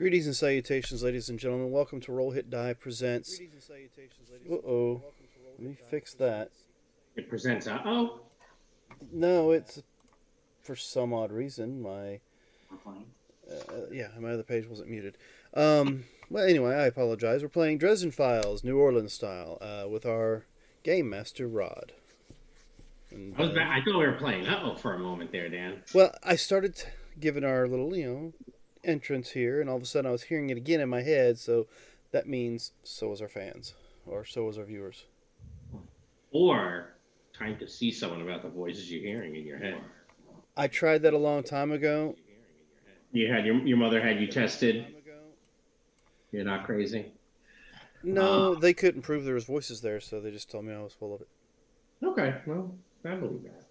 Greetings and salutations, ladies and gentlemen. Welcome to Roll Hit Die Presents. Uh-oh. Let me fix that. It presents oh, No, it's for some odd reason my we're playing. my other page wasn't muted. Well, anyway, I apologize. We're playing Dresden Files, New Orleans style, with our game master Rod. And I thought we were playing oh for a moment there, Dan. well, I started giving our little entrance here, and all of a sudden I was hearing it again in my head. So that means so was our fans, or so was our viewers. Or trying to see someone about the voices you're hearing in your head. I tried that a long time ago. You had your mother had you tested. You're not crazy. No, they couldn't prove there was voices there, so they just told me I was full of it. Okay, well, I believe that.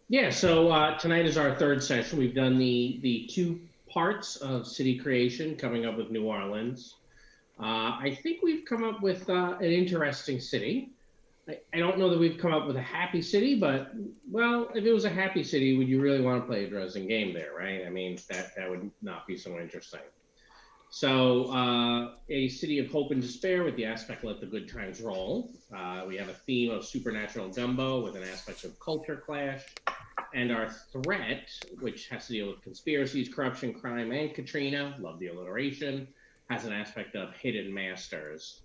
Yeah, so tonight is our third session. We've done the two parts of city creation, coming up with New Orleans. I think we've come up with an interesting city. I don't know that we've come up with a happy city, but well, if it was a happy city, would you really want to play a Dresden game there, right? I mean, that would not be so interesting. So, a city of hope and despair with the aspect let the good times roll. We have a theme of supernatural gumbo with an aspect of culture clash. And our threat, which has to deal with conspiracies, corruption, crime, and Katrina, love the alliteration, has an aspect of hidden masters.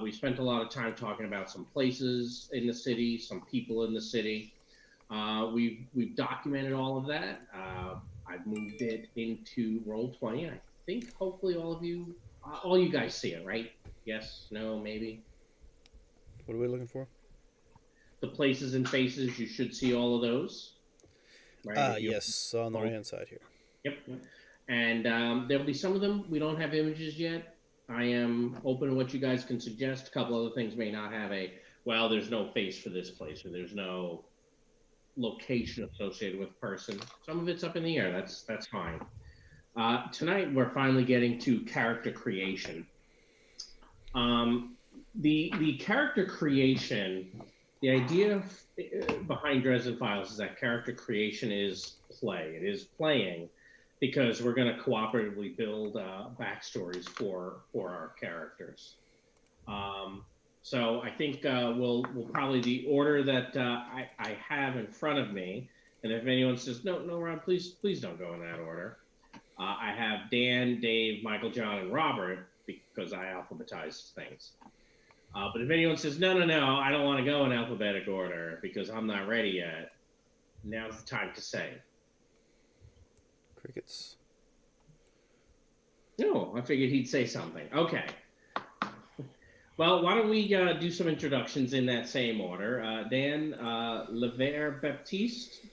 We spent a lot of time talking about some places in the city, some people in the city. We've documented all of that. I've moved it into Roll20. I think hopefully all you guys see it, right? Yes, no, maybe. What are we looking for? The places and faces, you should see all of those, right? Yes, on the right hand side here. Yep. And there'll be some of them. We don't have images yet. I am open to what you guys can suggest. A couple other things may not have there's no face for this place, or there's no location associated with person. Some of it's up in the air. That's fine. Tonight, we're finally getting to character creation. The character creation, the idea behind Dresden Files is that character creation is play. It is playing because we're going to cooperatively build backstories for our characters. So I think we'll probably the order that I have in front of me, and if anyone says no, Ron, please don't go in that order. I have Dan, Dave, Michael, John, and Robert because I alphabetized things. But if anyone says no, I don't want to go in alphabetic order because I'm not ready yet, now's the time to say. Crickets. No, I figured he'd say something. Okay. Well, why don't we do some introductions in that same order? Dan, Lever Baptiste,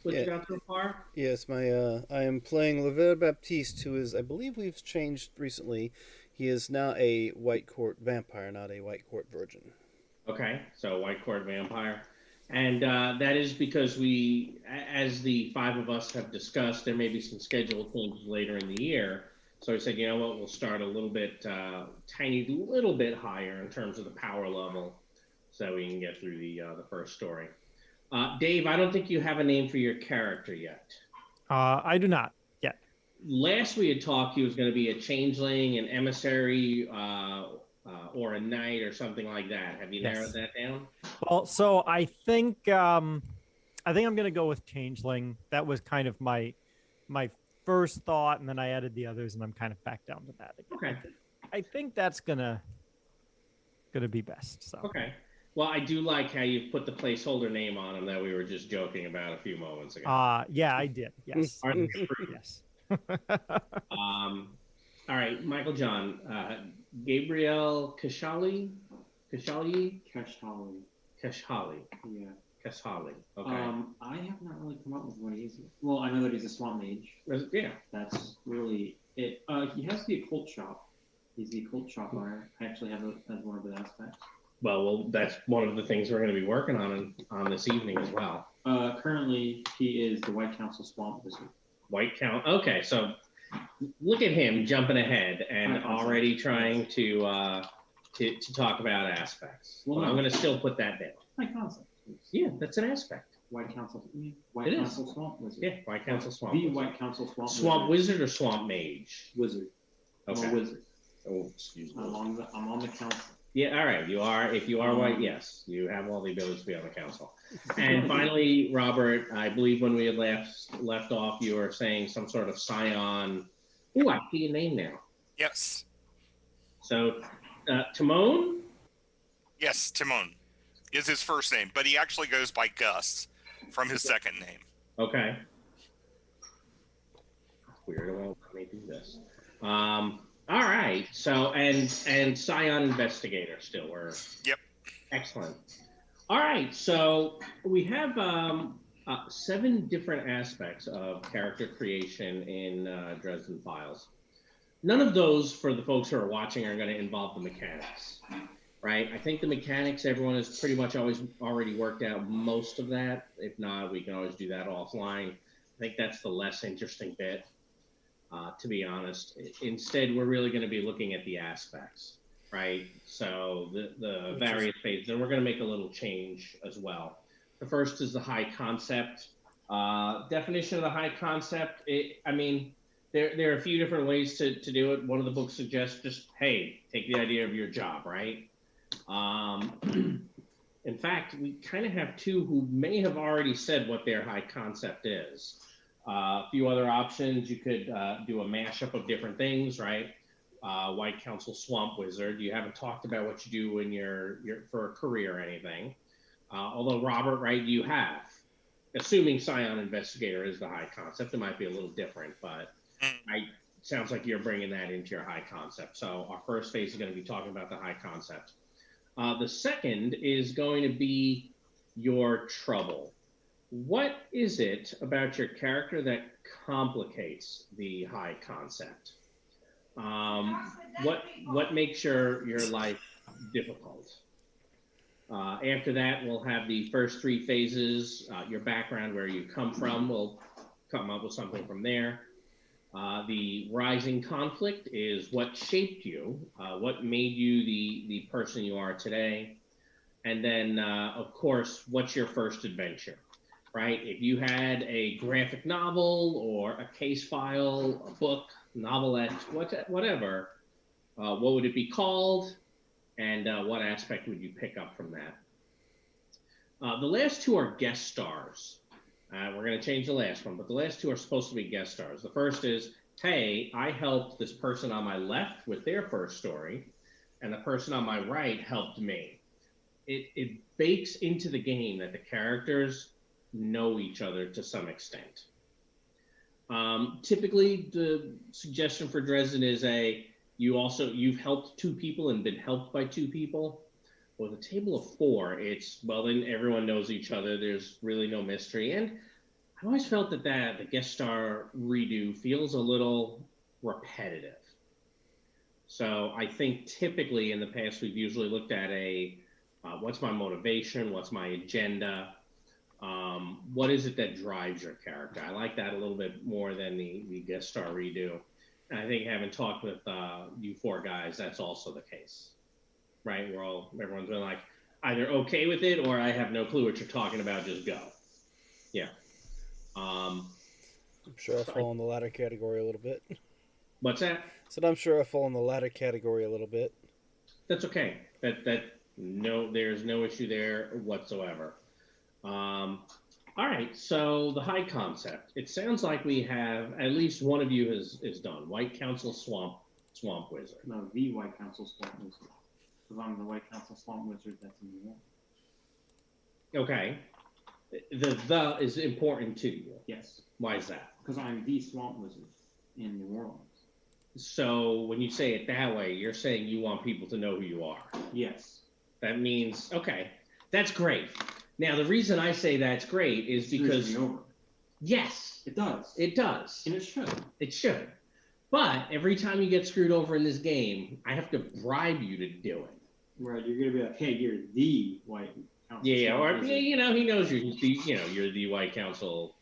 what you got so far? Yes, I am playing Lever Baptiste, who is, I believe we've changed recently. He is now a White Court vampire, not a White Court virgin. Okay, so White Court vampire. And that is because as the five of us have discussed, there may be some schedule changes later in the year. So I said, you know what, we'll start a little bit, tiny little bit higher in terms of the power level so we can get through the first story. Dave, I don't think you have a name for your character yet. I do not yet. Last we had talked, he was going to be a changeling, an emissary, or a knight or something like that. Have you narrowed that down? Well, so I think I'm going to go with changeling. That was kind of my first thought, and then I added the others, and I'm kind of back down to that again. Okay. I think that's gonna be best. So. Okay. Well, I do like how you put the placeholder name on him that we were just joking about a few moments ago. Yeah, I did. Yes. Yes. All right, Michael John, Gabriel Kashali. Kashali. Yeah. Kashali. Okay. I have not really come up with what he is. Well, I know that he's a swamp mage. Yeah. That's really it. He has the occult shop. He's the occult shop owner. I actually have it as one of the aspects. Well, that's one of the things we're going to be working on this evening as well. Currently, he is the White Council swamp wizard. White Count. Okay, so look at him jumping ahead and already trying to talk about aspects. Well, I'm going to still put that down. My concept. Yeah, that's an aspect. White Council. It White is. Council Swamp Wizard. Yeah, White Council Swamp The Wizard. White Council Swamp Wizard or Swamp Mage? Wizard. I'm Okay. a wizard. Oh, excuse me. I'm on the council. Yeah, all right. You are. If you are white, yes, you have all the ability to be on the council. And finally, Robert, I believe when we had left off, you were saying some sort of scion. Ooh, I see your name now. Yes. So, Timon. Yes, Timon is his first name, but he actually goes by Gus from his second name. Okay. Weird. It won't let me do this. All right. So, and Scion Investigator still. Yep. Excellent. All right. So we have 7 different aspects of character creation in Dresden Files. None of those, for the folks who are watching, are going to involve the mechanics, right? I think the mechanics, everyone has pretty much always already worked out most of that. If not, we can always do that offline. I think that's the less interesting bit. To be honest, instead, we're really going to be looking at the aspects, right? So the various phases, and we're going to make a little change as well. The first is the high concept. Definition of the high concept. There are a few different ways to do it. One of the books suggests just, hey, take the idea of your job, right? In fact, we kind of have 2 who may have already said what their high concept is. A few other options, you could do a mashup of different things, right? White Council Swamp Wizard. You haven't talked about what you do when you're for a career or anything. Although, Robert, right, you have. Assuming Scion Investigator is the high concept, it might be a little different, but it sounds like you're bringing that into your high concept. So our first phase is going to be talking about the high concept. The second is going to be your trouble. What is it about your character that complicates the high concept? What makes your life difficult? After that, we'll have the first 3 phases, your background, where you come from. We'll come up with something from there. The rising conflict is what shaped you, what made you the person you are today. And then, of course, what's your first adventure? Right? If you had a graphic novel or a case file, a book, novelette, whatever, what would it be called? And what aspect would you pick up from that? The last 2 are guest stars. We're going to change the last one, but the last 2 are supposed to be guest stars. The first is, hey, I helped this person on my left with their first story, and the person on my right helped me. It bakes into the game that the characters know each other to some extent. Typically, the suggestion for Dresden is you've helped 2 people and been helped by 2 people. With a table of 4, it's, well, then everyone knows each other. There's really no mystery. And I always felt that the guest star redo feels a little repetitive. So I think typically in the past, we've usually looked at what's my motivation? What's my agenda? What is it that drives your character? I like that a little bit more than the guest star redo. And I think having talked with you 4 guys, that's also the case, right? Everyone's been like either okay with it or I have no clue what you're talking about. Just go. Yeah. I'm sure I fall in the latter category a little bit. What's that? Said I'm sure I fall in the latter category a little bit. That's okay. There's no issue there whatsoever. All right, so the high concept. It sounds like we have at least one of you is done. White Council Swamp Wizard. No, the White Council Swamp Wizard. Because I'm the White Council Swamp Wizard that's in New York. Okay. The is important to you. Yes. Why is that? Because I'm the Swamp Wizard in New Orleans. So when you say it that way, you're saying you want people to know who you are. Yes. That means, okay, that's great. Now, the reason I say that's great is because... over. Yes. It does. It does. And it should. It should. But every time you get screwed over in this game, I have to bribe you to do it. Right, you're going to be like, hey, you're the White Council. Yeah, Swamp or, Wizard. he knows you're the White Council,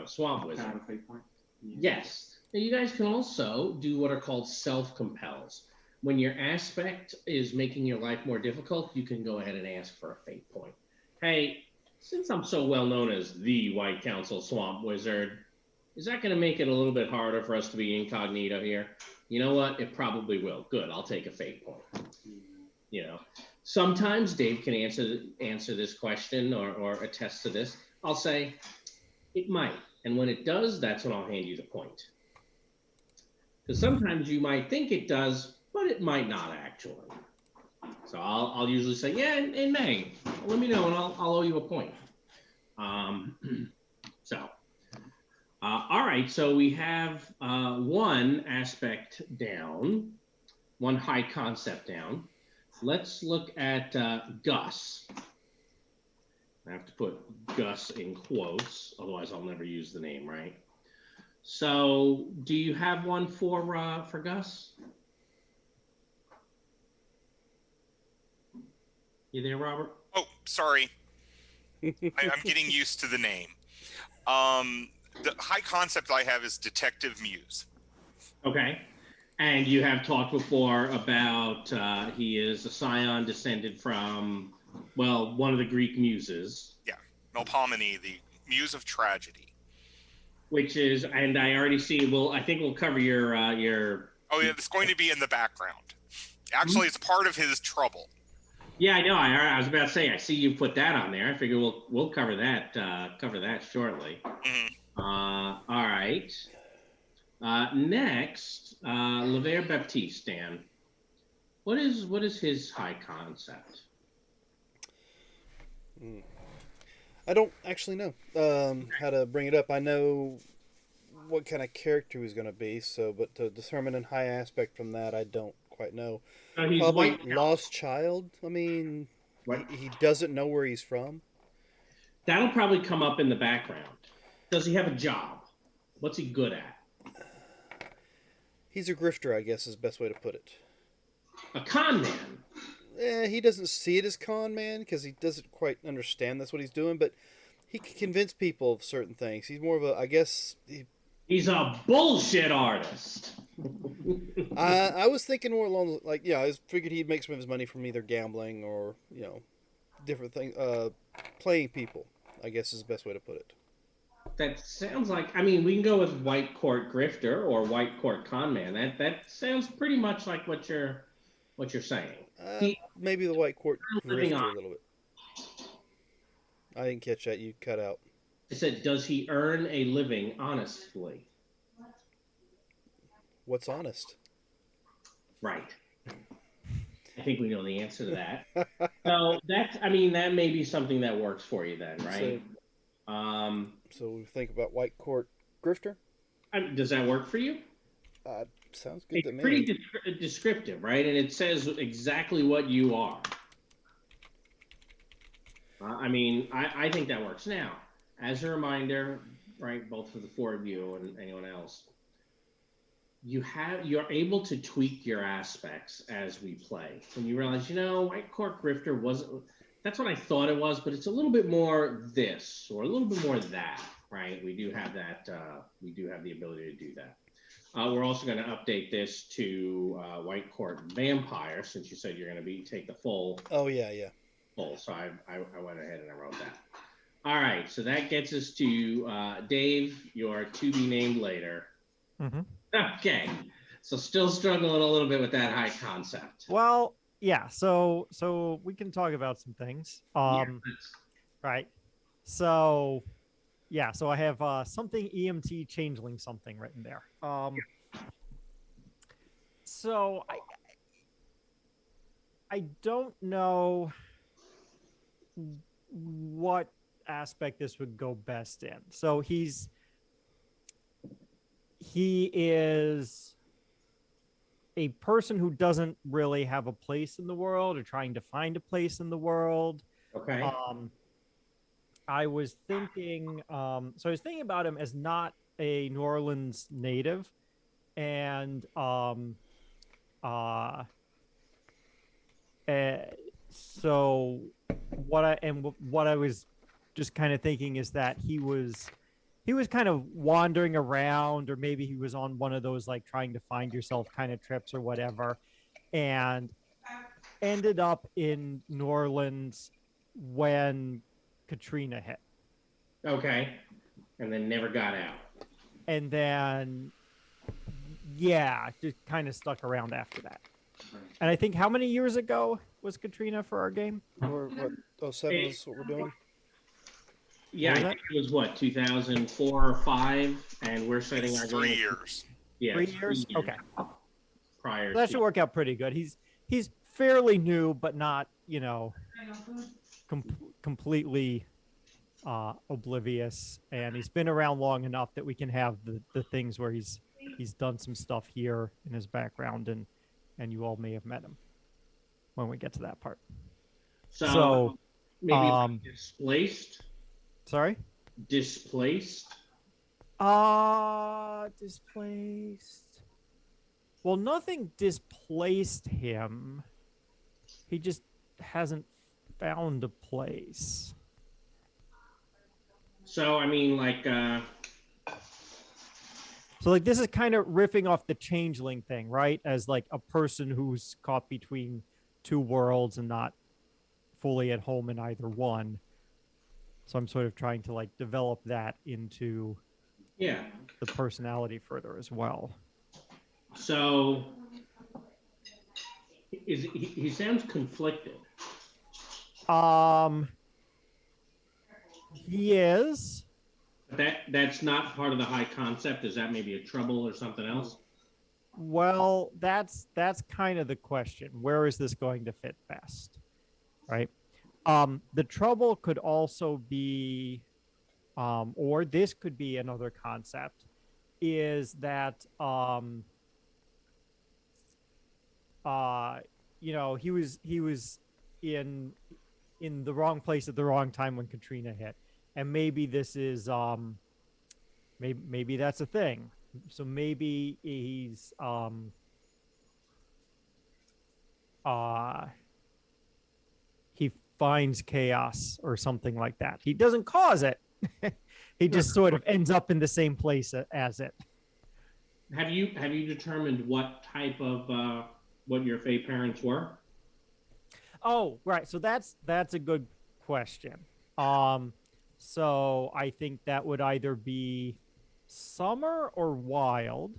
Swamp Wizard. Kind of a fake point. Yeah. Yes. Now, you guys can also do what are called self-compels. When your aspect is making your life more difficult, you can go ahead and ask for a fate point. Hey, since I'm so well known as the White Council Swamp Wizard, is that going to make it a little bit harder for us to be incognito here? You know what? It probably will. Good. I'll take a fate point. You know, sometimes Dave can answer this question or attest to this. I'll say it might, and when it does, that's when I'll hand you the point. Because sometimes you might think it does, but it might not actually. So I'll usually say, yeah, in May. Let me know, and I'll owe you a point. So, all right. So we have one aspect down, one high concept down. Let's look at Gus. I have to put Gus in quotes, otherwise I'll never use the name, right? So, do you have one for Gus? You there, Robert? Oh, sorry. I'm getting used to the name. The high concept I have is Detective Muse. Okay. And you have talked before about he is a scion descended from, well, one of the Greek muses. Yeah, Melpomene, the muse of tragedy. Which is, and I already see. Well, I think we'll cover your. Oh yeah, it's going to be in the background. Actually, it's part of his trouble. Yeah, I know. I was about to say. I see you put that on there. I figure we'll cover that shortly. Mm-hmm. All right. Next, Lever Baptiste, Dan. What is his high concept? I don't actually know how to bring it up. I know what kind of character he's going to be, but to determine a high aspect from that, I don't quite know. He's Probably white. lost child. I mean, he doesn't know where he's from. That'll probably come up in the background. Does he have a job? What's he good at? He's a grifter, I guess is the best way to put it. A con man. He doesn't see it as con man because he doesn't quite understand that's what he's doing, but he can convince people of certain things. He's more of a, I guess... He's a bullshit artist. I was thinking more along, like, yeah, I figured he'd make some of his money from either gambling or, different things. Playing people, I guess is the best way to put it. That sounds like, I mean, we can go with white court grifter or white court con man. That sounds pretty much like what you're saying. Maybe the white court grifter a little bit. I didn't catch that. You cut out. I said, does he earn a living honestly? What's honest? Right. I think we know the answer to that. So that may be something that works for you then, right? So we think about white court grifter. Does that work for you? Sounds good to me. Pretty descriptive, right? And it says exactly what you are. I think that works. Now, as a reminder, right, both for the four of you and anyone else, you're able to tweak your aspects as we play. When you realize, white court grifter wasn't. That's what I thought it was, but it's a little bit more this or a little bit more that, right? We do have that. We do have the ability to do that. We're also going to update this to White Court Vampire, since you said you're going to take the full. Oh yeah. Full. So I went ahead and I wrote that. All right. So that gets us to Dave. Your to be named later. Mm-hmm. Okay. So still struggling a little bit with that high concept. Well. Yeah, so we can talk about some things. Right. So I have something EMT changeling something written there. So I don't know what aspect this would go best in. So he is a person who doesn't really have a place in the world or trying to find a place in the world. Okay. I was thinking about him as not a New Orleans native. And so what I was just kind of thinking is that he was kind of wandering around, or maybe he was on one of those like trying to find yourself kind of trips or whatever, and ended up in New Orleans because Katrina hit. Okay. And then never got out. And then, yeah, just kind of stuck around after that. And I think how many years ago was Katrina for our game? Or what? 07 is what we're doing. Yeah, What I was think it was what, 2004 or 5, and we're setting our It's game. 3 years. Yeah, 3 it's years? Okay. Prior So that to should work out pretty good. He's fairly new, but not, completely oblivious. And he's been around long enough that we can have the things where he's done some stuff here in his background, and you all may have met him when we get to that part. So maybe um, displaced. Sorry? Displaced. Displaced. Well, nothing displaced him. He just hasn't found a place. So I mean, like. So like this is kind of riffing off the changeling thing, right? As like a person who's caught between two worlds and not fully at home in either one. So I'm sort of trying to like develop that into the personality further as well. So he sounds conflicted. He is. That's not part of the high concept. Is that maybe a trouble or something else? Well, that's kind of the question. Where is this going to fit best? Right? The trouble could also be, or this could be another concept, is that he was in the wrong place at the wrong time when Katrina hit. And maybe this is maybe that's a thing. So maybe he's he finds chaos or something like that. He doesn't cause it. He just sort of ends up in the same place as it. Have you determined what type of what your Fey parents were? Oh, right. So that's a good question. So I think that would either be Summer or Wild.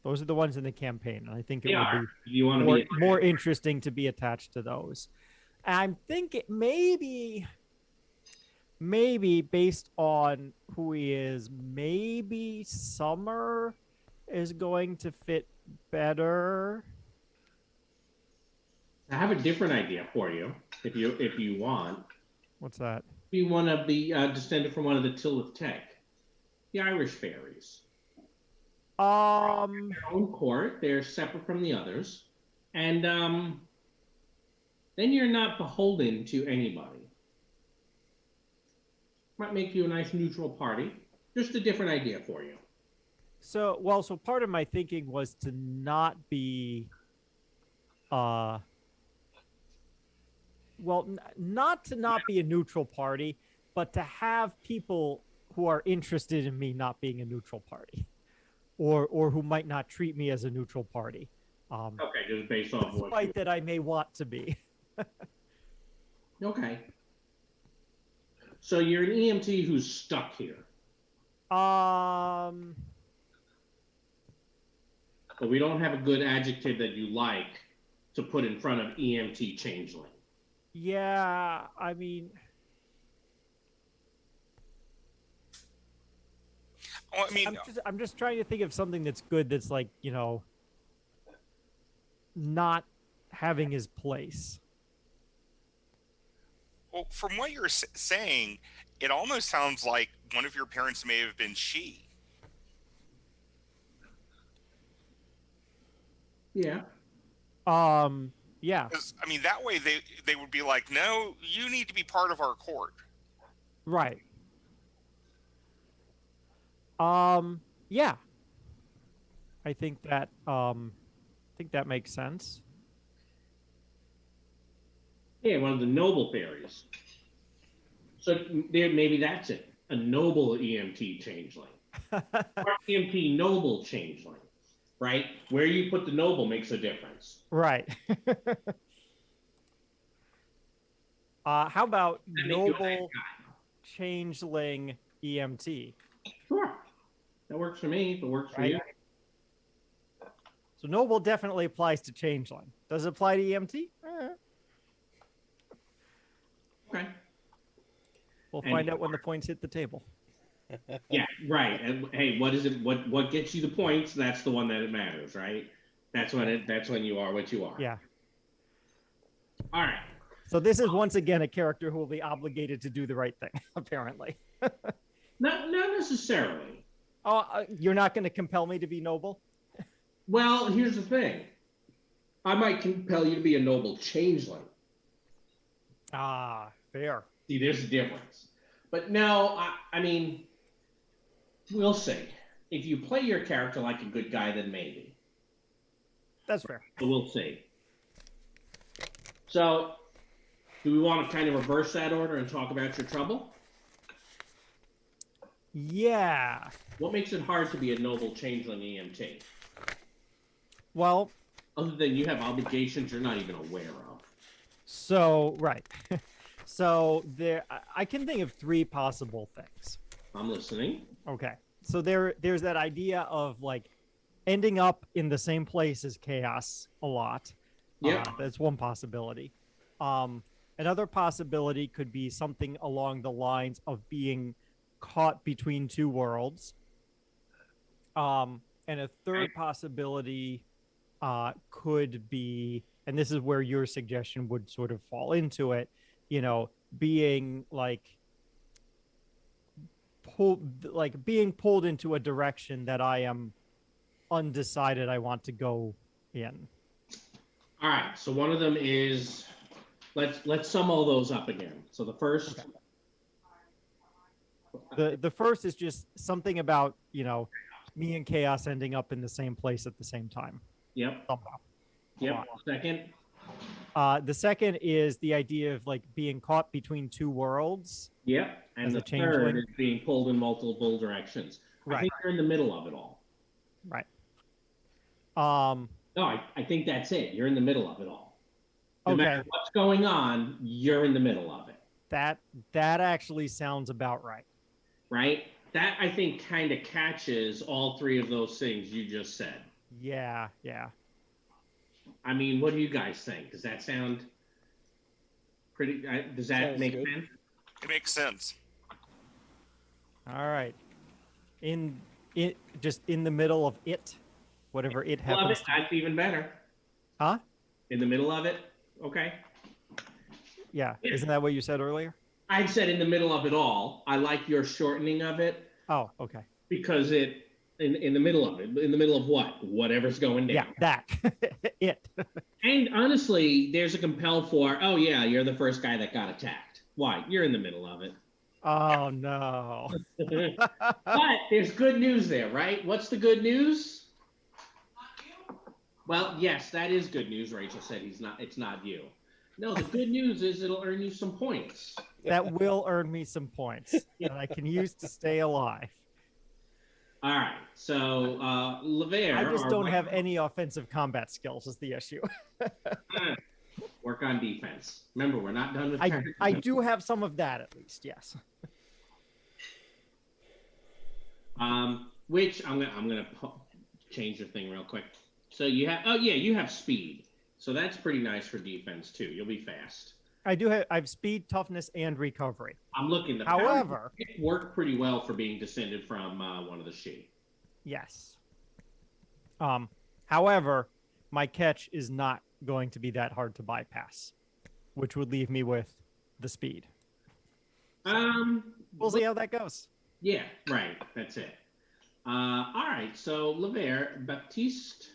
Those are the ones in the campaign, and I think it would be more interesting to be attached to those. I'm thinking maybe based on who he is, maybe Summer is going to fit better. I have a different idea for you, if you want. What's that? Be one of the descended from one of the Tilith Tech, the Irish fairies. Their own court. They're separate from the others, and then you're not beholden to anybody. Might make you a nice neutral party. Just a different idea for you. So part of my thinking was to not be, not to be a neutral party, but to have people who are interested in me not being a neutral party, or who might not treat me as a neutral party. Okay, just based off what. Despite that, I may want to be. Okay. So you're an EMT who's stuck here. But we don't have a good adjective that you like to put in front of EMT changeling. Yeah, I mean. Well, I mean, I'm just trying to think of something that's good. That's like, not having his place. well, from what you're saying, it almost sounds like one of your parents may have been she. Yeah. Yeah. I mean, that way they would be like, no, you need to be part of our court. Right. Yeah. I think that makes sense. Yeah, one of the noble fairies. So there, maybe that's it. A noble EMT changeling. Or EMT noble changeling. Right? Where you put the noble makes a difference. Right. How about noble? changeling EMT. Sure. That works for me. If it works for Right. you. So noble definitely applies to changeling. Does it apply to EMT? Okay. We'll And- find out when the points hit the table. Yeah, right. And hey, what is it? What gets you the points? That's the one that it matters, right? That's when you are what you are. Yeah. All right. So this is once again a character who will be obligated to do the right thing, apparently. Not necessarily. Oh, you're not going to compel me to be noble? Well, here's the thing. I might compel you to be a noble changeling. Ah, fair. See, there's a difference. But no, I mean, we'll see. If you play your character like a good guy, then maybe. That's fair. But we'll see. So, do we want to kind of reverse that order and talk about your trouble? Yeah. What makes it hard to be a noble changeling EMT? Well, Other than you have obligations you're not even aware of. so, right. So I can think of three possible things. I'm listening. Okay. So there's that idea of like ending up in the same place as chaos a lot. Yeah. That's one possibility. Another possibility could be something along the lines of being caught between two worlds. And a third possibility could be, and this is where your suggestion would sort of fall into it, being being pulled into a direction that I am undecided I want to go in. All right. So one of them is let's sum all those up again. So the first. Okay. The first is just something about me and chaos ending up in the same place at the same time. Yep. Somehow. Yep. Second. The second is the idea of like being caught between two worlds. Yep. And As the a changeling. third is being pulled in multiple directions. I Right. think you're in the middle of it all. Right. No, I think that's it. You're in the middle of it all. No Okay. matter what's going on, you're in the middle of it. That actually sounds about right. Right? That I think kind of catches all three of those things you just said. Yeah. I mean, what do you guys think? Does that sound pretty? Does that Sounds make good. sense? It makes sense. All right. Just in the middle of it, whatever it Love happens it. That's even better. Huh? In the middle of it. Okay. Yeah. Isn't that what you said earlier? I said in the middle of it all. I like your shortening of it Oh, okay. because it in the middle of it. In the middle of what? Whatever's going down. Yeah, that. It. And honestly, there's a compel for, oh yeah, you're the first guy that got attacked. Why? You're in the middle of it. Oh no. But there's good news there, right? What's the good news? Well, yes, that is good news. Rachel said it's not you. No, the good news is it'll earn you some points. That will earn me some points that I can use to stay alive. All right. So, LeVere. I just don't have any offensive combat skills is the issue. Work on defense. Remember, we're not done with I characters. do have some of that at least, yes. Which I'm gonna change the thing real quick. So you have speed. So that's pretty nice for defense too. You'll be fast. I have speed, toughness, and recovery. I'm looking. The However, it worked pretty well for being descended from one of the sheep. yes. However, my catch is not going to be that hard to bypass, which would leave me with the speed. We'll see how that goes. Yeah, right. That's it. All right. So LeVere, Baptiste,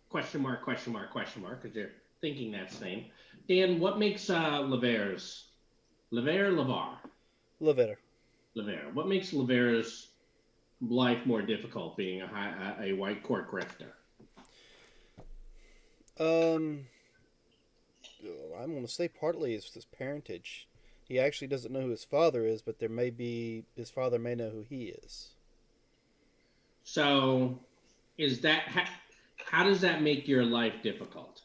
question mark, because they're thinking that same. Dan, what makes LeVere's LeVere? What makes LeVere's life more difficult being a white court grifter? I'm going to say partly it's his parentage. He actually doesn't know who his father is, but his father may know who he is. So, how does that make your life difficult?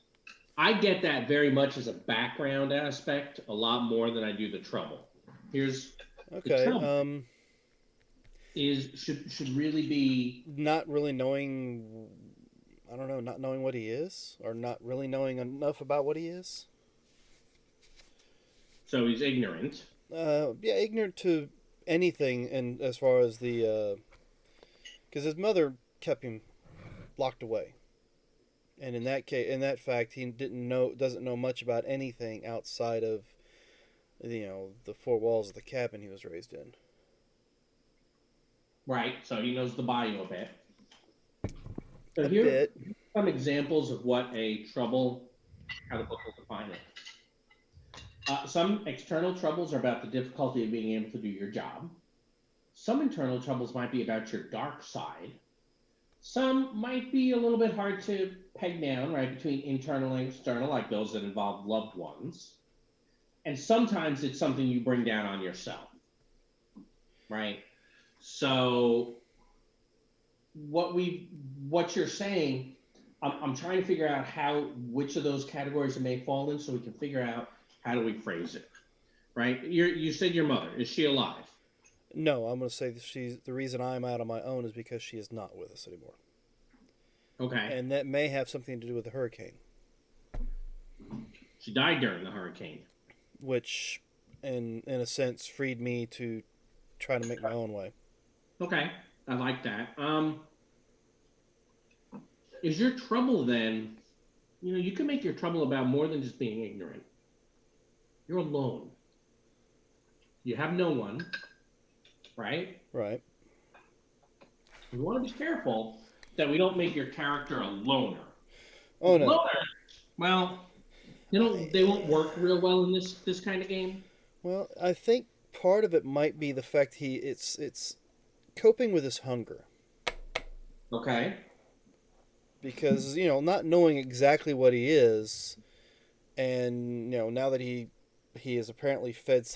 I get that very much as a background aspect, a lot more than I do the trouble. Here's the Okay. trouble: is should really be. Not really knowing. I don't know. Not knowing what he is, or not really knowing enough about what he is. So he's ignorant. Yeah, ignorant to anything, and as far as the, because his mother kept him locked away, and in that case, in that fact, he doesn't know much about anything outside of, the four walls of the cabin he was raised in. Right. So he knows the bio a bit. So A here are bit. some examples of what a trouble, how the book will define it. Some external troubles are about the difficulty of being able to do your job. Some internal troubles might be about your dark side. Some might be a little bit hard to peg down, right, between internal and external, like those that involve loved ones. And sometimes it's something you bring down on yourself, right? So what you're saying, I'm trying to figure out which of those categories it may fall in, so we can figure out how do we phrase it, right? You said your mother, is she alive? No, I'm going to say that she's the reason I'm out on my own is because she is not with us anymore, Okay. and that may have something to do with the hurricane, She died during the hurricane. which, in a sense, freed me to try to make my own way. Okay, I like that. Is your trouble then? You can make your trouble about more than just being ignorant. You're alone. You have no one, right? Right. We want to be careful that we don't make your character a loner. Oh no. Loner. Well, they won't work real well in this kind of game. Well, I think part of it might be the fact it's coping with his hunger. Okay. Because, not knowing exactly what he is, and, now that he is apparently fed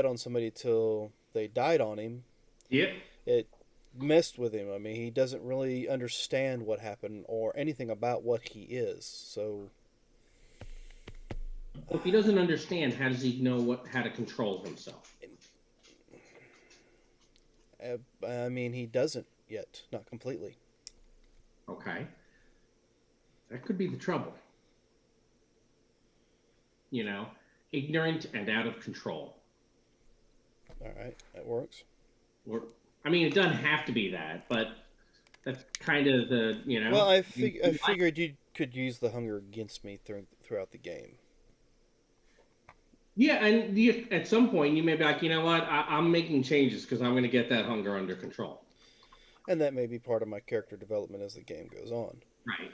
on somebody till they died on him, Yep. it messed with him. I mean, he doesn't really understand what happened or anything about what he is. So Well, if he doesn't understand, how does he know how to control himself? I mean, he doesn't yet, not completely. Okay. That could be the trouble. Ignorant and out of control. All right, that works. I mean, it doesn't have to be that, but that's kind of the. Well, I figured you could use the hunger against me throughout the game. Yeah, and at some point you may be like, you know what, I'm making changes because I'm going to get that hunger under control. And that may be part of my character development as the game goes on. Right.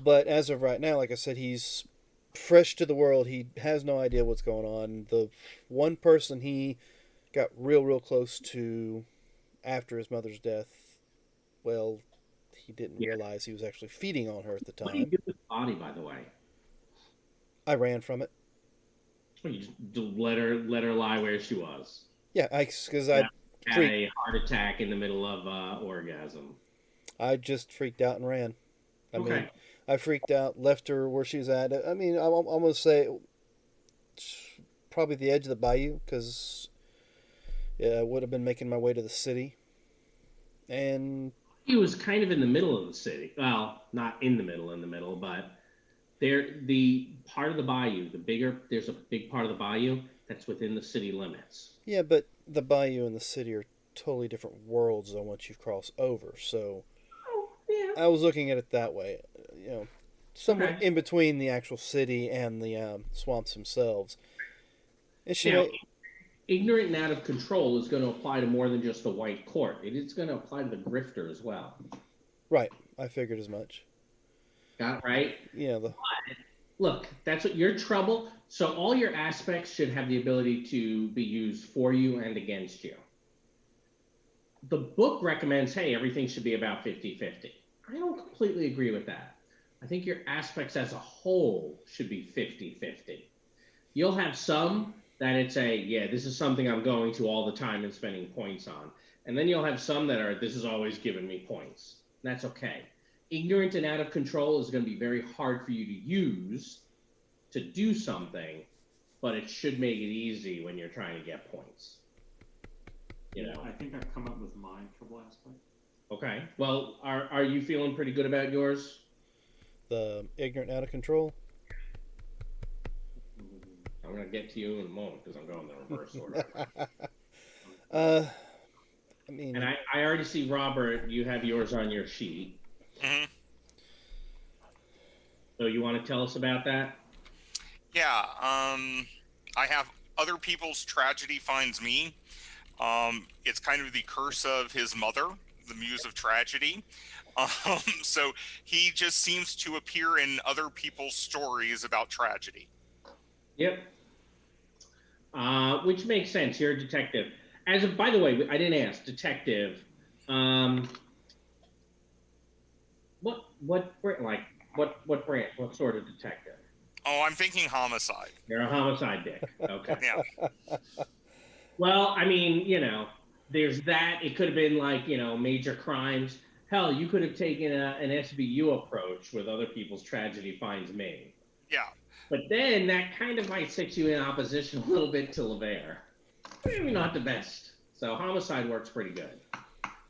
But as of right now, like I said, he's fresh to the world. He has no idea what's going on. The one person he got real close to after his mother's death, well, he didn't realize he was actually feeding on her at the What do you time. do with the body, by the way? I ran from it. Well, you just let her lie where she was. Yeah, because I had a heart attack in the middle of orgasm. I just freaked out and ran. I Okay. mean, I freaked out, left her where she was at. I mean, I'm going to say probably the edge of the bayou because I would have been making my way to the city. And he was kind of in the middle of the city. Well, not in the middle, but the part of the bayou, there's a big part of the bayou that's within the city limits. Yeah, but the bayou and the city are totally different worlds than once you cross over. So I was looking at it that way. Somewhere in between the actual city and the swamps themselves. And ignorant and out of control is going to apply to more than just the white court. It is going to apply to the grifter as well. Right. I figured as much. Got it right? Yeah. Look, that's what your trouble. So all your aspects should have the ability to be used for you and against you. The book recommends, hey, everything should be about 50-50. I don't completely agree with that. I think your aspects as a whole should be 50-50. You'll have some that it's this is something I'm going to all the time and spending points on. And then you'll have some that are, this is always giving me points. That's okay. Ignorant and out of control is going to be very hard for you to use to do something but it should make it easy when you're trying to get points. You know. I think I've come up with my trouble aspect. Okay. Well, are you feeling pretty good about yours? The ignorant out of control. I'm gonna get to you in a moment because I'm going the reverse order. I mean, And I already see, Robert, you have yours on your sheet. Hmm. So you want to tell us about that? Yeah. I have other people's tragedy finds me. It's kind of the curse of his mother, the muse of tragedy. So he just seems to appear in other people's stories about tragedy. Yep. Which makes sense. You're a detective. As of, by the way, I didn't ask. Detective. What branch? What branch? What sort of detective? Oh, I'm thinking homicide. You're a homicide dick. Okay. Yeah. Well, I mean, there's that. It could have been like, major crimes. Hell, you could have taken an SVU approach with other people's tragedy finds me. Yeah. But then that kind of might set you in opposition a little bit to LeVere. Maybe not the best. So homicide works pretty good.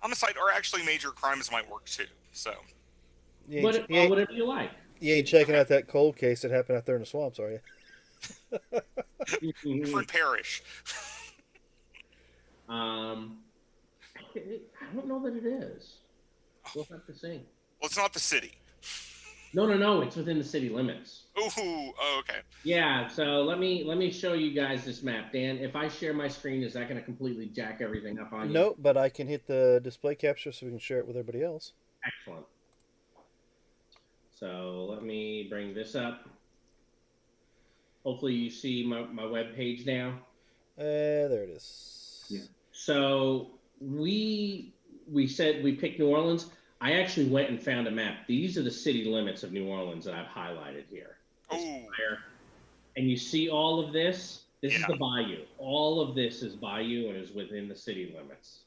Homicide or actually major crimes might work too. So Whatever you like. you ain't checking out that cold case that happened out there in the swamps, are you? different parish. I don't know that it is. We'll have to see. Well, it's not the city. No. It's within the city limits. Ooh. Oh, okay. Yeah. So let me show you guys this map, Dan. If I share my screen, is that going to completely jack everything up on you? Nope, but I can hit the display capture so we can share it with everybody else. Excellent. So let me bring this up. Hopefully you see my web page now. There it is. Yeah. So we said we picked New Orleans. I actually went and found a map. These are the city limits of New Orleans that I've highlighted here. Oh. And you see all of this? This is Yeah. the bayou. All of this is bayou and is within the city limits.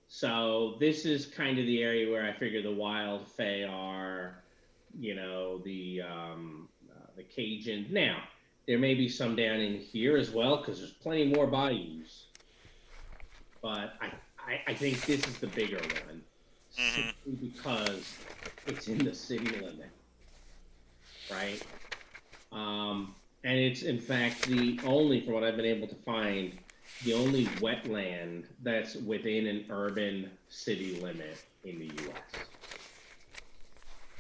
So this is kind of the area where I figure the wild fae are, the Cajun. Now, there may be some down in here as well because there's plenty more bayous. But I think this is the bigger one, simply because it's in the city limit, right? And it's in fact from what I've been able to find, the only wetland that's within an urban city limit in the U.S.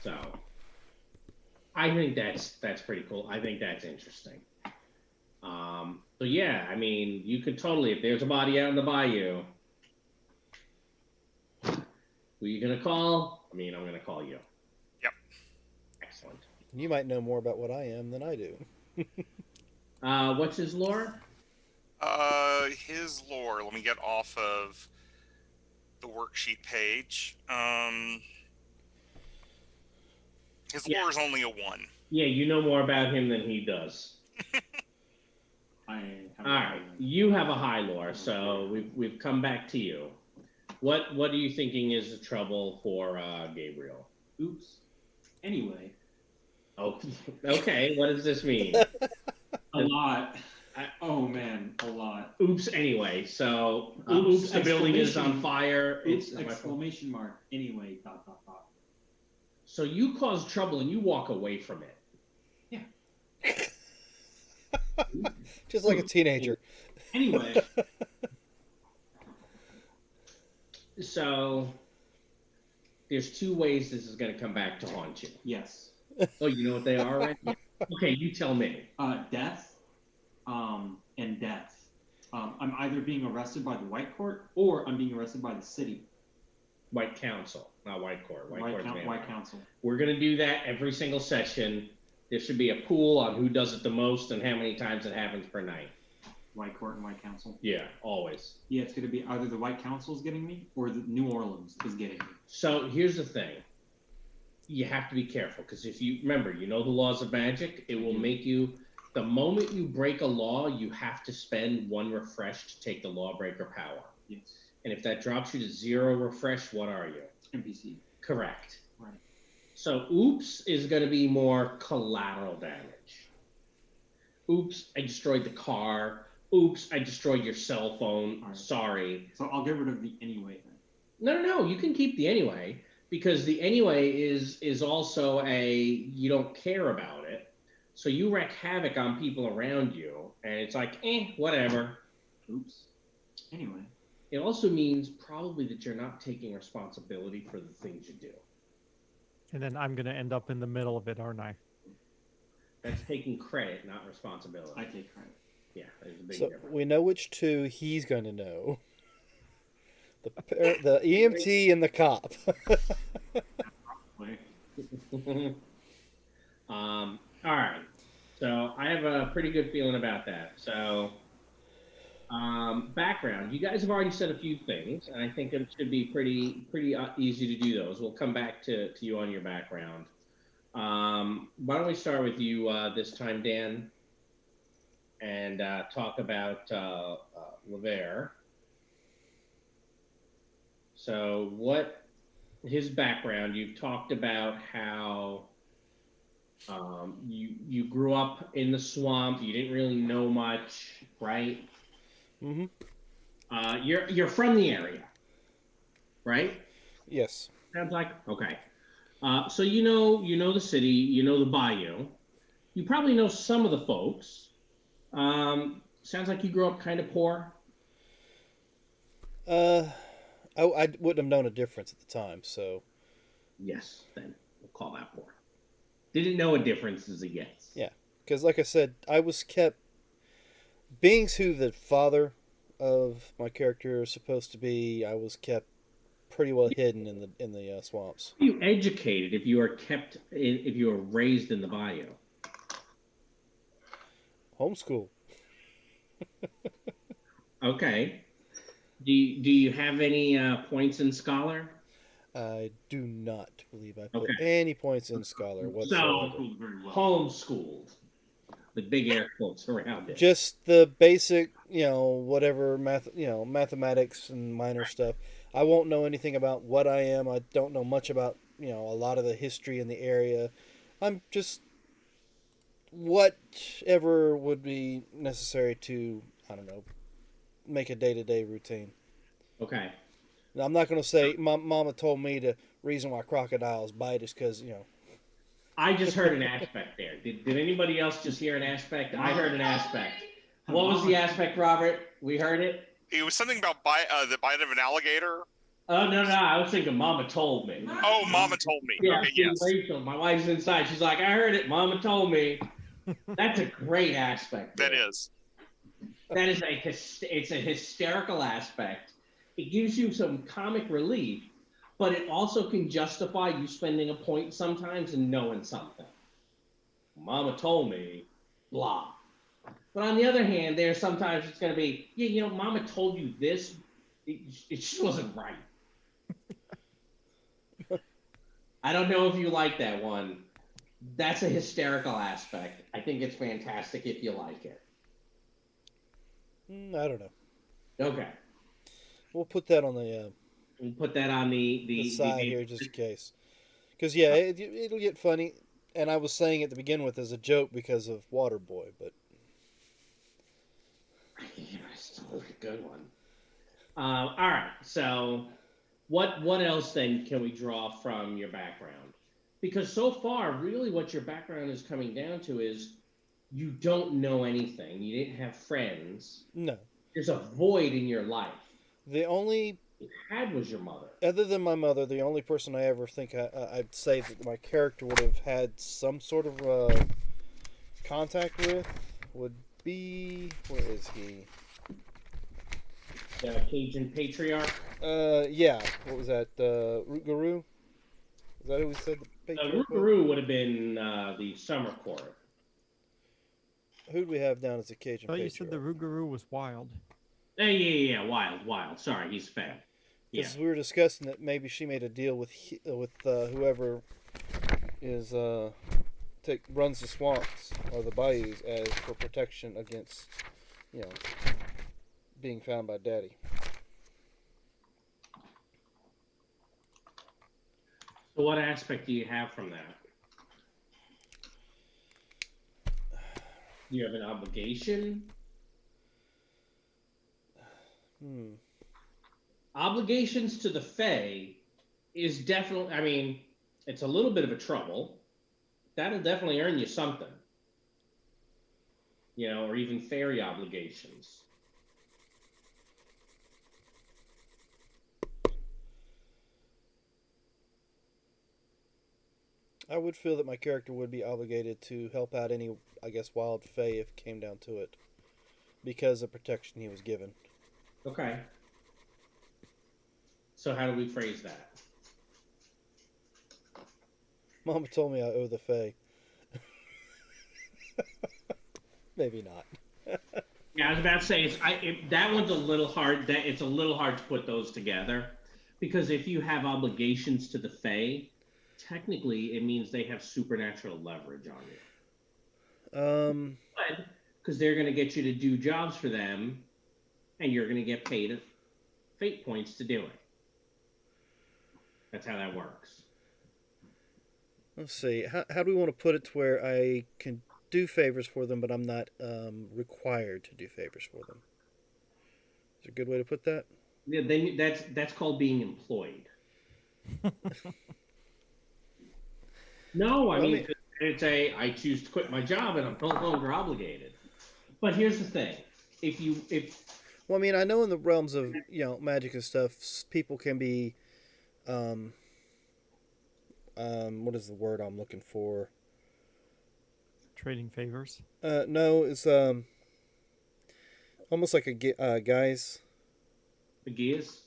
So I think that's pretty cool. I think that's interesting. So yeah, I mean, you could totally, if there's a body out in the bayou, who are you gonna call? I mean, I'm gonna call you. Yep. Excellent. You might know more about what I am than I do. What's his lore? His lore. Let me get off of the worksheet page. His lore is only a 1. Yeah, you know more about him than he does. All right, you have a high lore, so we've come back to you. What are you thinking is the trouble for Gabriel? Oops. Anyway. Oh, okay. What does this mean? A lot. Oh man, a lot. Oops. Anyway, so oops, the building is on fire. Oops! Exclamation mark. Anyway. ... So you cause trouble and you walk away from it. Yeah. Just like a teenager. Anyway. So there's 2 ways this is going to come back to haunt you. Yes. Oh, you know what they are already? Yeah. Okay, you tell me. Death, and death. I'm either being arrested by the White Court or I'm being arrested by the city. White Council, not White Court. White Council. We're going to do that every single session. There should be a pool on who does it the most and how many times it happens per night. White Court and White Council. Yeah, always. Yeah, it's going to be either the White Council is getting me or the New Orleans is getting me. So here's the thing. You have to be careful because if you remember, the laws of magic, it will make you, the moment you break a law, you have to spend 1 refresh to take the lawbreaker power. Yes. And if that drops you to 0 refresh, what are you? NPC. Correct. Right. So oops is going to be more collateral damage. Oops, I destroyed the car. Oops, I destroyed your cell phone. All right. Sorry. So I'll get rid of the anyway then. No. You can keep the anyway because the anyway is also a you don't care about it, so you wreak havoc on people around you, and it's like whatever. Oops. Anyway. It also means probably that you're not taking responsibility for the things you do. And then I'm gonna end up in the middle of it, aren't I? That's taking credit, not responsibility. I take credit. Yeah, there's a big So difference. we know which two he's going to know. The EMT and the cop. Wait. All right. So I have a pretty good feeling about that. So, background. You guys have already said a few things, and I think it should be pretty easy to do those. We'll come back to you on your background. Why don't we start with you this time, Dan, and talk about Levere. So, what his background? You've talked about how you grew up in the swamp. You didn't really know much, right? Mm-hmm. You're from the area, right? Yes. Sounds like okay. So you know the city, you know the bayou. You probably know some of the folks. Sounds like you grew up kind of poor. I wouldn't have known a difference at the time, so. Yes, then we'll call that poor. Didn't know a difference is a yes. Yeah, because like I said, I was kept. Being who the father of my character is supposed to be, I was kept pretty well hidden in the swamps. You educated if you are kept if you were raised in the bayou. Homeschool. Okay. Do you have any points in scholar? I do not believe I put Okay. any points in scholar whatsoever. Homeschooled very well. Homeschooled with big air quotes around it. Just the basic, whatever mathematics and minor stuff. I won't know anything about what I am. I don't know much about, a lot of the history in the area. I'm just whatever would be necessary to, I don't know, make a day-to-day routine. Okay. Now, I'm not going to say Mama told me the reason why crocodiles bite is because, I just heard an aspect there. Did anybody else just hear an aspect? I heard an aspect. What was the aspect, Robert? We heard it. It was something about the bite of an alligator. Oh no, I was thinking Mama told me. Oh, Mama told me. Yeah, Okay, yes. Rachel, my wife's inside. She's like, I heard it. Mama told me. That's a great aspect. That there. is. That is it's a hysterical aspect. It gives you some comic relief, but it also can justify you spending a point sometimes and knowing something. Mama told me, blah. But on the other hand, there's sometimes it's going to be, Mama told you this. It just wasn't right. I don't know if you like that one. That's a hysterical aspect. I think it's fantastic if you like it. I don't know. Okay. We'll put that on the We'll put that on the side here just in case. Because, yeah, it'll get funny. And I was saying it to begin with as a joke because of Waterboy, but... Yeah, still a good one. All right, so what else then can we draw from your background? Because so far, really what your background is coming down to is you don't know anything. You didn't have friends. No. There's a void in your life. The only... You had was your mother. Other than my mother, the only person I ever think I'd say that my character would have had some sort of contact with would be... Where is he? The Cajun patriarch. Yeah. What was that? Root-Garoo? Is that who we said the patriarch was? Root-Garoo would have been the summer court. Who do we have down as a Cajun Oh, you patriarch? said the Rougarou was wild. Yeah. Wild. Sorry, he's fed. Yeah. Because we were discussing that maybe she made a deal with whoever is runs the swamps or the bayous as for protection against, being found by Daddy. So what aspect do you have from that? You have an obligation. Hmm. Obligations to the Fae is definitely, I mean, it's a little bit of a trouble. That'll definitely earn you something, or even fairy obligations. I would feel that my character would be obligated to help out any, I guess, wild fae if it came down to it, because of protection he was given. Okay. So how do we phrase that? Mama told me I owe the fae. Maybe not. Yeah, I was about to say that one's a little hard. That it's a little hard to put those together, because if you have obligations to the Fae, technically it means they have supernatural leverage on you. But because they're going to get you to do jobs for them, and you're going to get paid fate points to do it. That's how that works. Let's see. How do we want to put it to where I can do favors for them, but I'm not required to do favors for them? Is there a good way to put that? Yeah, then that's called being employed. No, I mean, it's I choose to quit my job and I'm no longer obligated. But here's the thing: well, I mean, I know in the realms of magic and stuff, people can be, what is the word I'm looking for? Trading favors. No, it's almost like a guys. the gears,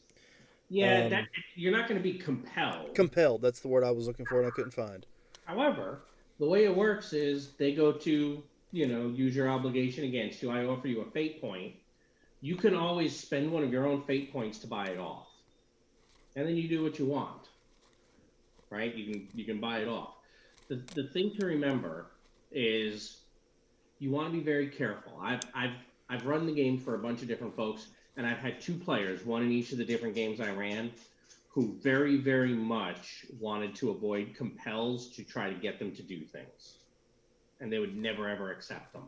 yeah, that you're not going to be compelled. Compelled. That's the word I was looking for, and I couldn't find. However, the way it works is they go to use your obligation against you. I offer you a fate point. You can always spend one of your own fate points to buy it off, and then you do what you want. Right? You can buy it off. The thing to remember is you want to be very careful. I've run the game for a bunch of different folks, and I've had 2 players, one in each of the different games I ran, who very, very much wanted to avoid compels to try to get them to do things. And they would never, ever accept them.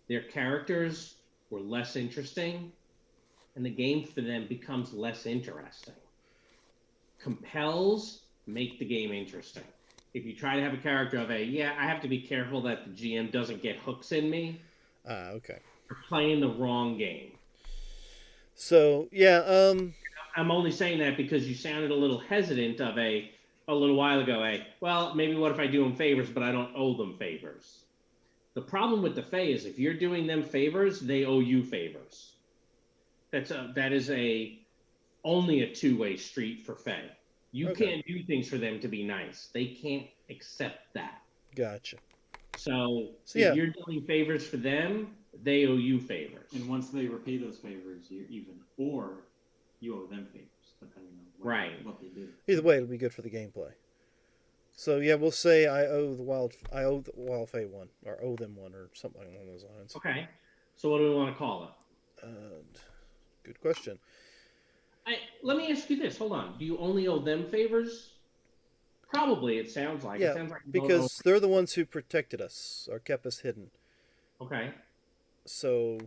Their characters were less interesting, and the game for them becomes less interesting. Compels make the game interesting. If you try to have a character of I have to be careful that the GM doesn't get hooks in me. Okay. You're playing the wrong game. So yeah, I'm only saying that because you sounded a little hesitant of a little while ago. Well, maybe what if I do them favors, but I don't owe them favors. The problem with the Fae is if you're doing them favors, they owe you favors. That is only a two-way street for Fae. You can't do things for them to be nice. They can't accept that. Gotcha. So if you're doing favors for them, they owe you favors. And once they repay those favors, you're even, or you owe them favors, depending on what they do. Either way, it'll be good for the gameplay. So yeah, we'll say I owe the wild Fae one, or owe them one, or something along those lines. Okay. So what do we want to call it? Good question. Let me ask you this. Hold on. Do you only owe them favors? Probably. It sounds like. Yeah, it sounds like because they're the ones who protected us or kept us hidden. Okay. So,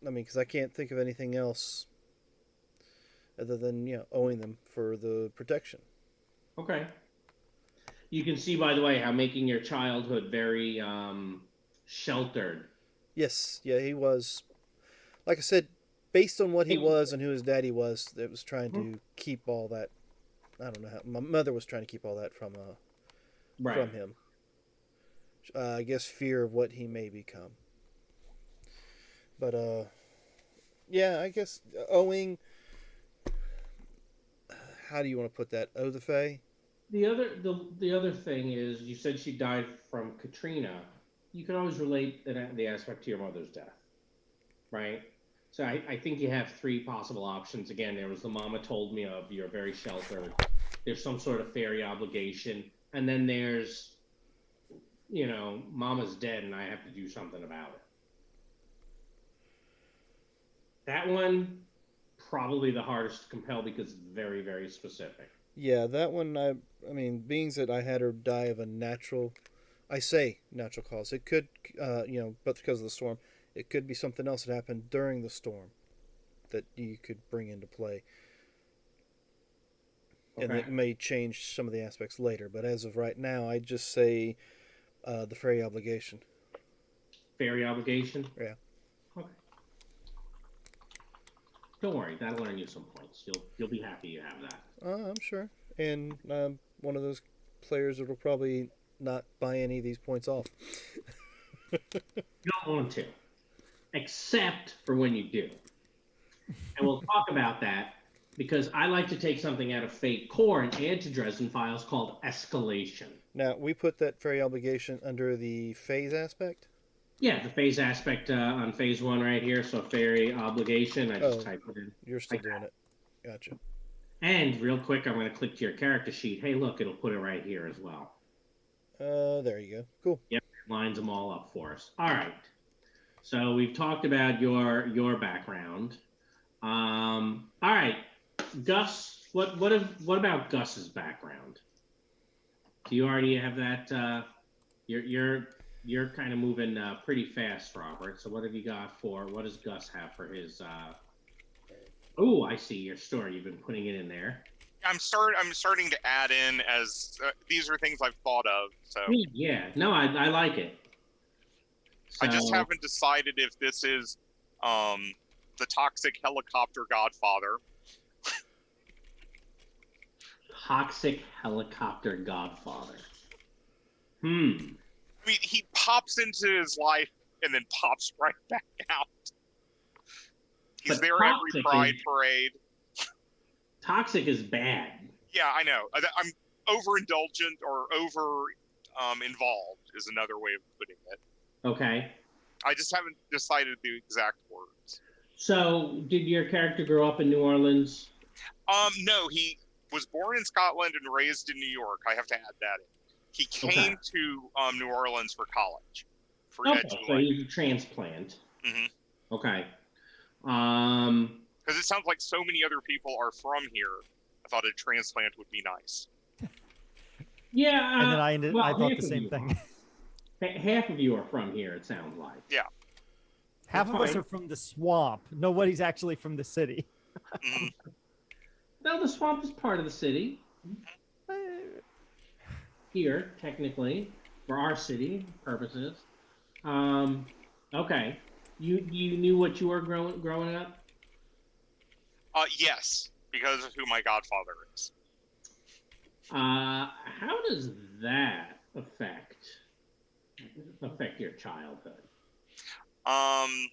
I mean, because I can't think of anything else other than owing them for the protection. Okay. You can see, by the way, how making your childhood very sheltered. Yes, yeah, he was. Like I said, based on what he was and who his daddy was, it was trying to keep all that. I don't know how my mother was trying to keep all that from him. I guess fear of what he may become. But yeah, I guess owing. How do you want to put that? Owe the Fae? The other thing is, you said she died from Katrina. You can always relate the aspect to your mother's death, right? So I think you have 3 possible options. Again, there was the mama told me of, you're very sheltered. There's some sort of fairy obligation. And then there's, mama's dead and I have to do something about it. That one, probably the hardest to compel because it's very, very specific. Yeah, that one, I mean, being that I had her die of a natural... I say natural cause. It could, but because of the storm, it could be something else that happened during the storm that you could bring into play, and Okay. it may change some of the aspects later. But as of right now, I just say the fairy obligation. Fairy obligation? Yeah. Okay. Don't worry, that'll earn you some points. You'll be happy you have that. I'm sure, and I'm one of those players that will probably not buy any of these points off. You don't want to, except for when you do. And we'll talk about that because I like to take something out of Fate Core and add to Dresden Files called escalation. Now, we put that fairy obligation under the phase aspect. Yeah, the phase aspect on phase 1 right here. So fairy obligation, I just Oh. type it in. You're still Like doing that. it. Gotcha. And real quick, I'm going to click to your character sheet. Hey, look, it'll put it right here as well. There you go. Cool. Yep, it lines them all up for us. All right. So we've talked about your background. All right, Gus. What about Gus's background? Do you already have that? You're kind of moving pretty fast, Robert. So what have you got for? What does Gus have for his? Oh, I see your story. You've been putting it in there. I'm starting to add in as these are things I've thought of. So Yeah, no, I like it. I just So- haven't decided if this is the toxic helicopter godfather. Toxic helicopter godfather. I mean, he pops into his life and then pops right back out. He's But there every toxic Pride is- parade. Toxic is bad. Yeah, I know. I'm overindulgent or over involved is another way of putting it. Okay. I just haven't decided the exact words. So, did your character grow up in New Orleans? No, he was born in Scotland and raised in New York. I have to add that in. He came to New Orleans for college, for Okay, so education. he's a transplant. Mhm. Okay. Because it sounds like so many other people are from here. I thought a transplant would be nice. Yeah. And then I thought half the of same you thing. are. Half of you are from here. It sounds like. Half That's of us fine. are from the swamp. Nobody's actually from the city. Mhm. No, the swamp is part of the city. Here, technically, for our city purposes. Okay. You knew what you were growing up? Yes, because of who my godfather is. How does that affect your childhood? I'm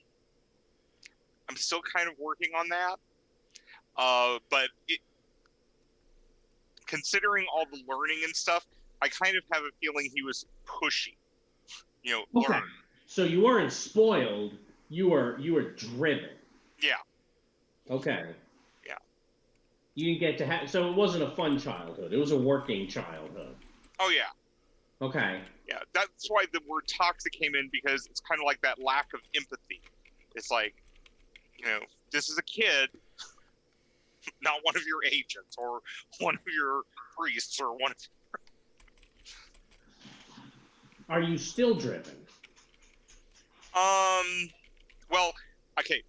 still kind of working on that. But considering all the learning and stuff, I kind of have a feeling he was pushy. Okay. Learn. So you weren't spoiled. You were driven. Yeah. Okay. Yeah. You didn't get to have. So it wasn't a fun childhood. It was a working childhood. Oh yeah. Okay. Yeah. That's why the word toxic came in, because it's kind of like that lack of empathy. It's like, this is a kid, not one of your agents or one of your priests or one of. Are you still driven? Well, okay.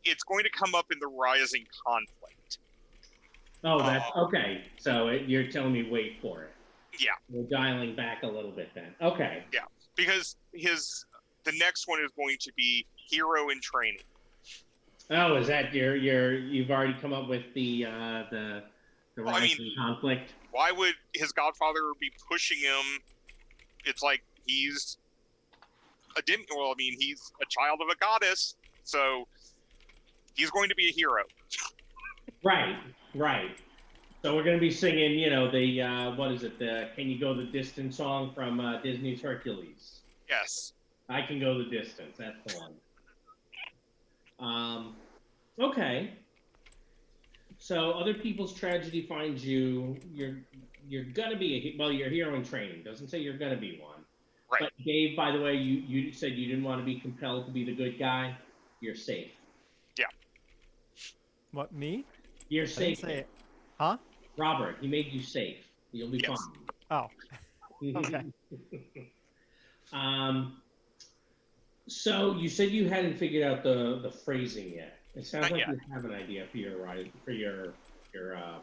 It's going to come up in the rising conflict. Oh, that's okay. So you're telling me wait for it. Yeah. We're dialing back a little bit then. Okay. Yeah, because the next one is going to be hero in training. Oh, is that you've already come up with the rising conflict? Why would his godfather be pushing him? It's like he's a he's a child of a goddess, so he's going to be a hero. Right. So we're going to be singing, the what is it? The "Can You Go the Distance" song from Disney's Hercules. Yes. I can go the distance. That's the one. Okay. So other people's tragedy finds you. You're gonna be you're a hero in training. Doesn't say you're gonna be one. Right. But Dave, by the way, you said you didn't want to be compelled to be the good guy. You're safe. Yeah. What, me? You're I didn't safe. say it. Huh? Robert, he made you safe. You'll be Yes. fine. Oh. Okay. So you said you hadn't figured out the phrasing yet. It sounds Not like yet. you have an idea for your background.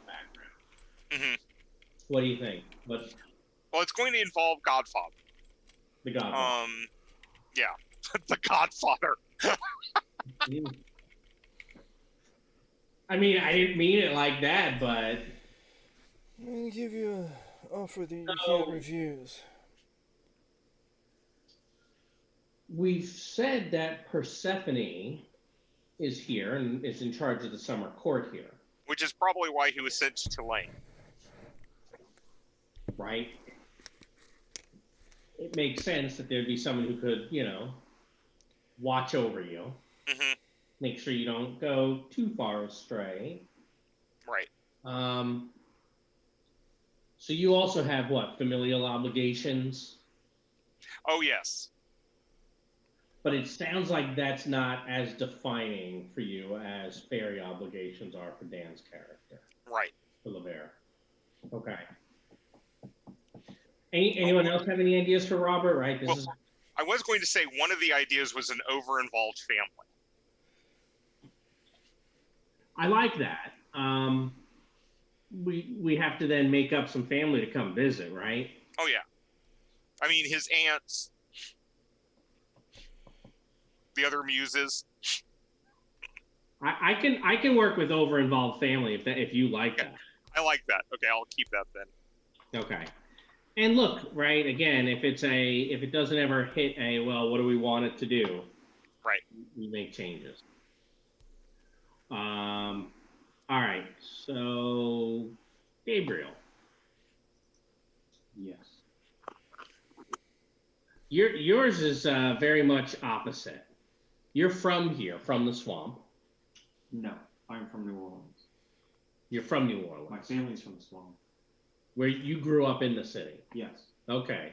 Hmm. What do you think? What Well, it's going to involve Godfather. the Godfather? Yeah, the Godfather. I mean, I didn't mean it like that, but I'm gonna give you an offer that you So- can't refuse. we've said that Persephone is here and is in charge of the summer court here, Which is probably why he was sent to Tulane. right? It makes sense that there'd be someone who could, watch over you, Hmm. make sure you don't go too far astray. Right. So you also have what, familial obligations? Oh yes. But it sounds like that's not as defining for you as fairy obligations are for Dan's character, Right. for LeVere. Okay. Anyone else have any ideas for Robert? Right. This Well, is I was going to say one of the ideas was an over-involved family. I like that. We have to then make up some family to come visit, right? Oh yeah. I mean, his aunts, the other muses. I can work with over involved family if you like that. I like that. Okay, I'll keep that then. Okay. And look, right, again, if it doesn't ever hit well, what do we want it to do? Right. We make changes. All right. So Gabriel, Yes. yours is very much opposite. You're from here, from the swamp. No, I'm from New Orleans. You're from New Orleans. My family's from the swamp. Where you grew up in the city. Yes. Okay.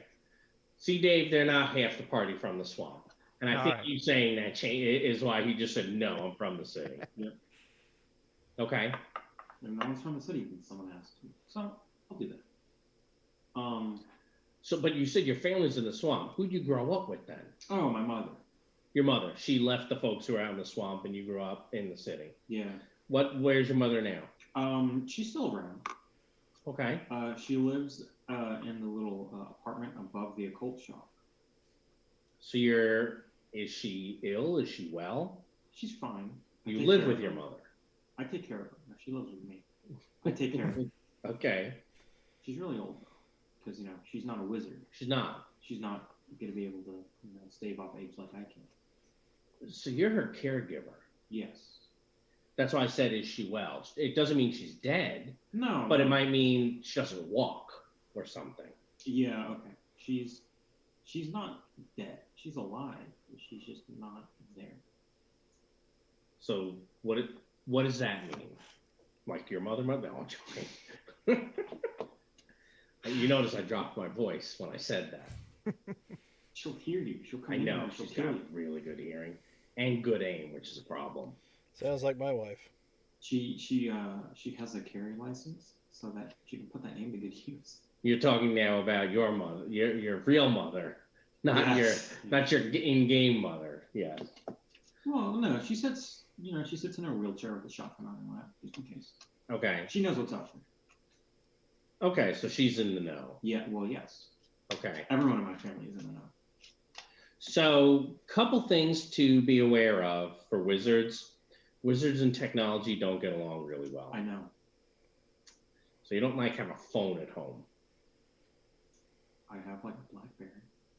See, Dave, they're not half the party from the swamp. And I think Alright. you saying that is why he just said, no, I'm from the city. Yep. Okay. And I was from the city when someone asked me. So I'll do that. So, but you said your family's in the swamp. Who'd you grow up with then? Oh, my mother. Your mother. She left the folks who were out in the swamp and you grew up in the city. Yeah. Where's your mother now? She's still around. Okay. She lives in the little apartment above the occult shop. So is she ill? Is she well? She's fine. You live with your mother. I take care of her. She lives with me. I take care of her. Okay. She's really old though, because she's not a wizard. She's not. She's not gonna be able to stave off apes like I can. So you're her caregiver. Yes. That's why I said, is she well? It doesn't mean she's dead, No. but it might mean she doesn't walk or something. Yeah. Okay. She's not dead. She's alive. But she's just not there. So what does that mean? Like your mother? No, I'm joking. You notice I dropped my voice when I said that. She'll hear you. She'll come I in know and she'll she's kill got you. really good hearing and good aim, which is a problem. Sounds like my wife. She has a carry license so that she can put that aim to good use. You're talking now about your mother, your real mother, not Yes. your in-game mother. Yes. Well, no, she sits in her wheelchair with a shotgun on her lap, just in case. Okay. She knows what's up there. Okay, so she's in the know. Yeah, well, yes. Okay. Everyone in my family is in the know. So, couple things to be aware of for wizards. Wizards and technology don't get along really well. I know. So you don't have a phone at home. I have like a BlackBerry.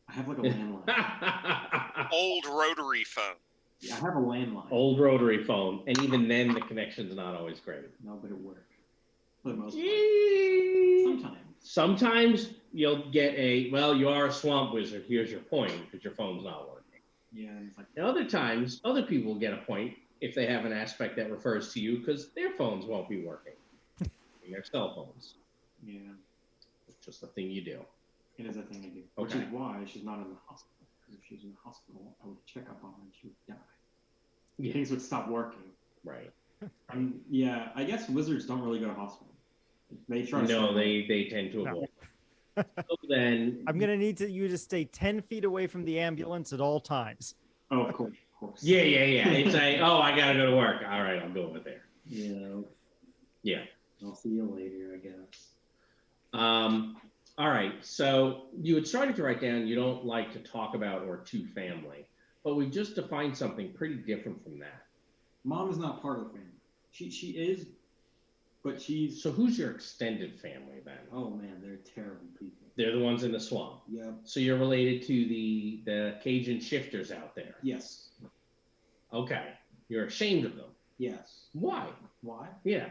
I have like a landline. Old rotary phone. Yeah, I have a landline. Old rotary phone, and even then the connection's not always great. No, but it worked. For the most part. Sometimes. Sometimes you'll get you are a swamp wizard, here's your point, but your phone's not working. Yeah, and it's like, And other times, other people get a point if they have an aspect that refers to you because their phones won't be working. Their cell phones. yeah, It's just a thing you do. it is a thing I do. Which Okay. is why she's not in the hospital. Because if she was in the hospital, I would check up on her and she would die. Yeah. Things would stop working. Right. Yeah, I guess wizards don't really go to hospital. They try to No, stay away. they tend to No. avoid. So then, I'm gonna need you to stay 10 feet away from the ambulance at all times. Oh, of course, of course. yeah. It's like, oh, I gotta go to work. All right, I'll go over there. Yeah. Yeah. I'll see you later, I guess. All right. So you had started to write down you don't like to talk about or to family, but we just defined something pretty different from that. Mom is not part of the family. She is, but she's. So who's your extended family then? Oh man, they're terrible people. They're the ones in the swamp. Yep. So you're related to the Cajun shifters out there. Yes. Okay. You're ashamed of them. Yes. Why? Why? Yeah.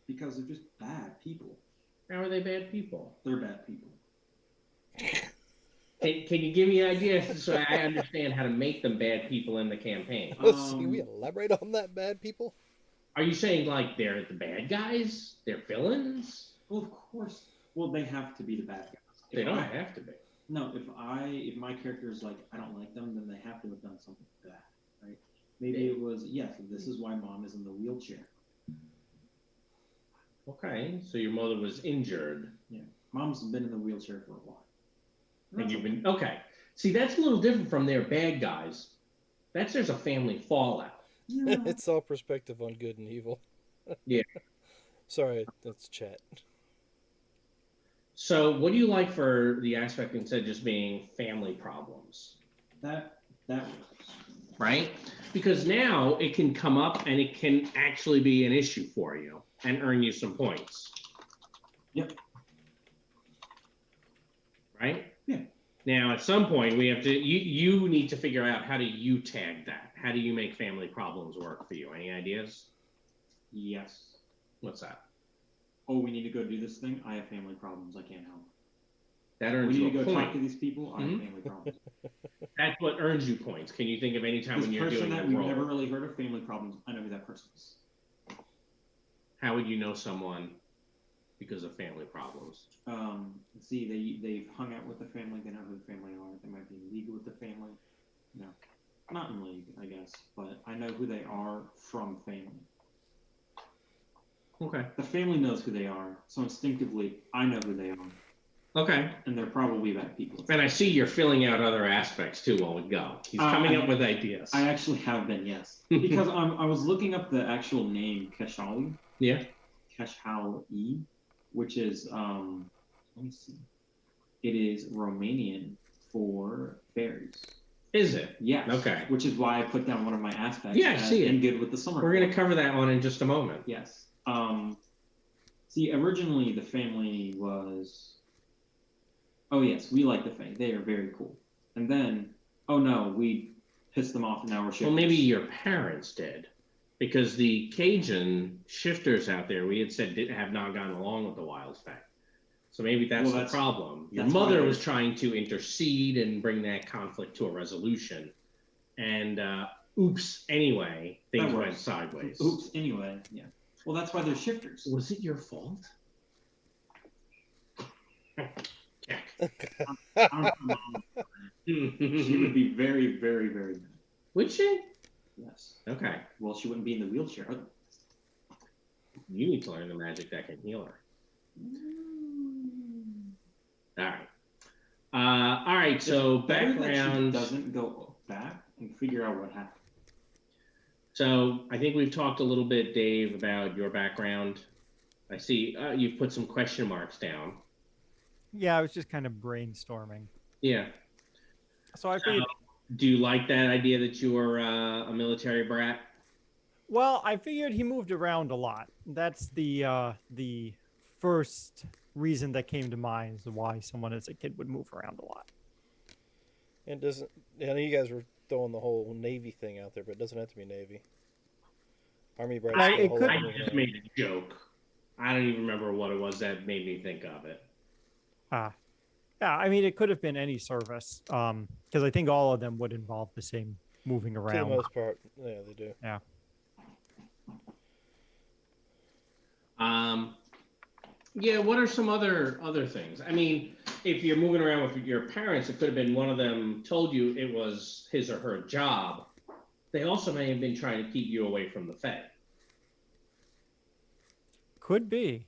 Because they're just bad people. How are they bad people? They're bad people. Can you give me an idea so I understand how to make them bad people in the campaign? Can we elaborate on that, bad people? Are you saying like they're the bad guys? They're villains? Well, of course. Well, they have to be the bad guys. They don't have to be. No, if my character is like I don't like them, then they have to have done something bad, right? Maybe it was this is why mom is in the wheelchair. Okay, so your mother was injured. Yeah, mom's been in the wheelchair for a while. And you've been okay. See, that's a little different from their bad guys. There's a family fallout. Yeah. It's all perspective on good and evil. Yeah. Sorry, that's chat. So, what do you like for the aspect instead of just being family problems? That works. Right? Because now it can come up and it can actually be an issue for you and earn you some points. Yep. Right? Yeah. Now, at some point, we have to. You need to figure out how do you tag that. How do you make family problems work for you? Any ideas? Yes. What's that? Oh, we need to go do this thing. I have family problems. I can't help. That We earns need you to a go point. talk to these people. I have Mhm. family problems. That's what earns you points. Can you think of any time This when you're person doing that a we've role? never really heard of family problems. I know who that person is. How would you know someone because of family problems? See, they've hung out with the family. They know who the family are. They might be in league with the family. No, not in league, I guess, but I know who they are from family. Okay. The family knows who they are, so instinctively, I know who they are, Okay. and they're probably bad people. And I see you're filling out other aspects too while we go. He's coming up with ideas. I actually have been, yes, because I was looking up the actual name Keshali. Yeah. Keshali, which is let me see. It is Romanian for fairies. Is it? Yes. Okay. Which is why I put down one of my aspects. Yeah, I see it. And good with the summer. We're going to cover that one in just a moment. Yes. See, originally the family was. Oh yes, we like the Fae. They are very cool. And then, oh no, we pissed them off, and now we're shifters. Well, maybe your parents did, because the Cajun shifters out there, we had said have not gone along with the Wild Fae. So maybe that's the problem. Your mother was trying to intercede and bring that conflict to a resolution, and oops, anyway, things went sideways. Oops, anyway, yeah. Well, that's why they're shifters. Was it your fault? Check. She would be very, very, very mad. Would she? Yes. Okay. Well, she wouldn't be in the wheelchair. You need to learn the magic that can heal her. All right. All right. So background doesn't go back and figure out what happened. So I think we've talked a little bit, Dave, about your background. I see you've put some question marks down. Yeah, I was just kind of brainstorming. Yeah. So I figured. Do you like that idea that you were a military brat? Well, I figured he moved around a lot. That's the first reason that came to mind is why someone as a kid would move around a lot. And doesn't I know you guys were throwing the whole Navy thing out there, but it doesn't have to be Navy. Army brats. I just made a joke. I don't even remember what it was that made me think of it. Yeah, I mean, it could have been any service, because I think all of them would involve the same moving around. For the most part, yeah, they do. Yeah. Yeah, what are some other things? I mean, if you're moving around with your parents, it could have been one of them told you it was his or her job. They also may have been trying to keep you away from the Fae. Could be.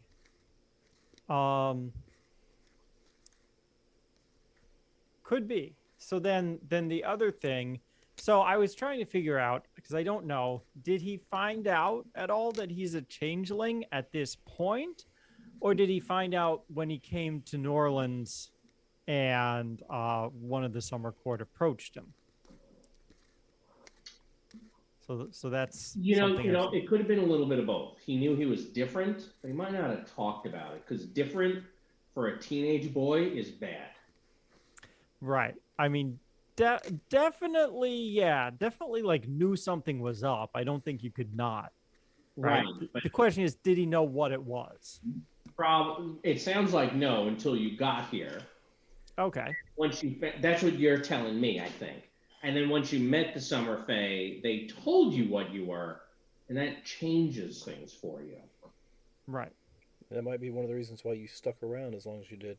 Could be. So then the other thing, so I was trying to figure out because I don't know, did he find out at all that he's a changeling at this point, or did he find out when he came to New Orleans and one of the summer court approached him? So that's something It could have been a little bit of both. He knew he was different, but he might not have talked about it because different for a teenage boy is bad. right. I mean, definitely, definitely like knew something was up. I don't think you could not. Right. But The question is, did he know what it was? it sounds like no until you got here. Okay. That's what you're telling me, I think. And then once you met the Summer Fae, they told you what you were, and that changes things for you. Right. That might be one of the reasons why you stuck around as long as you did.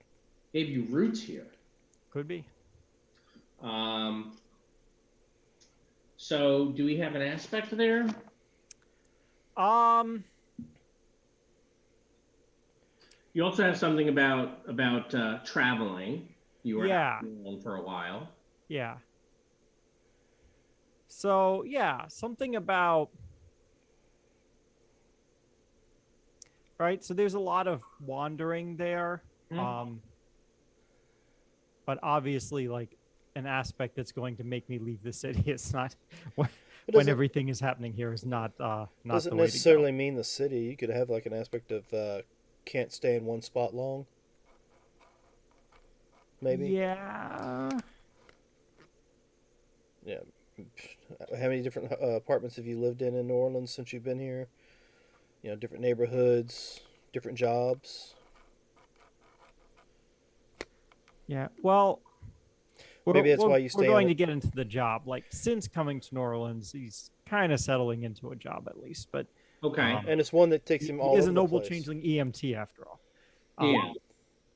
Gave you roots here. Could be. So do we have an aspect there? You also have something about traveling. You were out for a while. Yeah. So something about right. So there's a lot of wandering there. Mm-hmm. But obviously, like an aspect that's going to make me leave the city. It's not when everything is happening here is not doesn't the way necessarily to go. mean the city. You could have like an aspect of can't stay in one spot long. Maybe. Yeah. Yeah. How many different apartments have you lived in New Orleans since you've been here? You know, different neighborhoods, different jobs. Yeah. Well, maybe that's why you stay. We're going to get into the job. Like since coming to New Orleans, he's kind of settling into a job at least. But okay, and it's one that takes him all over the place. He is a noble changeling EMT after all. Yeah,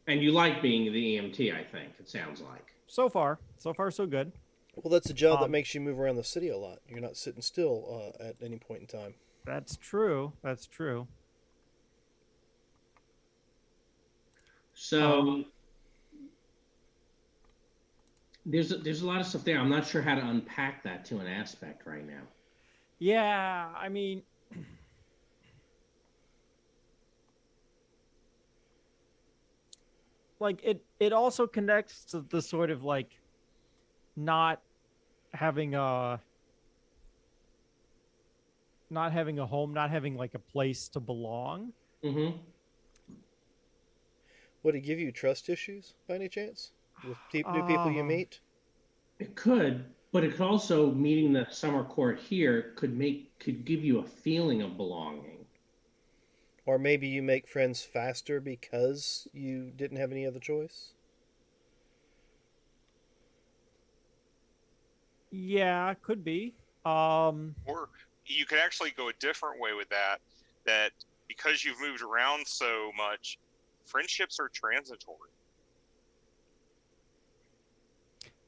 and you like being the EMT. I think it sounds like. So far, so good. Well, that's a job that makes you move around the city a lot. You're not sitting still at any point in time. That's true. So there's a lot of stuff there. I'm not sure how to unpack that to an aspect right now. Yeah, I mean, like it also connects to the sort of like not having a home, not having like a place to belong. Mm-hmm. Would it give you trust issues by any chance with new people you meet? It could, but it could also, meeting the summer court here could give you a feeling of belonging. Or maybe you make friends faster because you didn't have any other choice? Yeah, could be. Or you could actually go a different way with that because you've moved around so much, friendships are transitory.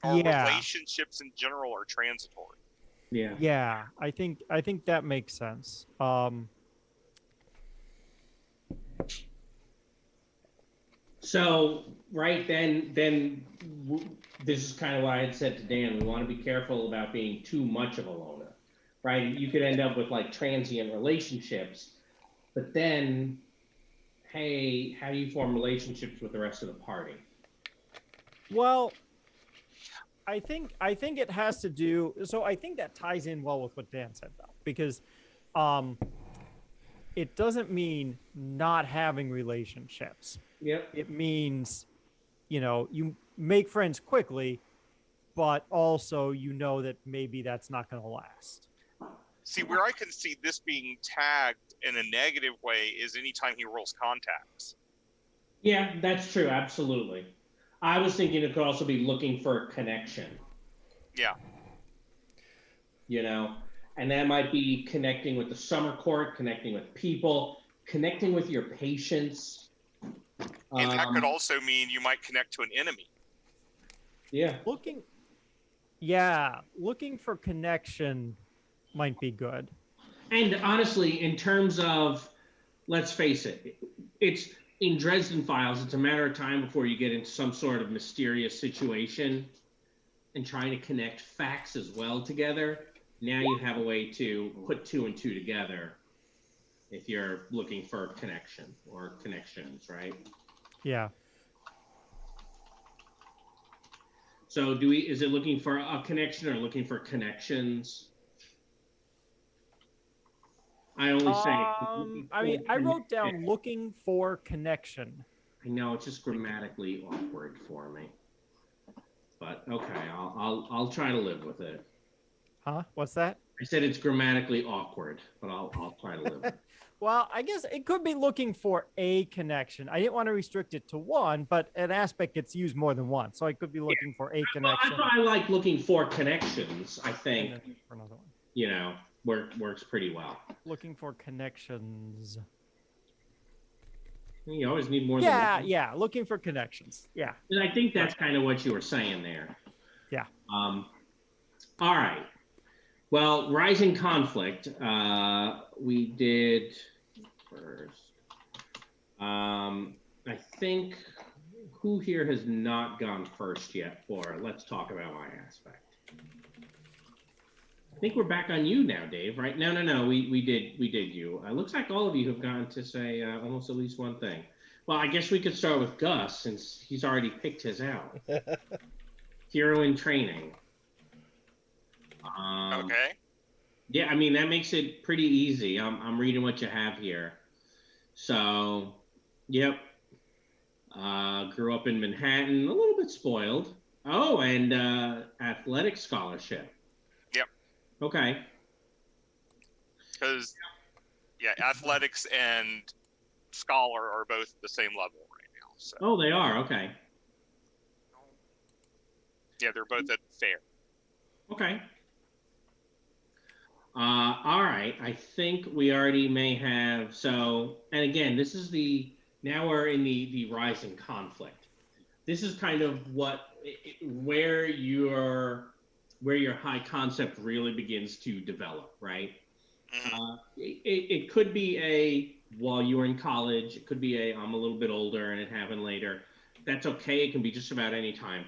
Or relationships in general are transitory. Yeah. Yeah, I think that makes sense. So right then this is kind of what I had said to Dan. We want to be careful about being too much of a loner, right? You could end up with like transient relationships, but then, hey, how do you form relationships with the rest of the party? Well, I think it has to do. So I think that ties in well with what Dan said, though, because it doesn't mean not having relationships. Yep. It means, you make friends quickly, but also that maybe that's not going to last. See, where I can see this being tagged in a negative way is anytime he rolls contacts. Yeah, that's true. Absolutely. I was thinking it could also be looking for a connection. Yeah. And that might be connecting with the summer court, connecting with people, connecting with your patients. And that could also mean you might connect to an enemy. Yeah. Looking for connection might be good. And honestly, in terms of, let's face it, it's in Dresden Files, it's a matter of time before you get into some sort of mysterious situation and trying to connect facts as well together. Now you have a way to put 2 and 2 together if you're looking for a connection or connections, right? Yeah. So is it looking for a connection or looking for connections? I only say. I mean, I wrote down looking for connection. I know it's just grammatically awkward for me, but okay, I'll try to live with it. Huh? What's that? I said it's grammatically awkward, but I'll try to live with it. Well, I guess it could be looking for a connection. I didn't want to restrict it to one, but an aspect gets used more than once. So I could be looking for a connection. Well, I like looking for connections. I think for another one. You know, works pretty well. Looking for connections. You always need more than one. Yeah, looking for connections. Yeah. And I think that's kind of what you were saying there. Yeah. All right. Well, rising conflict. We did first. I think who here has not gone first yet for let's talk about my aspect. I think we're back on you now, Dave, right? No. We did you. It looks like all of you have gone to say almost at least one thing. Well, I guess we could start with Gus since he's already picked his out. Hero in training. Okay. Yeah, I mean that makes it pretty easy. I'm reading what you have here. So, yep. Grew up in Manhattan, a little bit spoiled. Oh, and athletic scholarship. Yep. Okay. Because, yeah, athletics and scholar are both at the same level right now. So. Oh, they are. Okay. Yeah, they're both at fair. Okay. All right. I think we already may have. So, and again, this is now we're in the rising conflict. This is kind of where your high concept really begins to develop, right? Mm-hmm. It could be while you were in college. It could be I'm a little bit older and it happened later. That's okay. It can be just about any time.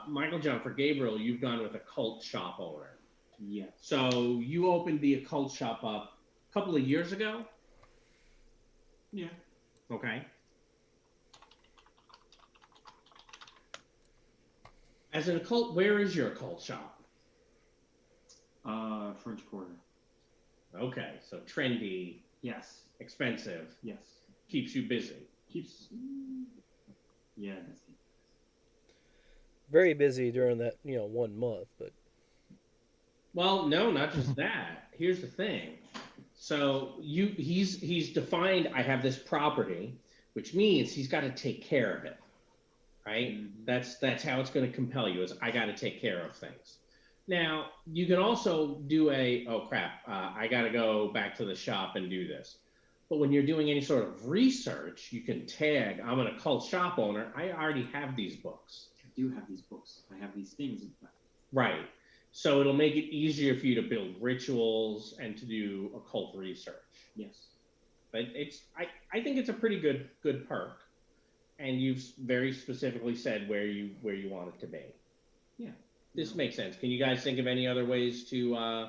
Michael John, for Gabriel, you've gone with a cult shop owner. Yeah. So you opened the occult shop up a couple of years ago? Yeah. Okay. As an occult, where is your occult shop? French Quarter. Okay, so trendy, Yes. expensive, Yes. keeps you busy. Keeps. Yeah. Very busy during that 1 month, but Well, no, not just that. Here's the thing. So he's defined. I have this property, which means he's got to take care of it, right? Mm-hmm. That's how it's going to compel you. Is I got to take care of things. Now you can also do oh crap, I got to go back to the shop and do this. But when you're doing any sort of research, you can tag. I'm an occult shop owner. I already have these books. I do have these books. I have these things, in fact. Right. So it'll make it easier for you to build rituals and to do occult research. Yes. But I think it's a pretty good perk, and you've very specifically said where you want it to be. Yeah. This makes sense. Can you guys think of any other ways to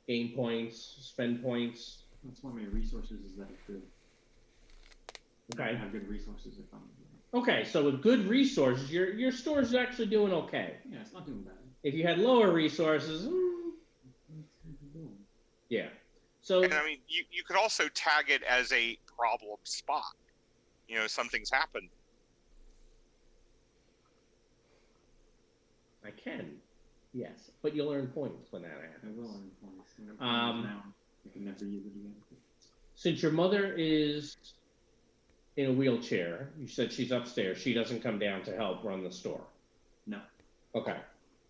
gain points, spend points? That's one of my resources is that it's good. Okay. I have good resources if I'm. Okay, so with good resources, your store is actually doing okay. Yeah, it's not doing bad. If you had lower resources, yeah. So And I mean, you could also tag it as a problem spot. Something's happened. I can, yes, but you'll earn points when that happens. I will earn points. Now, I can never use it again. Since your mother is in a wheelchair, you said she's upstairs. She doesn't come down to help run the store. No. Okay.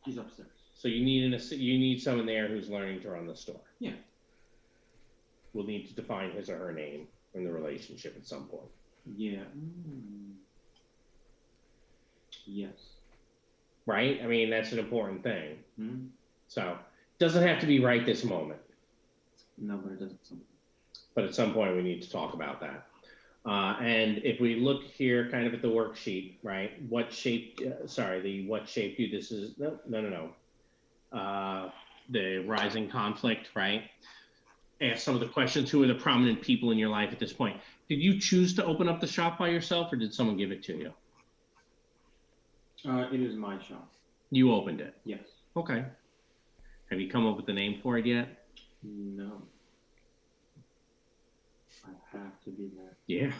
She's upstairs. So you need someone there who's learning to run the store. Yeah. We'll need to define his or her name in the relationship at some point. Yeah. Yes. Right? I mean, that's an important thing. Hmm? So it doesn't have to be right this moment. No, but it doesn't. But at some point we need to talk about that. And if we look here kind of at the worksheet, right, what shape, what shape you, this is, no. The rising conflict, right? Ask some of the questions. Who are the prominent people in your life at this point? Did you choose to open up the shop by yourself, or did someone give it to you? It is my shop. You opened it? Yes. Okay. Have you come up with a name for it yet? No. I have to do that. Yeah.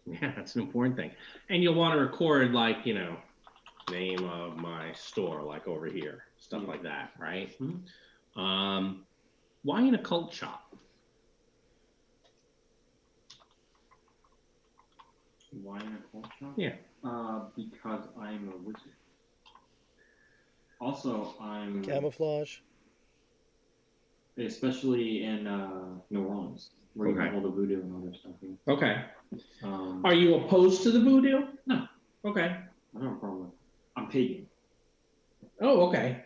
Yeah, that's an important thing. And you'll want to record, like, name of my store, like over here, stuff like that, right? Mm-hmm. Why an occult shop? Why an occult shop? Yeah. Because I'm a wizard. Also, I'm Camouflage. especially in New Orleans, where you have all the voodoo and all that stuff. Yeah. Okay. Are you opposed to the voodoo? No. Okay. I don't have a problem with it. I'm pagan. Oh, okay.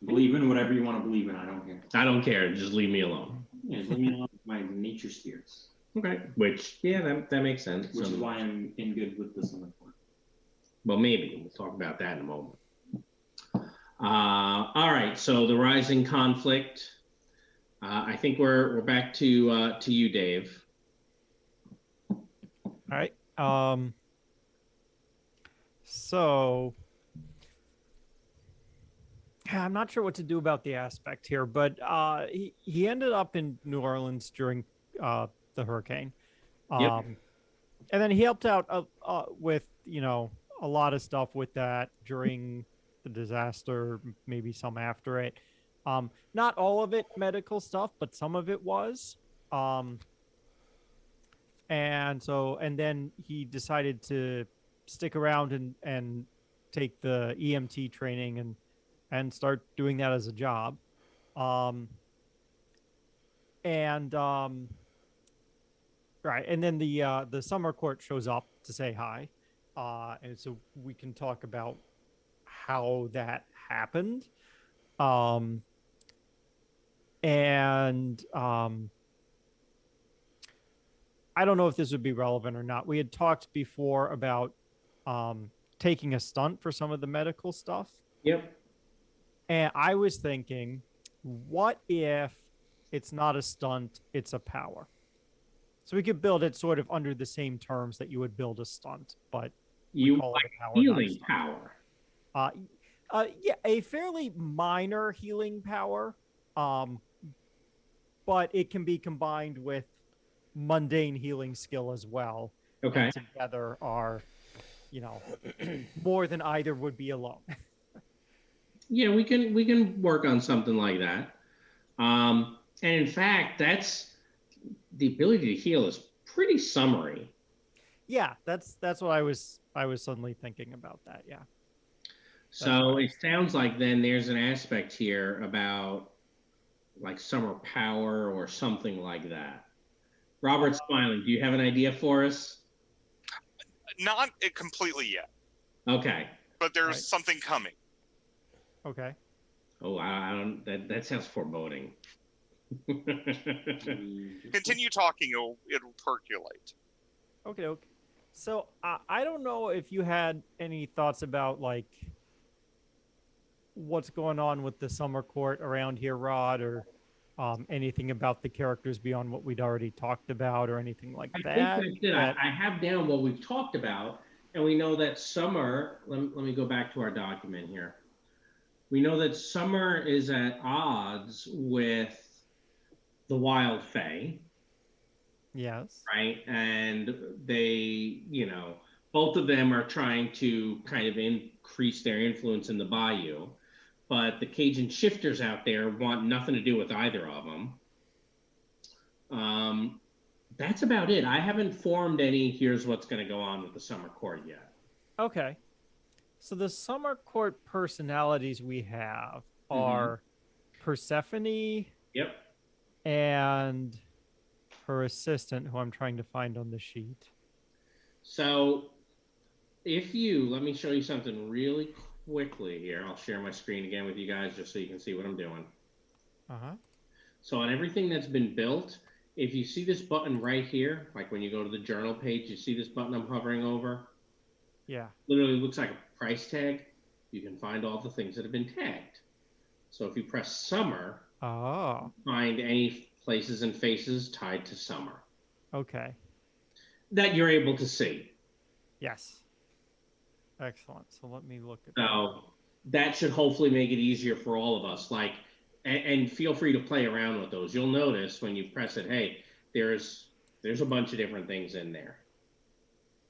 Believe in whatever you want to believe in. I don't care. I don't care. Just leave me alone. Yeah, just leave me alone with my nature spirits. Okay. Which, yeah, that makes sense. Which is why I'm in good with the summer court. Well, maybe. We'll talk about that in a moment. All right. So the rising conflict. I think we're back to you, Dave. All right. So I'm not sure what to do about the aspect here, but he ended up in New Orleans during the hurricane. Yep. And then he helped out with, a lot of stuff with that during the disaster, maybe some after it. Not all of it medical stuff, but some of it was. And then he decided to stick around and take the EMT training and start doing that as a job. Right. And then the summer court shows up to say hi. And so we can talk about how that happened. I don't know if this would be relevant or not. We had talked before about taking a stunt for some of the medical stuff. Yep. And I was thinking, what if it's not a stunt, it's a power? So we could build it sort of under the same terms that you would build a stunt, but you call like it a power, healing power. Yeah, a fairly minor healing power, but it can be combined with mundane healing skill as well. Okay. And together are, more than either would be alone. Yeah, we can work on something like that. And in fact, that's the ability to heal is pretty summary. Yeah, that's what I was suddenly thinking about that. Yeah. So it sounds like then there's an aspect here about like summer power or something like that. Robert's smiling. Do you have an idea for us? Not completely yet. Okay. But there's something coming. Okay. Oh, I don't. That sounds foreboding. Continue talking. It'll percolate. Okay. So I don't know if you had any thoughts about like what's going on with the summer court around here, Rod, or anything about the characters beyond what we'd already talked about, or anything like that. I think that's it. I have down what we've talked about, and we know that Summer. Let me go back to our document here. We know that Summer is at odds with the Wild Fae. Yes. Right, and they, both of them are trying to kind of increase their influence in the bayou, but the Cajun shifters out there want nothing to do with either of them. That's about it. I haven't formed any here's what's going to go on with the summer court yet. Okay. So the summer court personalities we have are Persephone. Yep. And her assistant, who I'm trying to find on the sheet. So let me show you something really quickly here. I'll share my screen again with you guys just so you can see what I'm doing. Uh-huh. So on everything that's been built, if you see this button right here, like when you go to the journal page, you see this button I'm hovering over? Yeah. Literally looks like a price tag. You can find all the things that have been tagged. So if you press summer, Oh, find any places and faces tied to summer okay. that you're able to see. Yes. Excellent. So let me look at that. So that should hopefully make it easier for all of us. Like, and feel free to play around with those. You'll notice when you press it, hey, there's a bunch of different things in there,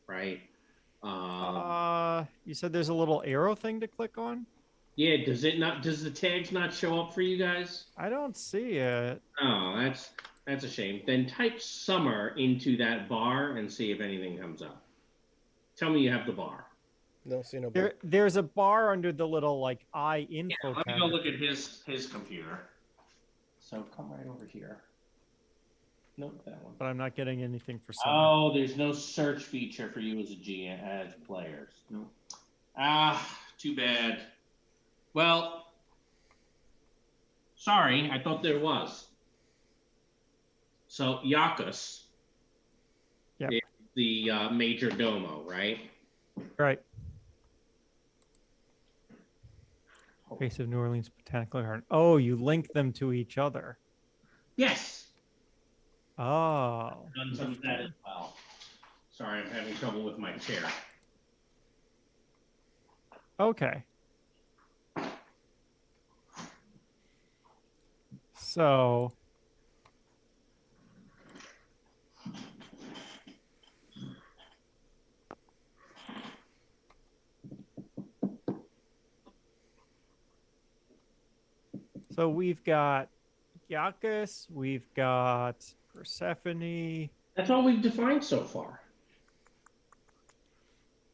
right? You said there's a little arrow thing to click on? Yeah, does the tags not show up for you guys? I don't see it. Oh, that's a shame. Then type summer into that bar and see if anything comes up. Tell me you have the bar. Don't see no bar. There's a bar under the little like eye info Let me tab. go look at his computer. So come right over here. Nope, that one. But I'm not getting anything for summer. Oh, there's no search feature for you as a GM as players. No. Ah, too bad. Well, sorry, I thought there was. So Yakus, Yep. is the major domo, right? Right. Face of New Orleans Botanical Garden. Oh, you link them to each other. Yes. Oh. Done some of that as well. Sorry, I'm having trouble with my chair. Okay. So we've got Yakus, we've got Persephone. That's all we've defined so far.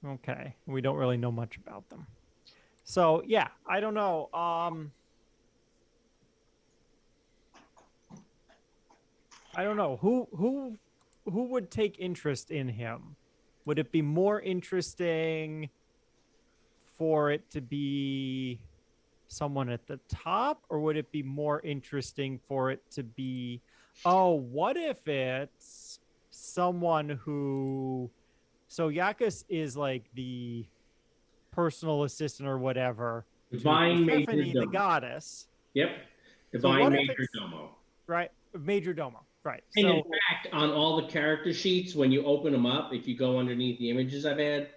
Okay. We don't really know much about them. So yeah, I don't know. I don't know. Who would take interest in him? Would it be more interesting for it to be someone at the top, or would it be more interesting for it to be, oh, what if it's someone who, so Yakus is like the personal assistant or whatever Divine to major Persephone, the domo. goddess. Yep. So Divine what if major it's domo. right, major domo, right? And in So fact, on all the character sheets, when you open them up, if you go underneath the images I've had,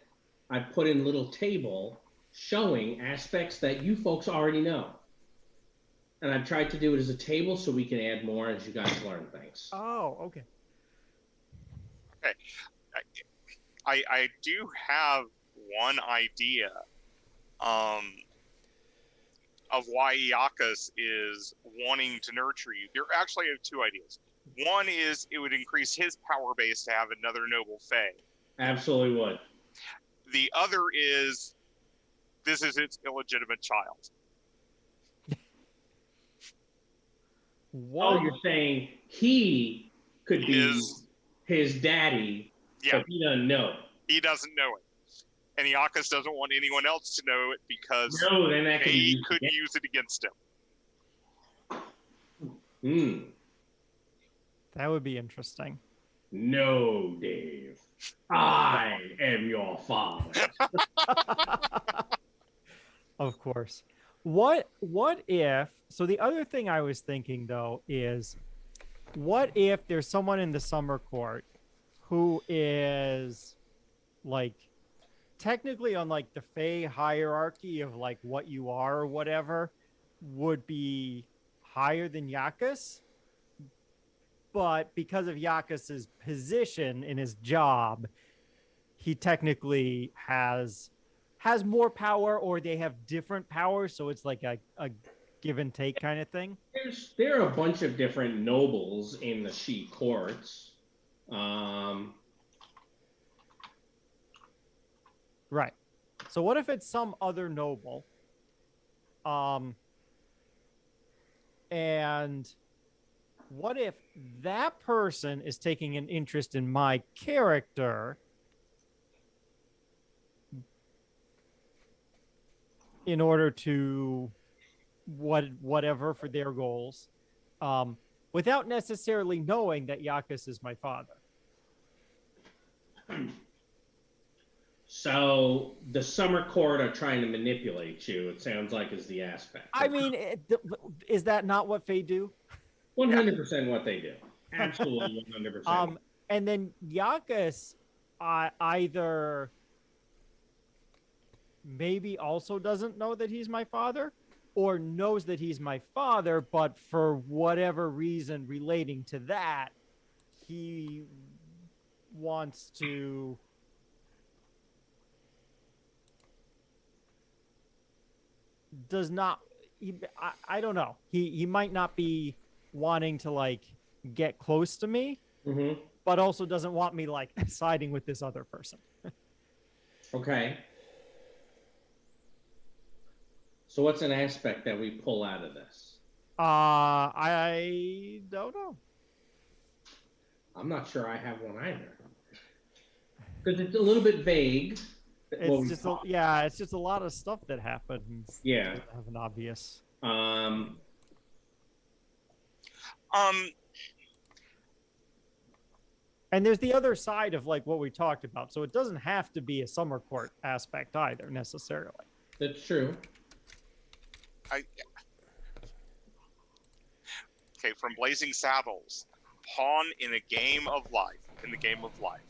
I've put in a little table showing aspects that you folks already know. And I've tried to do it as a table so we can add more as you guys learn things. oh, okay. Okay. I do have one idea of why Iacus is wanting to nurture you. There actually have two ideas. One is it would increase his power base to have another noble fae. Absolutely would. The other is this is its illegitimate child. What? Oh, you're saying he could be his daddy, Yeah. but he doesn't know. He doesn't know it. And Iacus doesn't want anyone else to know it because No, then that they could use it against him. Hmm. That would be interesting. No, Dave. I am your father. Of course. What if, so the other thing I was thinking though is, what if there's someone in the summer court who is like technically on like the Fae hierarchy of like what you are or whatever, would be higher than Yakus, but because of Yakus's position in his job, he technically has more power, or they have different powers, so it's like a give and take kind of thing. There are a bunch of different nobles in the She courts. Right. So what if it's some other noble? And what if that person is taking an interest in my character in order to whatever for their goals? But without necessarily knowing that Yakus is my father. So the summer court are trying to manipulate you. It sounds like is the aspect. I mean, is that not what Fae do? 100% what they do. Absolutely 100%. And then Yakus either maybe also doesn't know that he's my father, or knows that he's my father, but for whatever reason relating to that, he wants to does not I don't know. He might not be wanting to like get close to me, Mm-hmm. but also doesn't want me like siding with this other person. Okay. So what's an aspect that we pull out of this? I don't know. I'm not sure I have one either. Because it's a little bit vague. It's just it's just a lot of stuff that happens. Yeah. Doesn't have an obvious. And there's the other side of like what we talked about. So it doesn't have to be a summer court aspect either necessarily. That's true. Okay, from Blazing Saddles, pawn in a game of life. In the game of life.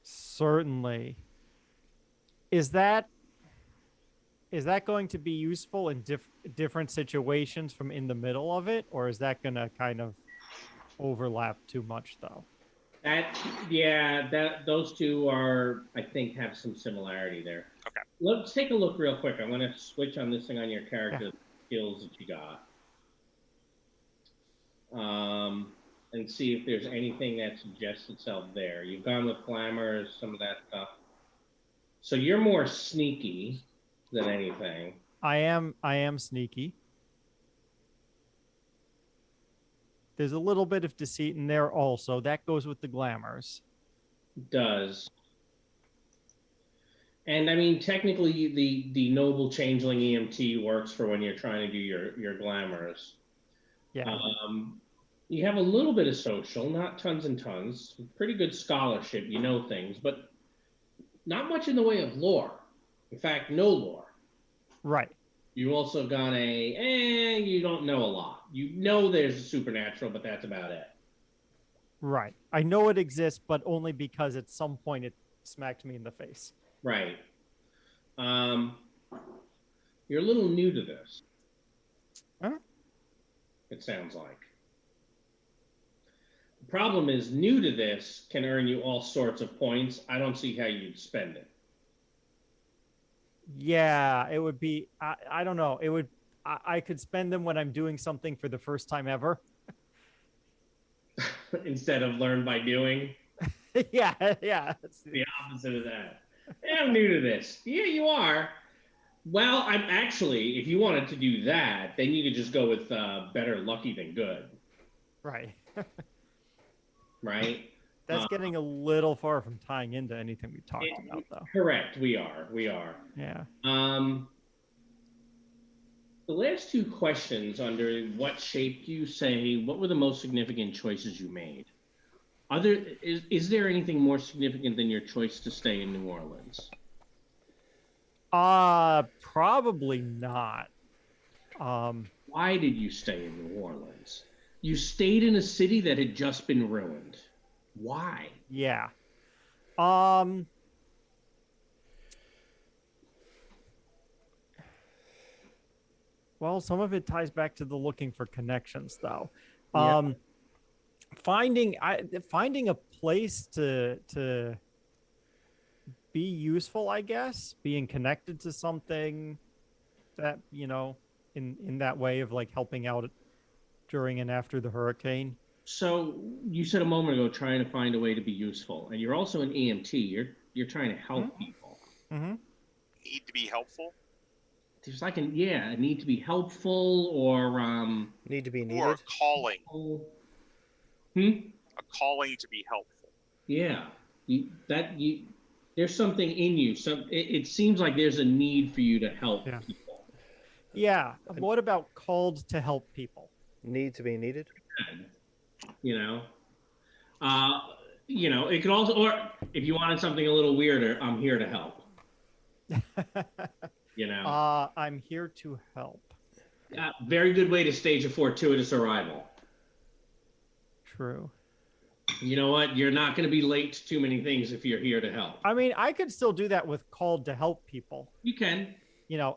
Certainly. Is that going to be useful in different situations from in the middle of it, or is that going to kind of overlap too much though? Those two are, I think, have some similarity there. Okay. Let's take a look real quick. I'm going to switch on this thing on your character skills that you got. And see if there's anything that suggests itself there. You've gone with glamour, some of that stuff. So you're more sneaky than anything. I am sneaky. There's a little bit of deceit in there also. That goes with the glamours. Does. And I mean, technically, the noble changeling EMT works for when you're trying to do your glamours. Yeah. You have a little bit of social, not tons and tons. Pretty good scholarship, you know things, but not much in the way of lore. In fact, no lore. Right. You also got you don't know a lot. You know there's a supernatural, but that's about it. Right. I know it exists, but only because at some point it smacked me in the face. Right. You're a little new to this. Huh? It sounds like. The problem is, new to this can earn you all sorts of points. I don't see how you'd spend it. Yeah, it would be. I don't know. It would. I could spend them when I'm doing something for the first time ever. Instead of learn by doing. yeah. It's the opposite of that. Hey, I'm new to this. Yeah, you are. Well, I'm actually, if you wanted to do that, then you could just go with better lucky than good. Right. Right? That's getting a little far from tying into anything we talked about, though. Correct. We are. Yeah. The last two questions under what shaped you say, what were the most significant choices you made? Is there anything more significant than your choice to stay in New Orleans? Probably not. Why did you stay in New Orleans? You stayed in a city that had just been ruined. Why? Yeah. Well, some of it ties back to the looking for connections, though. Yeah. Finding a place to be useful, I guess, being connected to something that, you know, in that way of like helping out during and after the hurricane. So you said a moment ago trying to find a way to be useful, and you're also an EMT. You're trying to help people. Mm-hmm. Need to be helpful. There's like a need to be helpful or Need to be needed. Or a calling. A calling to be helpful. Yeah. There's something in you. It seems like there's a need for you to help people. Yeah. What about called to help people? Need to be needed. You know, it could also, or if you wanted something a little weirder, I'm here to help. You know, I'm here to help. very good way to stage a fortuitous arrival. True. You know what? You're not going to be late to too many things if you're here to help. I mean, I could still do that with called to help people. You can.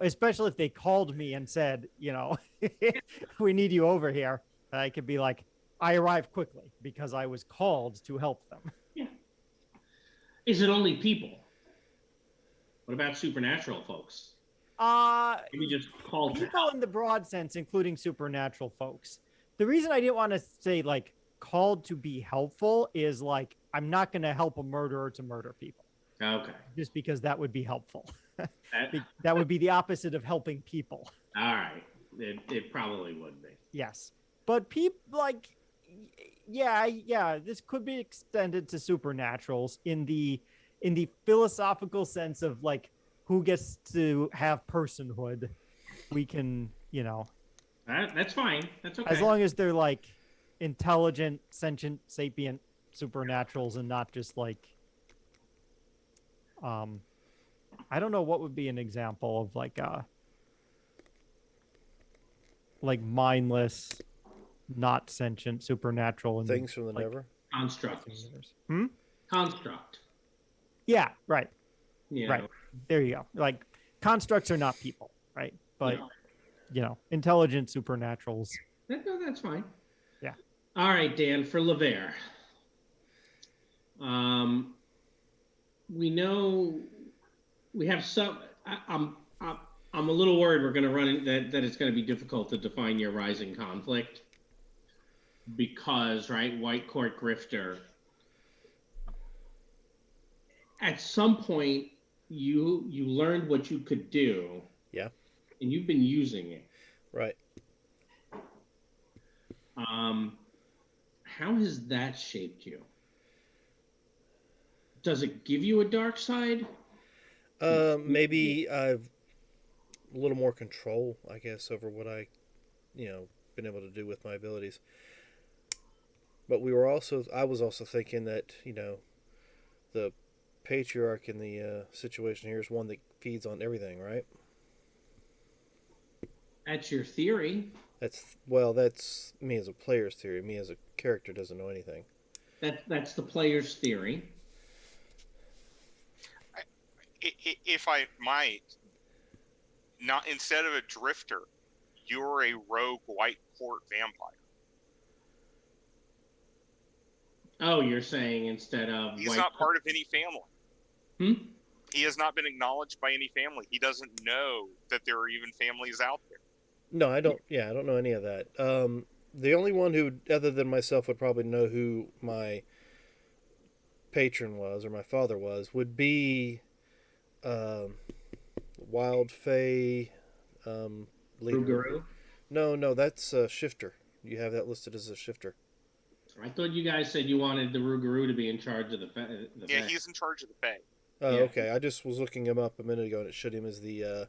Especially if they called me and said, we need you over here. I could be like, I arrived quickly because I was called to help them. Yeah. Is it only people? What about supernatural folks? Maybe just called people in the broad sense, including supernatural folks. The reason I didn't want to say like called to be helpful is like I'm not going to help a murderer to murder people. Okay. Just because that would be helpful. That would be the opposite of helping people. All right. It probably would be. Yes. But people like, yeah, this could be extended to supernaturals in the philosophical sense of like who gets to have personhood. We can, that's fine. That's okay. as long as they're like intelligent, sentient, sapient supernaturals and not just like, I don't know what would be an example of like mindless, not sentient, supernatural, and Things from the like, never. Construct. Construct. Yeah, right. Yeah. Right. There you go. Like constructs are not people, right? But intelligent supernaturals. No, that's fine. Yeah. All right, Dan, for LeVere. We know we have some. I'm a little worried we're going to run in, that it's going to be difficult to define your rising conflict because, right, White Court Grifter. At some point, you learned what you could do. Yeah. And you've been using it. Right. How has that shaped you? Does it give you a dark side? Maybe I've a little more control, I guess, over what I, been able to do with my abilities. But I was also thinking that, the patriarch in the situation here is one that feeds on everything, right? That's your theory. That's me as a player's theory. Me as a character doesn't know anything. That's the player's theory. If I might, not instead of a drifter, you're a rogue White Court vampire. Oh, you're saying instead of he's not part of any family. He has not been acknowledged by any family. He doesn't know that there are even families out there. No, I don't. Yeah, I don't know any of that. The only one who, other than myself, would probably know who my patron was or my father was would be Wild Fey. Rougarou? No, that's Shifter. You have that listed as a Shifter. I thought you guys said you wanted the Rougarou to be in charge of the Yeah, he's in charge of the Fae. Oh, Yeah. okay. I just was looking him up a minute ago, and it showed him as the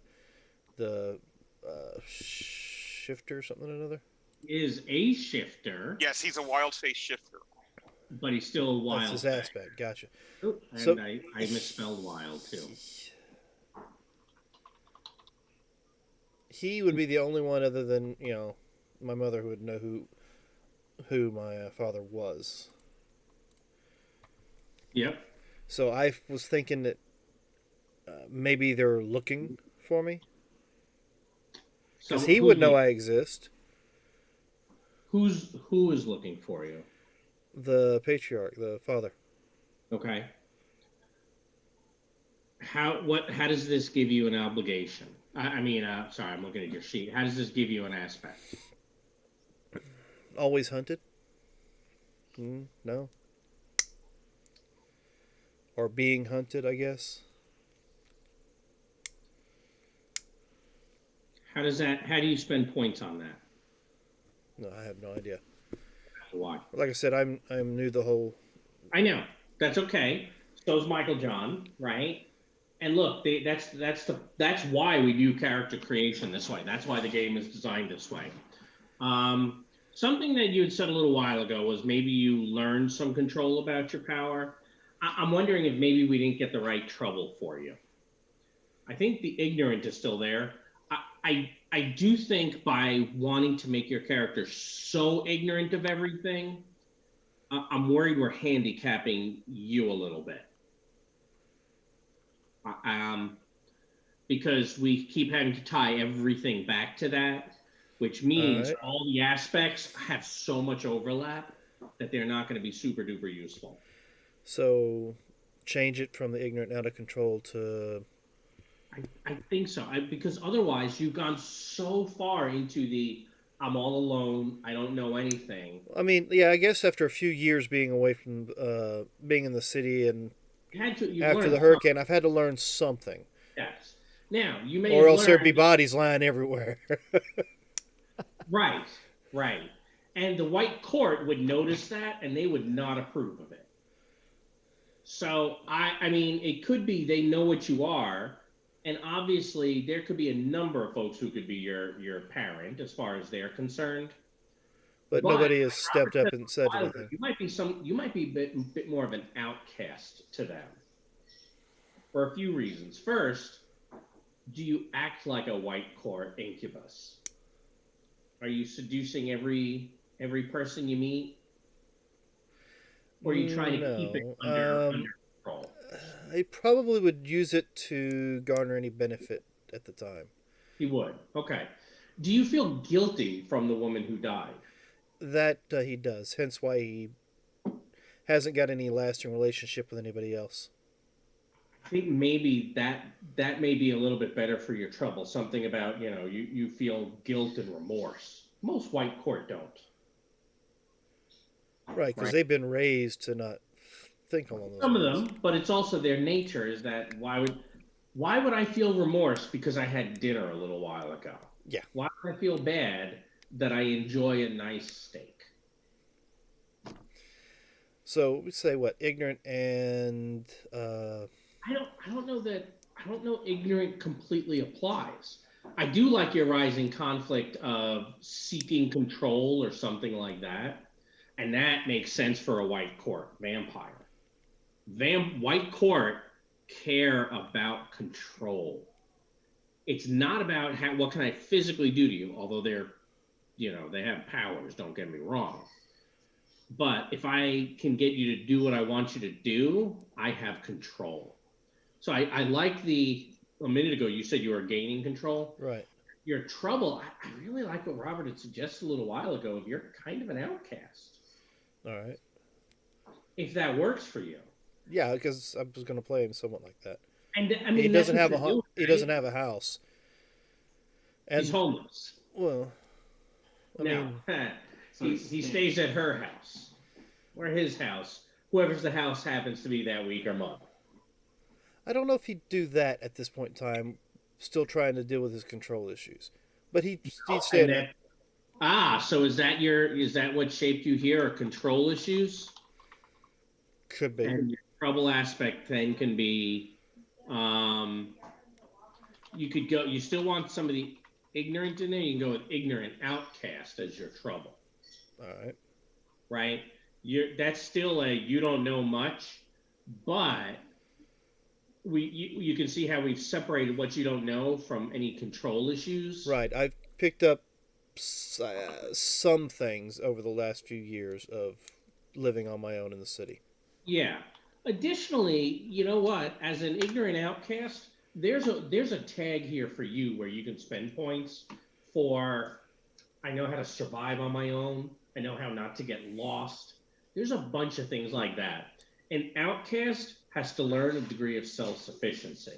Shifter something or another. Is a shifter. Yes, he's a wild face shifter. But he's still a wild. That's his aspect. Gotcha. Oh, and So- I misspelled wild too. He would be the only one other than, my mother who would know who my father was. Yep. So I was thinking that maybe they're looking for me. So Because he would know I exist. Who is looking for you? The patriarch, the father. Okay. How does this give you an obligation? Sorry, I'm looking at your sheet. How does this give you an aspect? Always hunted? No. Or being hunted, I guess. How do you spend points on that? No, I have no idea. Why? Like I said, I'm new to the whole. I know. That's okay. So is Michael John, right? And look, that's why we do character creation this way. That's why the game is designed this way. Something that you had said a little while ago was maybe you learned some control about your power. I'm wondering if maybe we didn't get the right trouble for you. I think the ignorant is still there. I do think by wanting to make your character so ignorant of everything, I'm worried we're handicapping you a little bit. Because we keep having to tie everything back to that, which means right. all the aspects have so much overlap that they're not going to be super duper useful. So change it from the ignorant out of control to. I think so. Because otherwise, you've gone so far into the I'm all alone, I don't know anything. I mean, yeah, I guess after a few years being away from being in the city and You've after learned the hurricane, I've had to learn something, yes. Now, you may or have else there'd be learned. bodies lying everywhere. Right, right. And the white court would notice that and they would not approve of it. So I mean, it could be they know what you are, and obviously there could be a number of folks who could be your parent as far as they're concerned. But But nobody has stepped up and said Wilder, anything. you might be a bit more of an outcast to them for a few reasons. First, do you act like a white court incubus? Are you seducing every person you meet? Or are you trying to keep it No. under control? I probably would use it to garner any benefit at the time. He would. Okay. Do you feel guilty from the woman who died? That he does. Hence why he hasn't got any lasting relationship with anybody else. I think maybe that may be a little bit better for your trouble. Something about, you feel guilt and remorse. Most white court don't. Right, because Right. they've been raised to not think along those Some of lines. them, but it's also their nature is that why would I feel remorse because I had dinner a little while ago? Yeah. Why would I feel bad that I enjoy a nice steak? So we say what ignorant and I don't know ignorant completely applies. I do like your rising conflict of seeking control or something like that. And that makes sense for a white court vampire. White court care about control. It's not about what can I physically do to you, although they have powers, don't get me wrong. But if I can get you to do what I want you to do, I have control. So I like a minute ago, you said you were gaining control. right. Your trouble, I really like what Robert had suggested a little while ago. If you're kind of an outcast, All right. if that works for you. Yeah, because I was going to play him somewhat like that. And I mean, He doesn't have he doesn't have. have a house. He's And homeless. well, I No, mean, he stays at her house, or his house, whoever's the house happens to be that week or month. I don't know if he'd do that at this point in time. Still trying to deal with his control issues, but he'd stay at. So is that what shaped you here? Are control issues? Could be. And your trouble aspect then can be, you could go. You still want somebody ignorant in there. You can go with ignorant outcast as your trouble. All right. Right? That's still you don't know much, but you can see how we've separated what you don't know from any control issues. Right. I've picked up some things over the last few years of living on my own in the city. Yeah. Additionally, you know what? As an ignorant outcast, there's a tag here for you where you can spend points for I know how to survive on my own. I know how not to get lost. There's a bunch of things like that. An outcast has to learn a degree of self-sufficiency.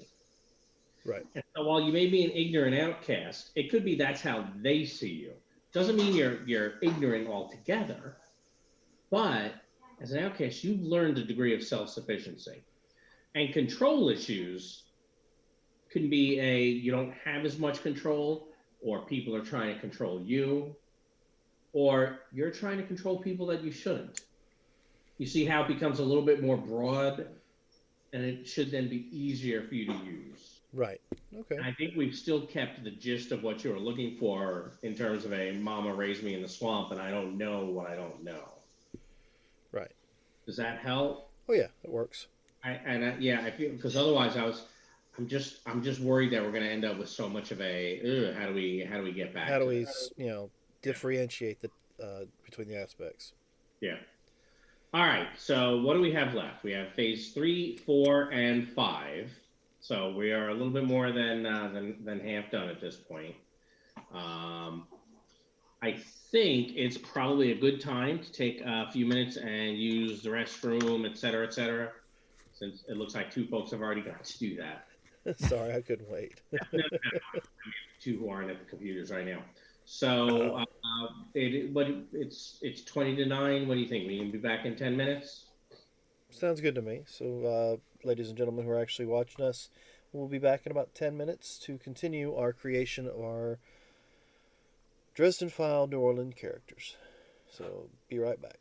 Right. And so while you may be an ignorant outcast, it could be that's how they see you. Doesn't mean you're ignorant altogether, but as an outcast, you've learned a degree of self-sufficiency. And control issues can be you don't have as much control, or people are trying to control you, or you're trying to control people that you shouldn't. You see how it becomes a little bit more broad and it should then be easier for you to use. Right. Okay. I think we've still kept the gist of what you were looking for in terms of a mama raised me in the swamp and I don't know what I don't know. Right. Does that help? Oh yeah, it works. Yeah, I feel because otherwise I'm just worried that we're going to end up with so much of a how do we get back How do to we, this? differentiate the between the aspects? Yeah. All right. So what do we have left? We have phase 3, 4, and 5. So we are a little bit more than half done at this point. I think it's probably a good time to take a few minutes and use the restroom, et cetera, since it looks like 2 folks have already got to do that. Sorry, I couldn't wait. No, 2 who aren't at the computers right now. So it's 20 to 9. What do you think? We can be back in 10 minutes? Sounds good to me. So, ladies and gentlemen who are actually watching us, we'll be back in about 10 minutes to continue our creation of our Dresden File New Orleans characters. So, be right back.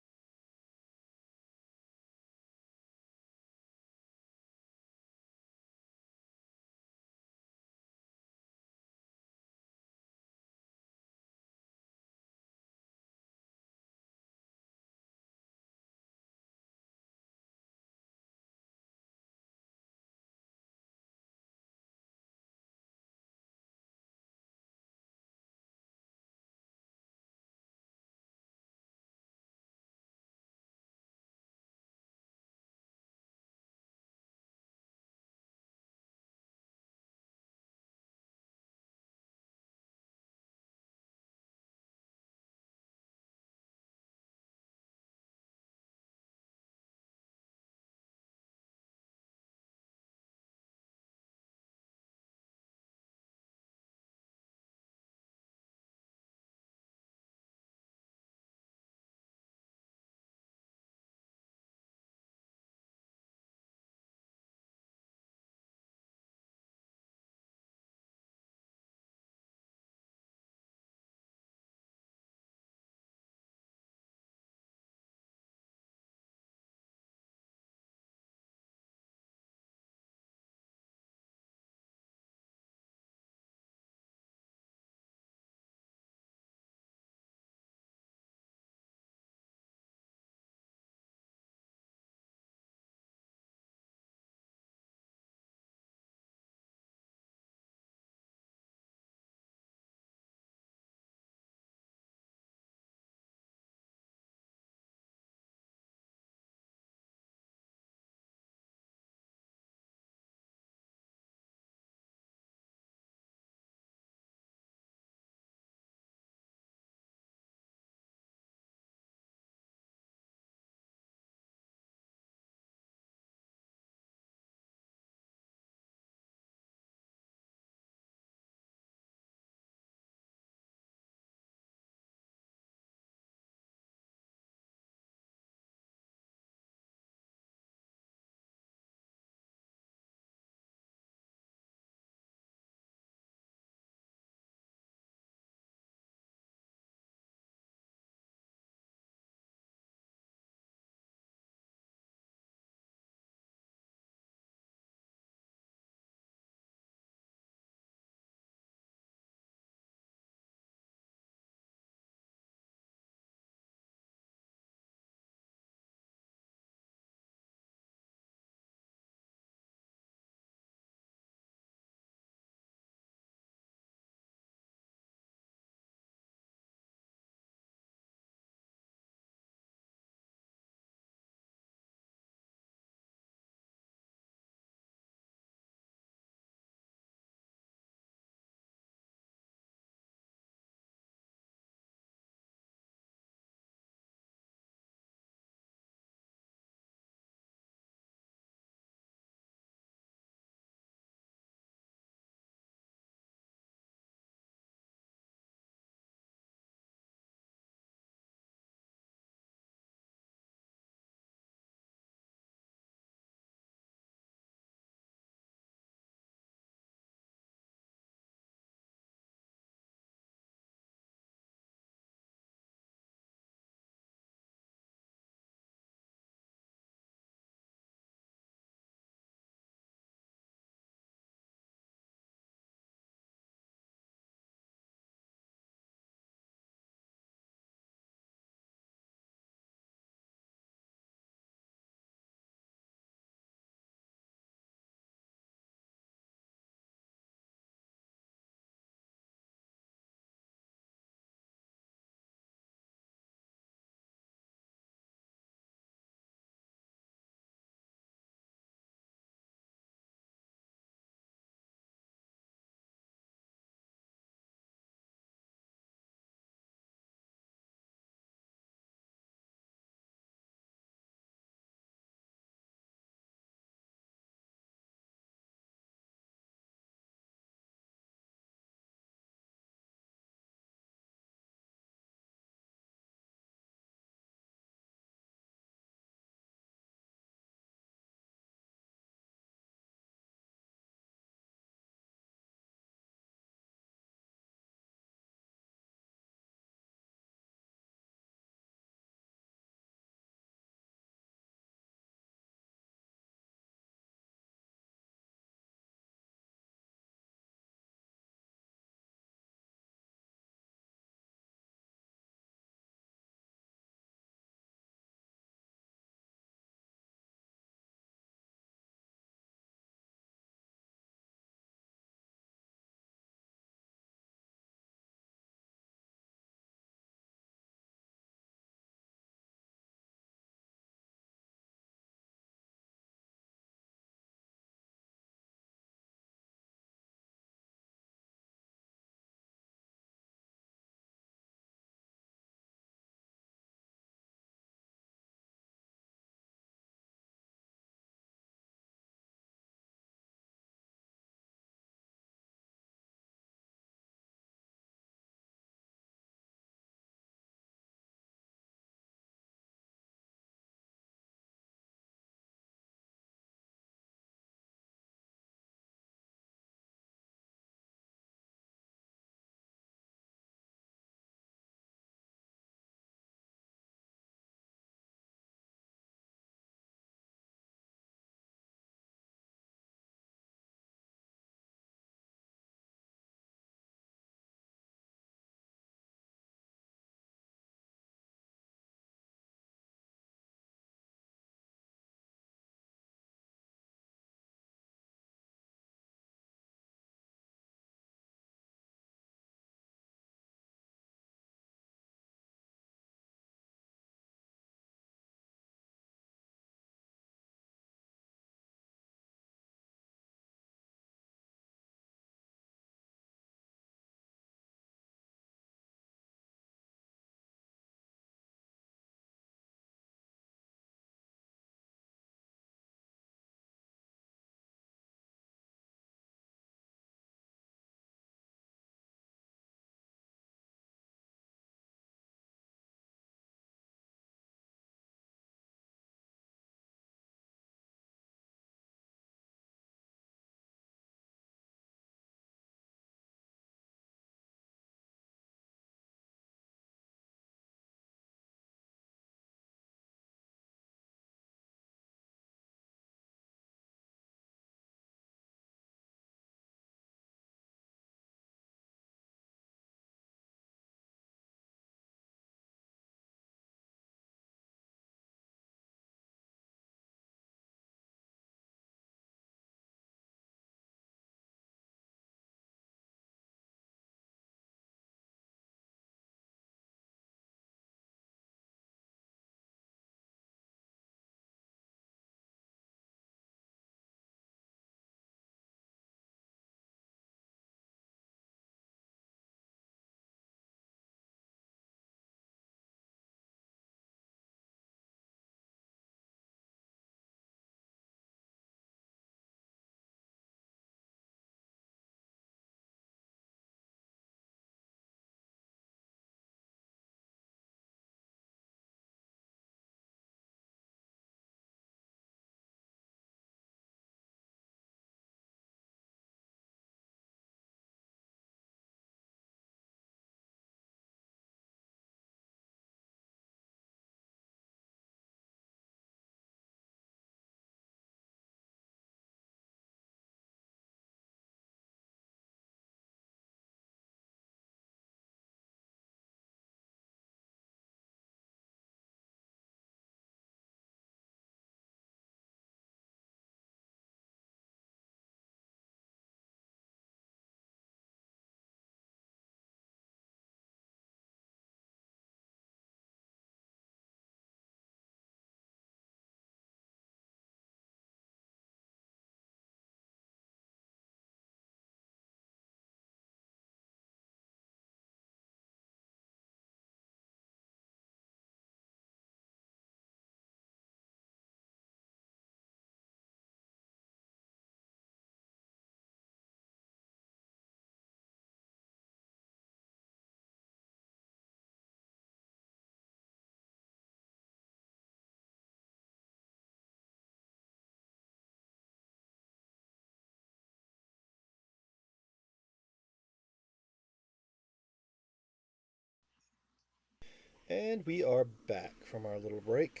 And we are back from our little break,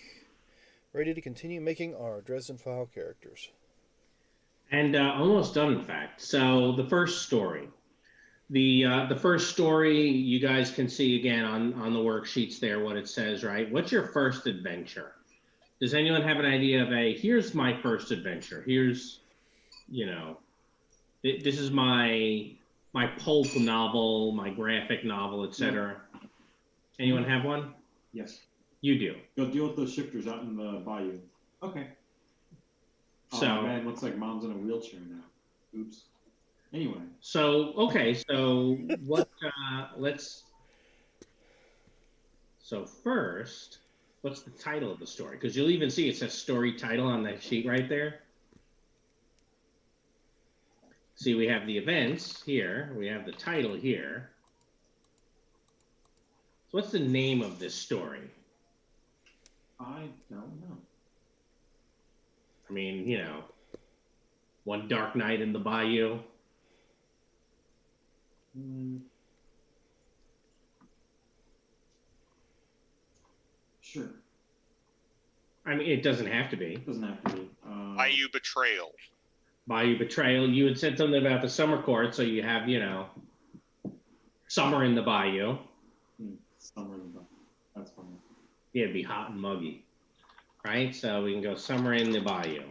ready to continue making our Dresden File characters. And almost done, in fact. So the first story. The first story, you guys can see again on the worksheets there what it says, right? What's your first adventure? Does anyone have an idea of here's my first adventure. Here's, this is my pulp novel, my graphic novel, etc. Anyone have one? Yes. You do. Go deal with those shifters out in the bayou. Okay. So man, looks like mom's in a wheelchair now. Oops. Anyway. So what? So first, what's the title of the story? Because you'll even see it says story title on that sheet right there. See, we have the events here. We have the title here. So what's the name of this story? I don't know. I mean, One Dark Night in the Bayou. Sure. I mean, it doesn't have to be. It doesn't have to be. Bayou Betrayal. Bayou Betrayal. You had said something about the summer court, so you have, summer in the bayou. Summer in the bayou. That's funny. Yeah, it'd be hot and muggy, right? So we can go summer in the bayou.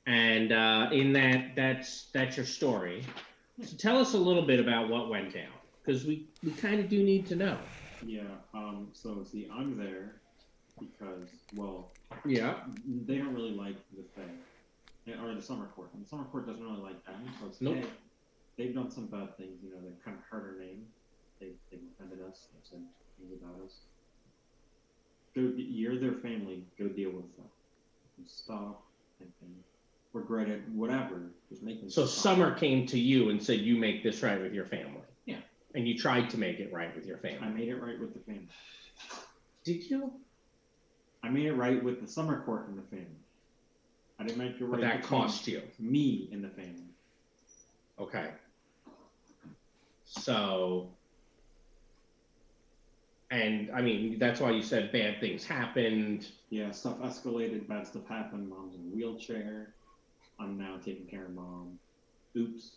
And in that's your story. So tell us a little bit about what went down, because we kind of do need to know. Yeah. So see, I'm there because, well, Yeah. they don't really like the thing, or the summer court. And the summer court doesn't really like them. So it's, Nope. hey, they've done some bad things. They've kind of hurt our name. They've offended us. They've said things about us. You're their family. Go deal with them. Stop and regret it. Whatever. Just make them. So stop. Summer came to you and said, "You make this right with your family." Yeah. And you tried to make it right with your I family. made it right with the family. Did you? I made it right with the summer court and the family. I didn't make it right. But that between cost you. me and the family. Okay. So, and I mean, that's why you said bad things happened. Yeah, stuff escalated, bad stuff happened. Mom's in a wheelchair. I'm now taking care of mom. Oops.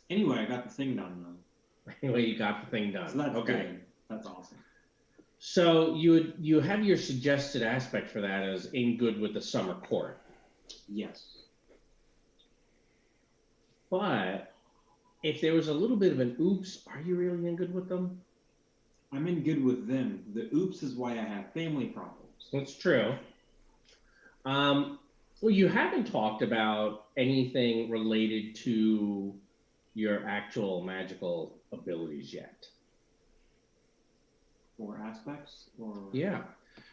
Anyway, I got the thing done though. Anyway, you got the thing done. So that's okay. good. That's awesome. So you have your suggested aspect for that as in good with the summer court. Yes. But if there was a little bit of an oops, are you really in good with them? I'm in good with them. The oops is why I have family problems. That's true. Well, you haven't talked about anything related to your actual magical abilities yet. Or aspects, or Yeah.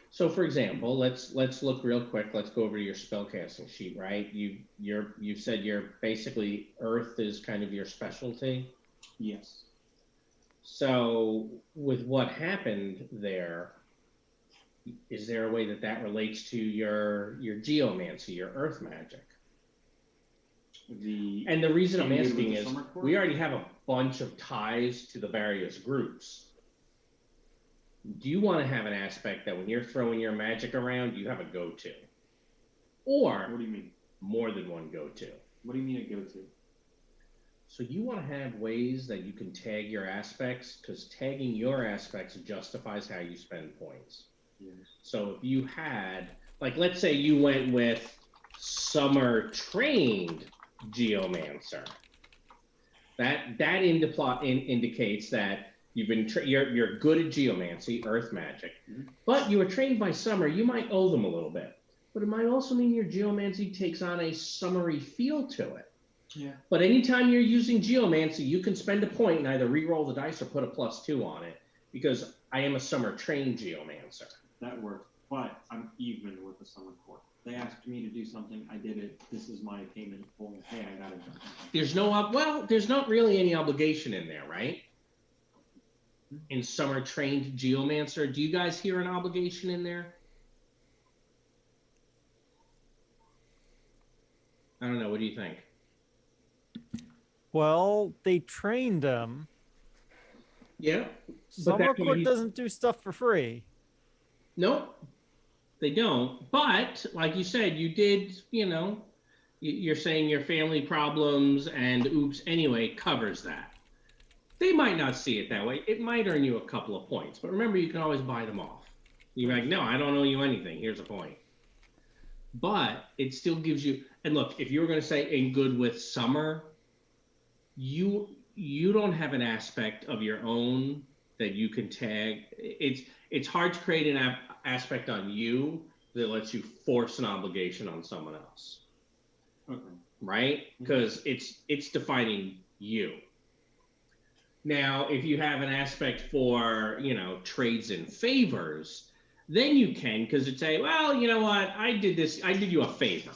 So, for example, let's look real quick. Let's go over to your spellcasting sheet, right? You said you're basically Earth is kind of your specialty. yes. So, with what happened there, is there a way that relates to your geomancy, your Earth magic? And the reason I'm asking is we already have a bunch of ties to the various groups. Do you want to have an aspect that when you're throwing your magic around, you have a go-to? Or What do you mean? more than one go-to? What do you mean a go-to? So you want to have ways that you can tag your aspects, because tagging your aspects justifies how you spend points. Yes. So if you had, like, let's say you went with summer trained geomancer, that indicates that you've been you're good at geomancy, earth magic, but you were trained by summer. You might owe them a little bit, but it might also mean your geomancy takes on a summery feel to it. Yeah. But anytime you're using geomancy, you can spend a point and either re-roll the dice or put a +2 on it, because I am a summer trained geomancer. That worked, but I'm even with the summer court. They asked me to do something, I did it. This is my payment for. Hey, I got it done. There's there's not really any obligation in there, right? In summer trained geomancer, do you guys hear an obligation in there? I don't know. What do you think? Well, they trained him. Yeah. Summer that's why court he's doesn't do stuff for free. nope, they don't. But like you said, you did. You're saying your family problems and oops anyway covers that. They might not see it that way. It might earn you a couple of points, but remember, you can always buy them off. You're like, no, I don't owe you anything. Here's a point. But it still gives you. And look, if you were going to say in good with summer, you don't have an aspect of your own that you can tag. It's hard to create an aspect on you that lets you force an obligation on someone else, Okay. right? Because it's defining you. Now, if you have an aspect for trades and favors, then you can, because it'd say, well, you know what, I did you a favor,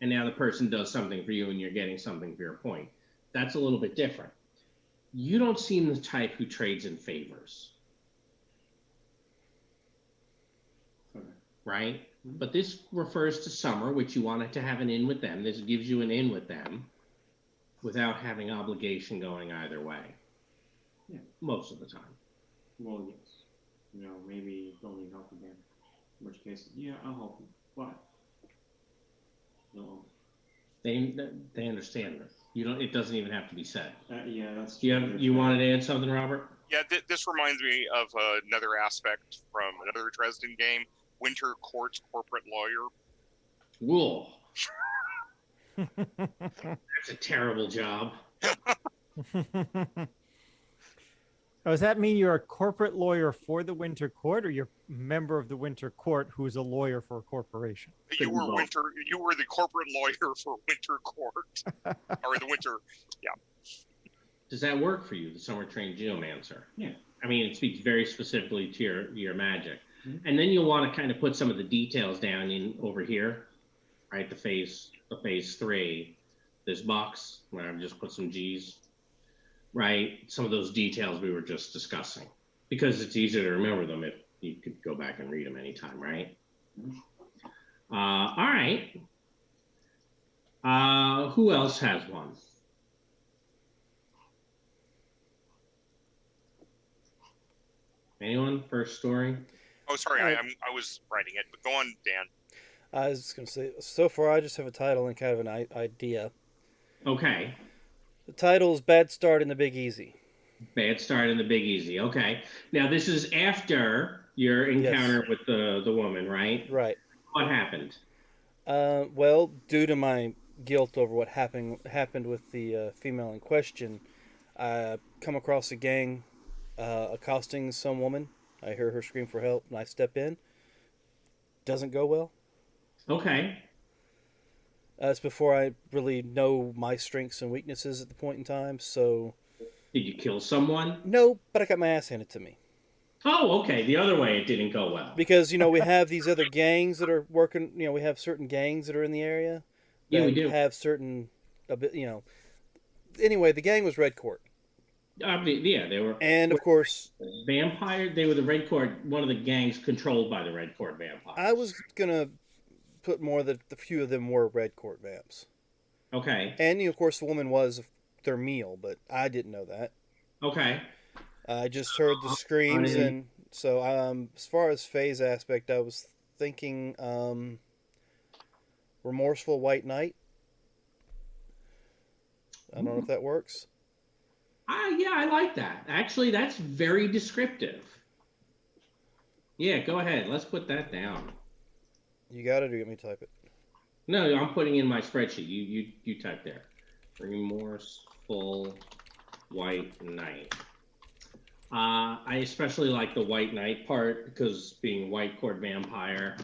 and now the person does something for you, and you're getting something for your point. That's a little bit different. You don't seem the type who trades in favors, Okay. right? But this refers to summer, which you wanted to have an in with them. This gives you an in with them without having obligation going either way. Yeah. Most of the time. Well, yes. Maybe they'll need help again. In which case, yeah, I'll help you. But no. They understand this. It doesn't even have to be said. Yeah, that's true. You wanted to add something, Robert? Yeah, this reminds me of another aspect from another Dresden game, Winter Court's corporate lawyer. Whoa. That's a terrible job. Oh, does that mean you're a corporate lawyer for the Winter Court, or you're a member of the Winter Court who's a lawyer for a corporation? You were the corporate lawyer for Winter Court, or the Winter, yeah. Does that work for you, the Summer Trained Geomancer? Yeah. I mean, it speaks very specifically to your magic. Mm-hmm. And then you'll want to kind of put some of the details down in over here, right? The phase 3, this box where I've just put some G's. Right, some of those details we were just discussing, because it's easier to remember them if you could go back and read them anytime, right? All right. Who else has one? Anyone? First story? Oh, sorry, I was writing it, but go on, Dan. I was just going to say, so far I just have a title and kind of an idea. Okay. The title is Bad Start in the Big Easy. Bad Start in the Big Easy. Okay. Now, this is after your encounter with the woman, right? Right. What happened? Well, due to my guilt over what happened with the female in question, I come across a gang accosting some woman. I hear her scream for help, and I step in. Doesn't go well. Okay. It's before I really know my strengths and weaknesses at the point in time, so... Did you kill someone? No, but I got my ass handed to me. Oh, okay. The other way, it didn't go well. Because, we have these other gangs that are working, we have certain gangs that are in the area. Yeah, we do. Have certain, Anyway, the gang was Red Court. Yeah, they were. And, of course... Vampire? They were the Red Court, one of the gangs controlled by the Red Court vampires. I was going to put more that a few of them were Red Court vamps. Okay. And, of course, the woman was their meal, but I didn't know that. Okay. I just heard the screams, and so as far as phase aspect, I was thinking Remorseful White Knight. I don't know if that works. Yeah, I like that. Actually, that's very descriptive. Yeah, go ahead. Let's put that down. You got it, or you want me to type it? No, I'm putting in my spreadsheet. You type there. Remorseful White Knight. I especially like the White Knight part because being White Court vampire,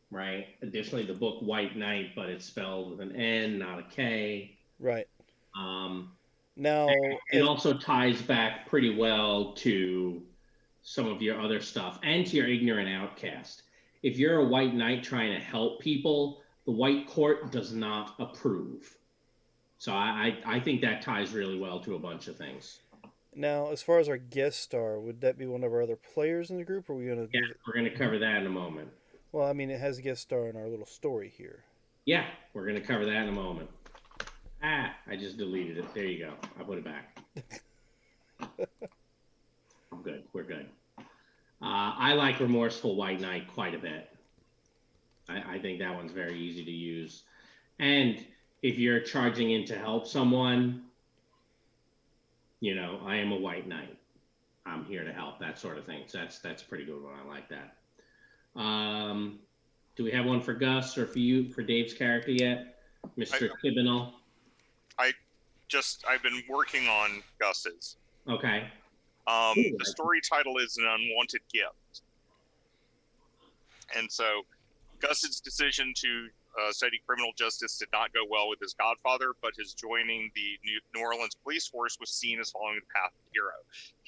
right? Additionally, the book White Knight, but it's spelled with an N, not a K. Right. Now it also ties back pretty well to some of your other stuff and to your ignorant outcast. If you're a White Knight trying to help people, the White Court does not approve. So I think that ties really well to a bunch of things. Now, as far as our guest star, would that be one of our other players in the group, or are we going to? Yeah, we're going to cover that in a moment. Well, I mean, it has a guest star in our little story here. Yeah, we're going to cover that in a moment. I just deleted it. There you go. I put it back. I'm good. We're good. I like Remorseful White Knight quite a bit. I think that one's very easy to use. And if you're charging in to help someone, I am a white knight. I'm here to help, that sort of thing. So that's a pretty good one. I like that. Do we have one for Gus or for Dave's character yet, Mr. Kibinal? I've been working on Gus's. Okay. The story title is An Unwanted Gift. And so Gus's decision to study criminal justice did not go well with his godfather, but his joining the New Orleans police force was seen as following the path of the hero.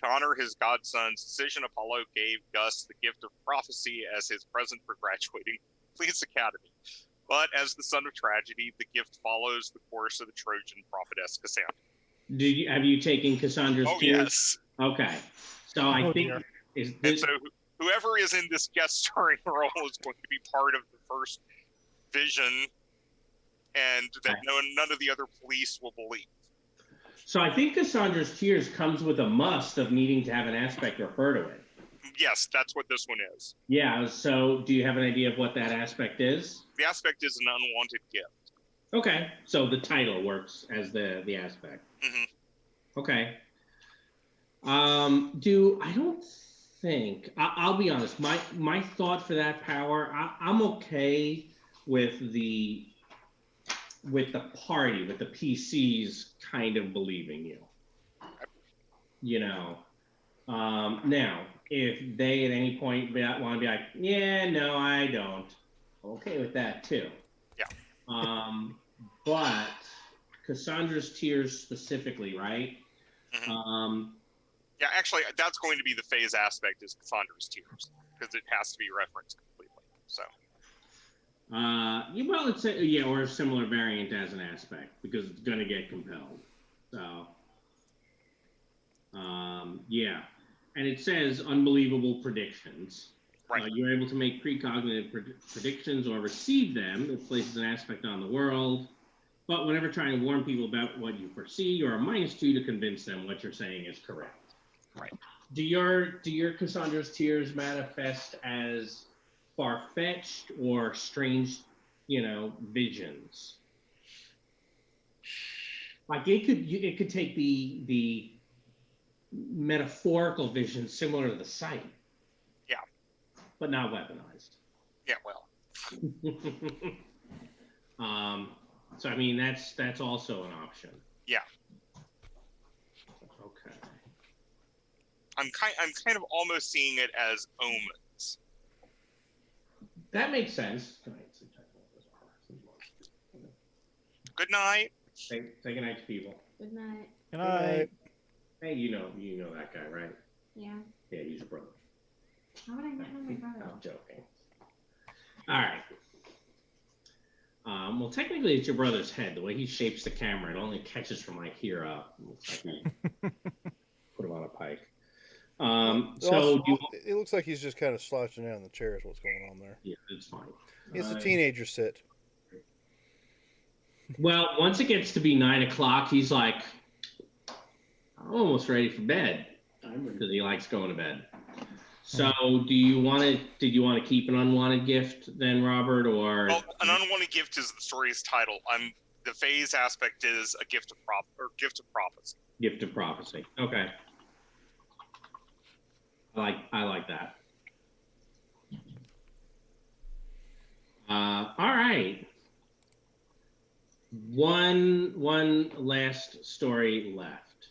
To honor his godson's decision, Apollo gave Gus the gift of prophecy as his present for graduating police academy. But as the son of tragedy, the gift follows the course of the Trojan prophetess Cassandra. Have you taken Cassandra's tears? Yes. Okay. So I think dear. And so whoever is in this guest starring role is going to be part of the first vision, and that none of the other police will believe. So I think Cassandra's tears comes with a must of needing to have an aspect refer to it. Yes, that's what this one is. Yeah, so do you have an idea of what that aspect is? The aspect is an unwanted gift. Okay, so the title works as the aspect. Mm-hmm. Okay. I don't think, I'll be honest, my thought for that power, I'm okay with the party, with the PCs kind of believing you. Now, if they at any point want to be like, yeah, no, I don't. I'm okay with that too. Yeah. But Cassandra's tears specifically, right? Mm-hmm. Yeah, actually, that's going to be the phase aspect is Cassandra's tears, because it has to be referenced completely. So. Well, it's or a similar variant as an aspect, because it's going to get compelled. So, yeah. And it says unbelievable predictions. Right. You're able to make precognitive predictions or receive them. It places an aspect on the world. But whenever trying to warn people about what you foresee, you're a -2 to convince them what you're saying is correct. Right. Do your Cassandra's tears manifest as far-fetched or strange, visions? Like it could take the metaphorical vision similar to the sight. Yeah. But not weaponized. Yeah, well. So I mean that's also an option. Yeah. Okay. I'm kind of almost seeing it as omens. That makes sense. Good night. Say good night to people. Good night. Good night. Hey, you know that guy, right? Yeah. Yeah, he's your brother. How would I not know my brother? I'm joking. All right. Well, technically, it's your brother's head. The way he shapes the camera, it only catches from like here up. Looks like he put him on a pike. It looks like he's just kind of slouching down in the chair. Is what's going on there? Yeah, it's fine. It's a teenager sit. Well, once it gets to be 9 o'clock, he's like, I'm almost ready for bed because he likes going to bed. So, did you want to keep an unwanted gift then, Robert, or? Well, an unwanted gift is the story's title. The phase aspect is a gift of prophecy. Gift of prophecy. Okay. I like that. All right. One last story left.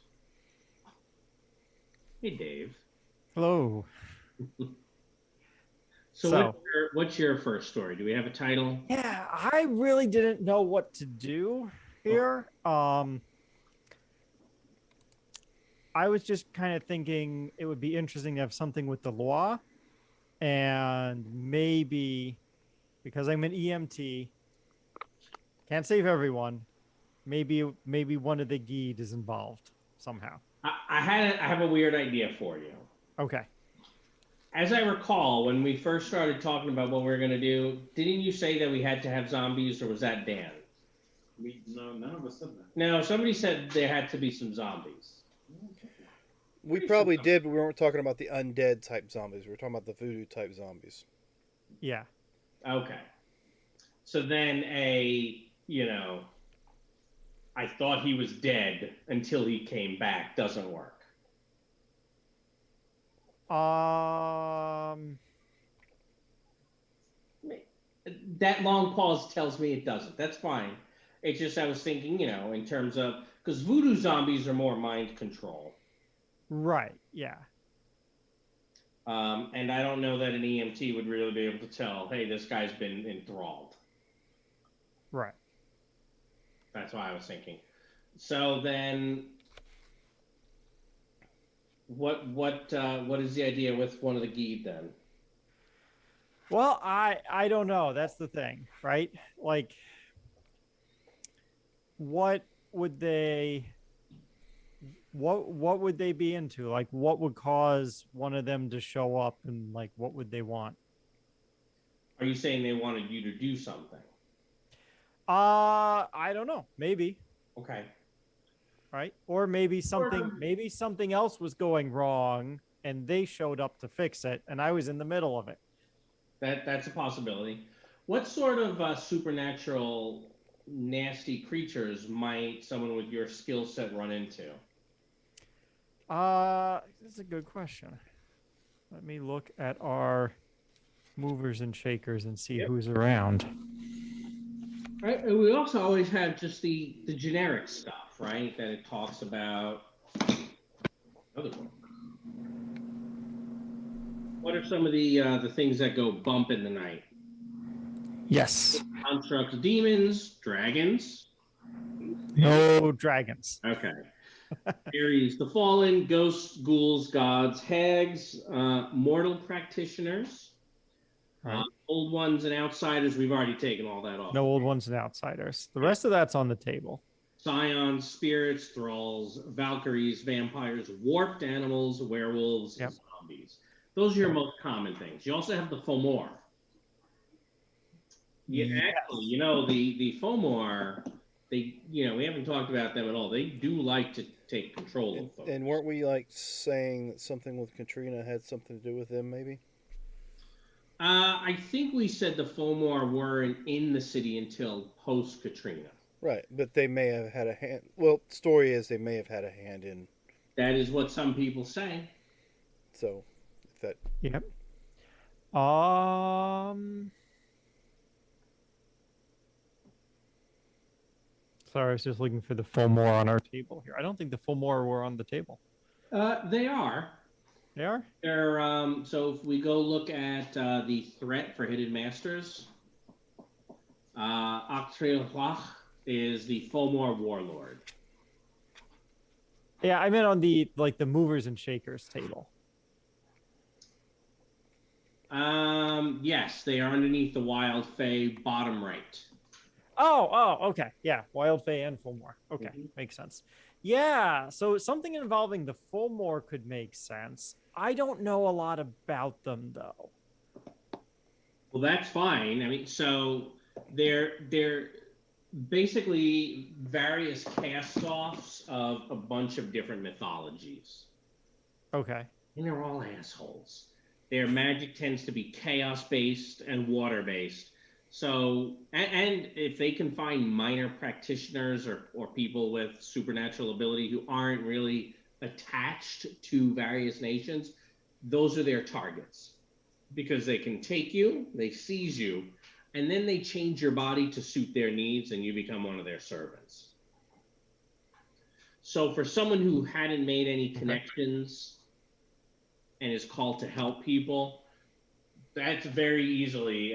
Hey, Dave. Hello. So what's your first story? Do we have a title? Yeah, I really didn't know what to do here. I was just kind of thinking it would be interesting to have something with the law, and maybe because I'm an EMT, can't save everyone. Maybe one of the Geed is involved somehow. I have a weird idea for you. Okay. As I recall, when we first started talking about what we were going to do, didn't you say that we had to have zombies, or was that Dan? No, none of us said that. No, somebody said there had to be some zombies. We probably did, but we weren't talking about the undead type zombies. We were talking about the voodoo type zombies. Yeah. Okay. So then I thought he was dead until he came back doesn't work. That long pause tells me it doesn't. That's fine. It's just I was thinking, in terms of, because voodoo zombies are more mind control. Right. Yeah. And I don't know that an EMT would really be able to tell, hey, this guy's been enthralled. Right. That's why I was thinking. So then, what is the idea with one of the Geed then? Well, I don't know. That's the thing, right? Like, what would they what would they be into? Like, what would cause one of them to show up, and like, what would they want? Are you saying they wanted you to do something? I don't know. Maybe. Okay. Right? Or maybe something else was going wrong and they showed up to fix it and I was in the middle of it. That's a possibility. What sort of supernatural nasty creatures might someone with your skill set run into? That's a good question. Let me look at our movers and shakers and see who's around. Right. And we also always have just the generic stuff, right? That it talks about. Other book. What are some of the things that go bump in the night? Yes. Constructs, demons, dragons. No dragons. Okay. Aries, the fallen, ghosts, ghouls, gods, hags, mortal practitioners, Right. old ones and outsiders. We've already taken all that off. No old ones and outsiders. The rest of that's on the table. Scions, spirits, thralls, valkyries, vampires, warped animals, werewolves, Yep. zombies. Those are your most common things. You also have the Fomor. Yeah, Yes. actually, the Fomor, we haven't talked about them at all. They do like to take control of folks. And weren't we like saying that something with Katrina had something to do with them, maybe? I think we said the Fomor weren't in the city until post Katrina. Right, but they may have had a hand. Well, story is they may have had a hand in. That is what some people say. So, if that. Yep. Sorry, I was just looking for the full more on our table here. I don't think the full more were on the table. They are. They are? They're so if we go look at the threat for Hidden Masters, Octreoch is the Fomor warlord. Yeah, I meant on the movers and shakers table. Yes, they are underneath the Wild Fae bottom right. Oh, okay. Yeah, Wild Fae and Fulmore. Okay, makes sense. Yeah, so something involving the Fulmore could make sense. I don't know a lot about them though. Well, that's fine. I mean, so they're basically various cast-offs of a bunch of different mythologies. Okay. And they're all assholes. Their magic tends to be chaos-based and water-based. So, and if they can find minor practitioners or people with supernatural ability who aren't really attached to various nations, those are their targets. Because they can take you, they seize you, and then they change your body to suit their needs and you become one of their servants. So for someone who hadn't made any connections and is called to help people, that's very easily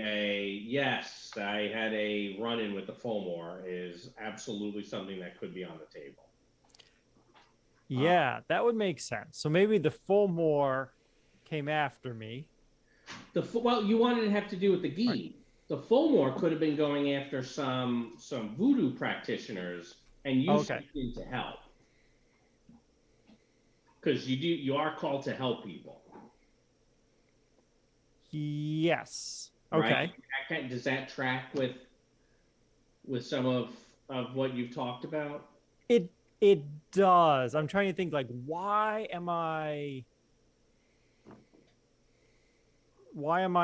yes, I had a run-in with the Fomor is absolutely something that could be on the table. Yeah, that would make sense. So maybe the Fulmore came after me. Well, you wanted to have to do with the Gi. Right. The Fomor could have been going after some voodoo practitioners, and you stepped in to help. Because you are called to help people. Yes. Okay. Right? Does that track with some of what you've talked about? It does. I'm trying to think like why am I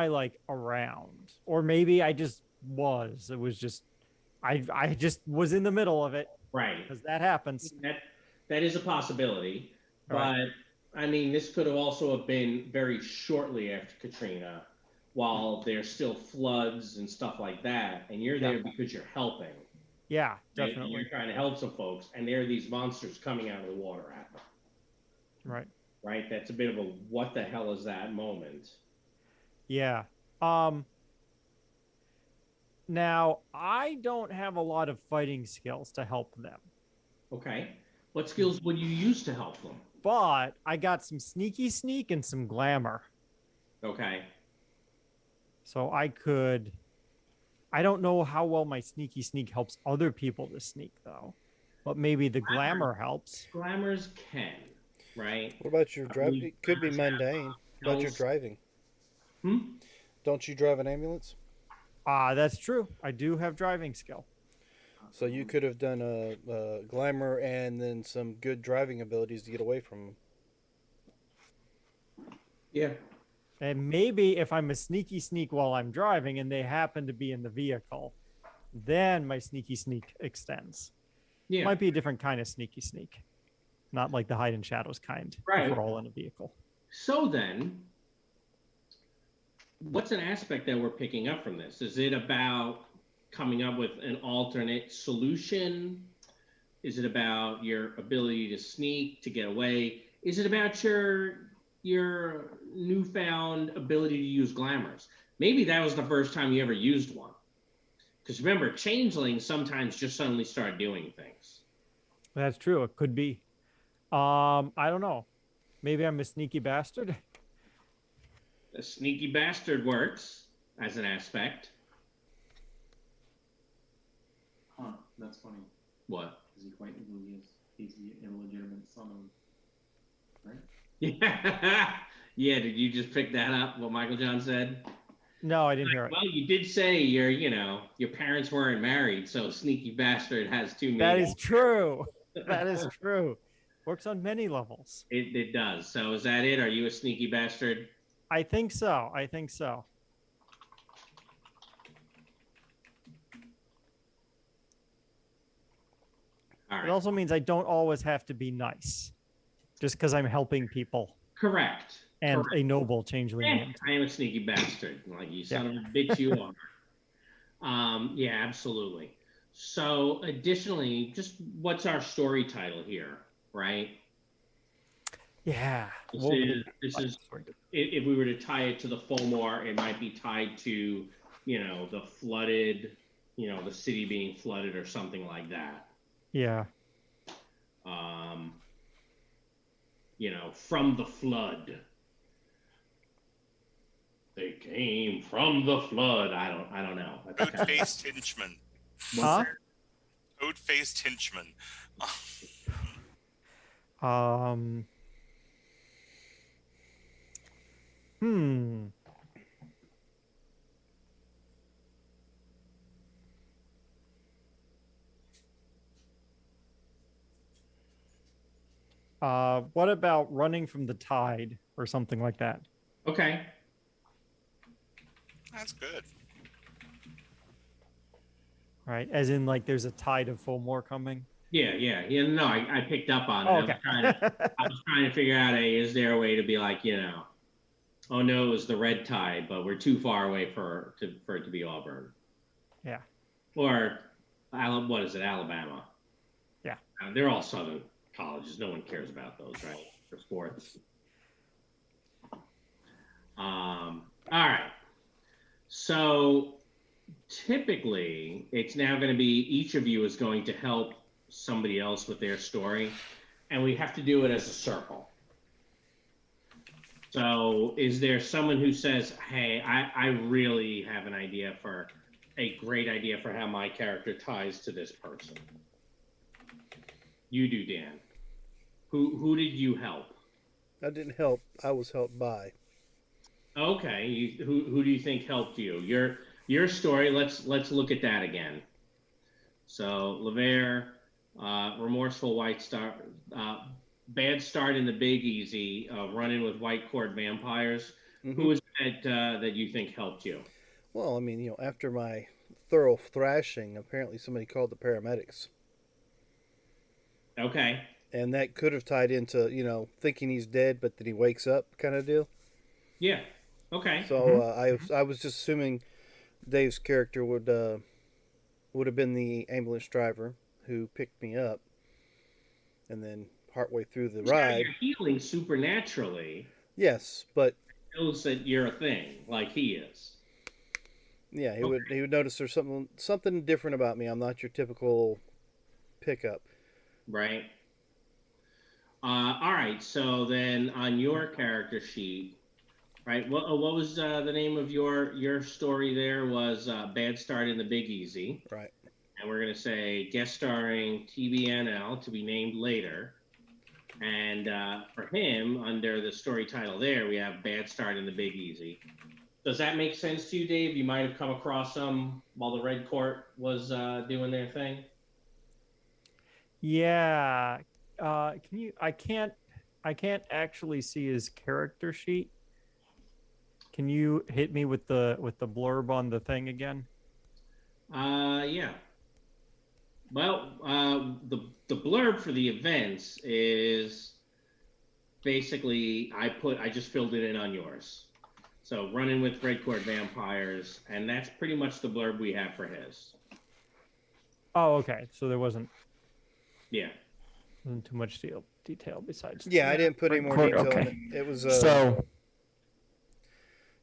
like around? Or maybe I just was. It was just I just was in the middle of it Right. because that happens. That is a possibility, Right. but I mean, this could have also have been very shortly after Katrina, while there's still floods and stuff like that, and you're Yeah. there because you're helping, Yeah, right? And definitely. you're trying to help some folks, and there are these monsters coming out of the water at them, Right. right? That's a bit of a what the hell is that moment. Yeah. Now I don't have a lot of fighting skills to help them, Okay, what skills would you use to help them? but I got some sneaky sneak and some glamour. Okay, So I don't know how well my sneaky sneak helps other people to sneak though, but maybe the glamour helps. glamours can, right? What about your I drive? believe It could be glamours have, mundane. What about your health- driving? Hmm? Don't you drive an ambulance? That's true. I do have driving skill. So you could have done a glamour and then some good driving abilities to get away from them. Yeah. And maybe if I'm a sneaky sneak while I'm driving and they happen to be in the vehicle, then my sneaky sneak extends. Yeah. Might be a different kind of sneaky sneak, not like the hide in shadows kind. Right. If we're all in a vehicle. So then, what's an aspect that we're picking up from this? Is it about coming up with an alternate solution? Is it about your ability to sneak, to get away? Is it about your newfound ability to use glamours? Maybe that was the first time you ever used one. Because remember, changelings sometimes just suddenly start doing things. That's true. It could be. I don't know. Maybe I'm a sneaky bastard. A sneaky bastard works as an aspect. Huh, that's funny. What? Because he's the illegitimate son of, right? Yeah. Yeah, did you just pick that up, what Michael John said? No, I didn't hear it. Well, you did say your parents weren't married, so sneaky bastard has two meanings. That is true. That is true. Works on many levels. It does. So is that it? Are you a sneaky bastard? I think so. I think so. All It right. also means I don't always have to be nice just because I'm helping people Correct. and Correct. a noble changeling. Yeah, named. I am a sneaky bastard. Like you son of a bitch, you are. Yeah, absolutely. So additionally, just what's our story title here, right? Yeah. This is if we were to tie it to the Fomor, it might be tied to, the flooded, the city being flooded or something like that. Yeah. From the flood. They came from the flood. I don't know. Toad-faced henchman. Huh? Toad-faced henchman. Hmm. What about running from the tide or something like that? Okay. That's good. Right? As in, like, there's a tide of Fomor coming. Yeah. No, I picked up on it. Oh, okay. I was trying to figure out, is there a way to be like, oh no, it was the red tide, but we're too far away for it to be Auburn. Yeah. Or, what is it, Alabama? Yeah. They're all Southern colleges. No one cares about those, right? For sports. All right. So typically, it's now going to be each of you is going to help somebody else with their story, and we have to do it as a circle. So is there someone who says, hey, I really have a great idea for how my character ties to this person? You do, Dan. Who did you help? I didn't help. I was helped by. Okay, who do you think helped you? Your story. Let's look at that again. So Levere, remorseful white star, bad start in the Big Easy, running with white cord vampires. Mm-hmm. Who is that you think helped you? Well, I mean, after my thorough thrashing, apparently somebody called the paramedics. Okay. And that could have tied into, thinking he's dead, but then he wakes up kind of deal. Yeah. Okay. So I was just assuming Dave's character would have been the ambulance driver who picked me up, and then partway through the Now ride, you're healing supernaturally. yes, but Shows that you're a thing, like he is. yeah, he would notice there's something different about me. I'm not your typical pickup. Right. All right. So then, on your character sheet, right? What was the name of your story? There was Bad Start in the Big Easy. Right. And we're gonna say guest starring TBNL to be named later. And for him, under the story title there, we have Bad Start in the Big Easy. Does that make sense to you, Dave? You might have come across them while the Red Court was doing their thing. Yeah. Can you? I can't actually see his character sheet. Can you hit me with the blurb on the thing again? Yeah. Well, the blurb for the events is basically I just filled it in on yours. So running with Red Court vampires, and that's pretty much the blurb we have for his. Oh, okay. So there wasn't Yeah. too much detail besides. Yeah, I didn't put any more Court, detail okay. in it. It was So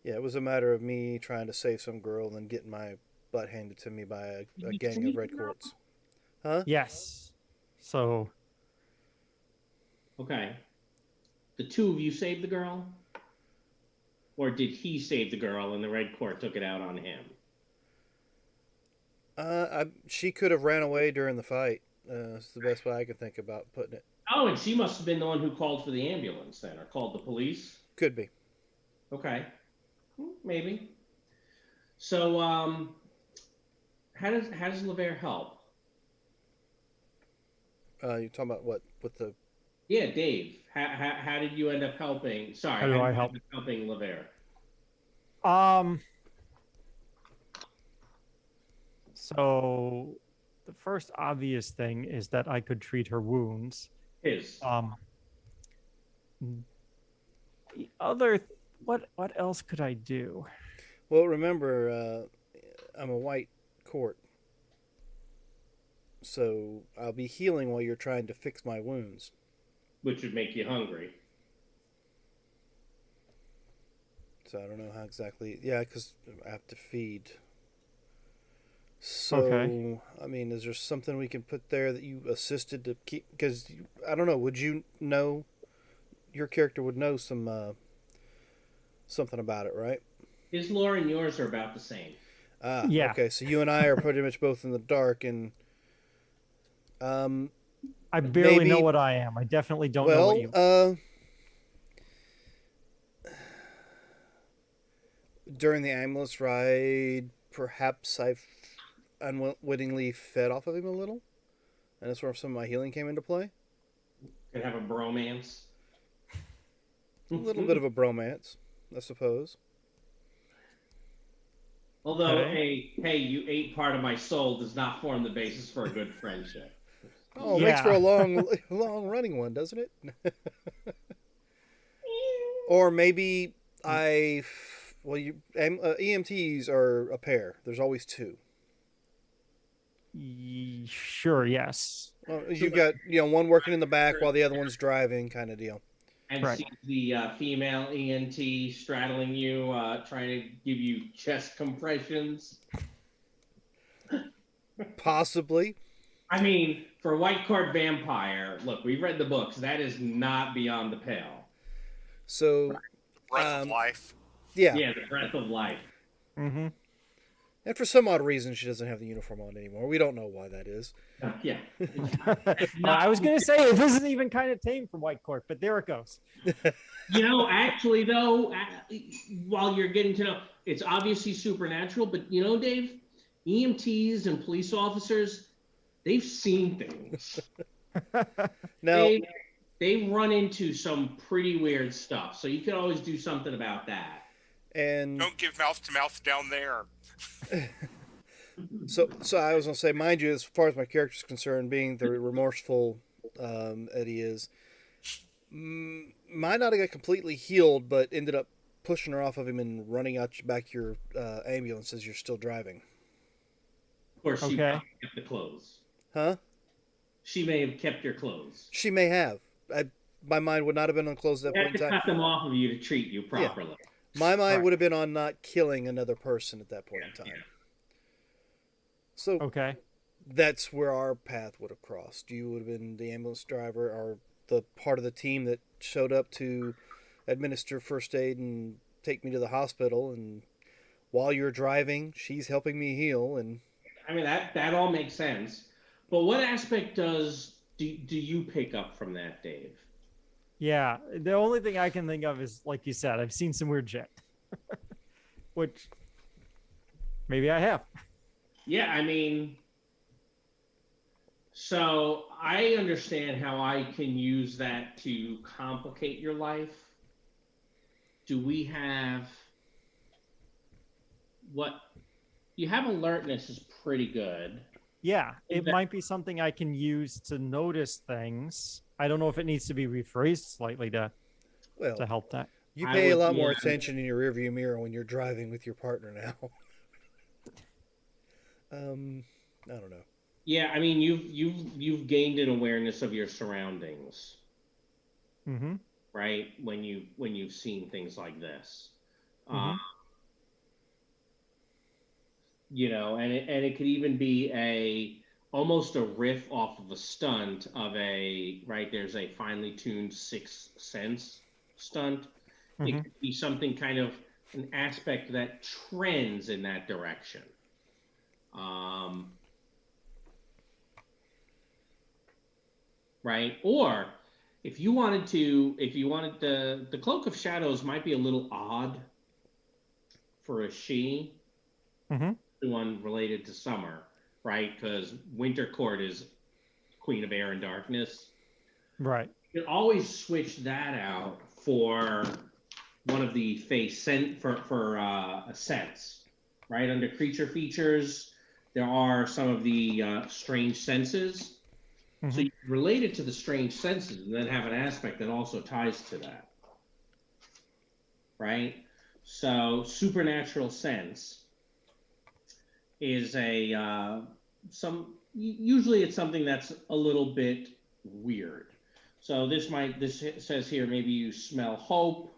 yeah, it was a matter of me trying to save some girl and then getting my butt handed to me by a gang of red courts. Huh? yes. So Okay. The two of you saved the girl? Or did he save the girl and the Red Court took it out on him? She could have ran away during the fight. It's the best way I can think about putting it. Oh, and she must have been the one who called for the ambulance then, or called the police? Could be. Okay. Maybe. So, how does LeVere help? You're talking about what with the? Yeah, Dave. How did you end up helping? Sorry, How do I did you help? end up helping LeVere? So the first obvious thing is that I could treat her wounds. His. The other, what else could I do? Well, remember, I'm a white court, so I'll be healing while you're trying to fix my wounds. Which would make you hungry. So I don't know how exactly. Yeah, because I have to feed. So, Okay. I mean, is there something we can put there that you assisted to keep? Because I don't know. Would you know? Your character would know some something about it, right? His lore and yours are about the same. Yeah. Okay, so you and I are pretty much both in the dark, and I barely know maybe- what I am. I definitely don't know what you. During the ambulance ride, perhaps I've unwittingly fed off of him a little, and that's where some of my healing came into play. Could have a bromance. A little bit of a bromance, I suppose. Although, Okay. hey, you ate part of my soul does not form the basis for a good friendship. Oh, it makes for a Yeah. long running one, doesn't it? Or maybe EMTs are a pair. There's always two. Sure. Yes. Well, you've got one working in the back while the other one's driving, kind of deal. And Right. see the female ENT straddling you, trying to give you chest compressions. Possibly. I mean, for a white court vampire, look, we've read the books. That is not beyond the pale. So, Breath of life. yeah. Yeah, the breath of life. Mm-hmm. And for some odd reason, she doesn't have the uniform on anymore. We don't know why that is. Yeah. I was gonna say this is even kind of tame for White Court, but there it goes. Actually, though, while you're getting to know, it's obviously supernatural, but Dave, EMTs and police officers, they've seen things. Now, They run into some pretty weird stuff. So you could always do something about that. and Don't give mouth to mouth down there. so I was gonna say, mind you, as far as my character's concerned, being the remorseful Eddie is, might not have got completely healed, but ended up pushing her off of him and running out back your ambulance as you're still driving. Of course, she Okay. kept the clothes. Huh? She may have kept your clothes. She may have. My mind would not have been on clothes at that You point have in to time. cut them off of you to treat you properly. My mind Right. would have been on not killing another person at that point in time. Yeah. So Okay. that's where our path would have crossed. You would have been the ambulance driver or the part of the team that showed up to administer first aid and take me to the hospital. And while you're driving, she's helping me heal. And I mean, that all makes sense. But what aspect do you pick up from that, Dave? Yeah. The only thing I can think of is, like you said, I've seen some weird shit. Which maybe I have. Yeah, I mean, so I understand how I can use that to complicate your life. Do we have what you have? Alertness is pretty good. Yeah. It That- might be something I can use to notice things. I don't know if it needs to be rephrased slightly to well, help that. you I pay a would- lot more yeah. attention in your rearview mirror when you're driving with your partner now. I don't know. Yeah, I mean, you've gained an awareness of your surroundings, Mm-hmm. right? When you've seen things like this, Mhm. you know, and it could even be almost a riff off of a stunt of right. There's a finely tuned sixth sense stunt. It Mhm. could be something kind of an aspect that trends in that direction. Right? Or if you wanted the Cloak of Shadows might be a little odd for a she, Mhm. the one related to summer, right? Because Winter Court is Queen of Air and Darkness. Right. You can always switch that out for one of the for a sense, right? Under creature features, there are some of the strange senses. So Mhm. you can relate it to the strange senses and then have an aspect that also ties to that. Right? So supernatural sense is usually it's something that's a little bit weird. So this says here maybe you smell hope.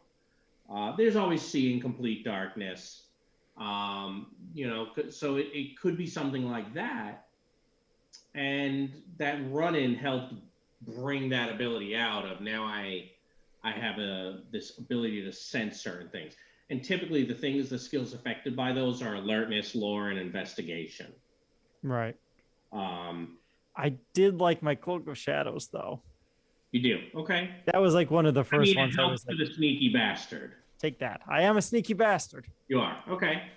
There's always seeing complete darkness. You know, so it could be something like that. And that run-in helped bring that ability out of now I have this ability to sense certain things. And typically the skills affected by those are alertness, lore, and investigation. Right. Um, I did like my Cloak of Shadows though. you do, okay. That was like one of the I first mean, ones it I helps was like, for the sneaky bastard. take that. I am a sneaky bastard. You are, okay.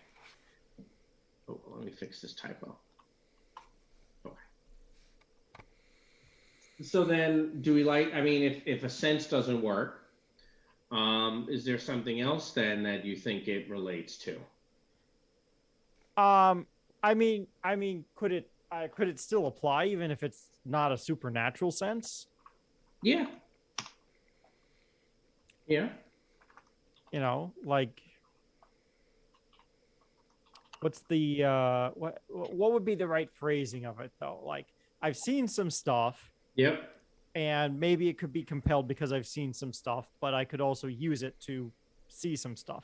Oh, let me fix this typo. Okay. So then, do we I mean, if a sense doesn't work, is there something else then that you think it relates to? I mean, could it still apply even if it's not a supernatural sense? Yeah. Yeah. You know, like what's the what would be the right phrasing of it though? Like I've seen some stuff Yep. and maybe it could be compelled because I've seen some stuff, but I could also use it to see some stuff.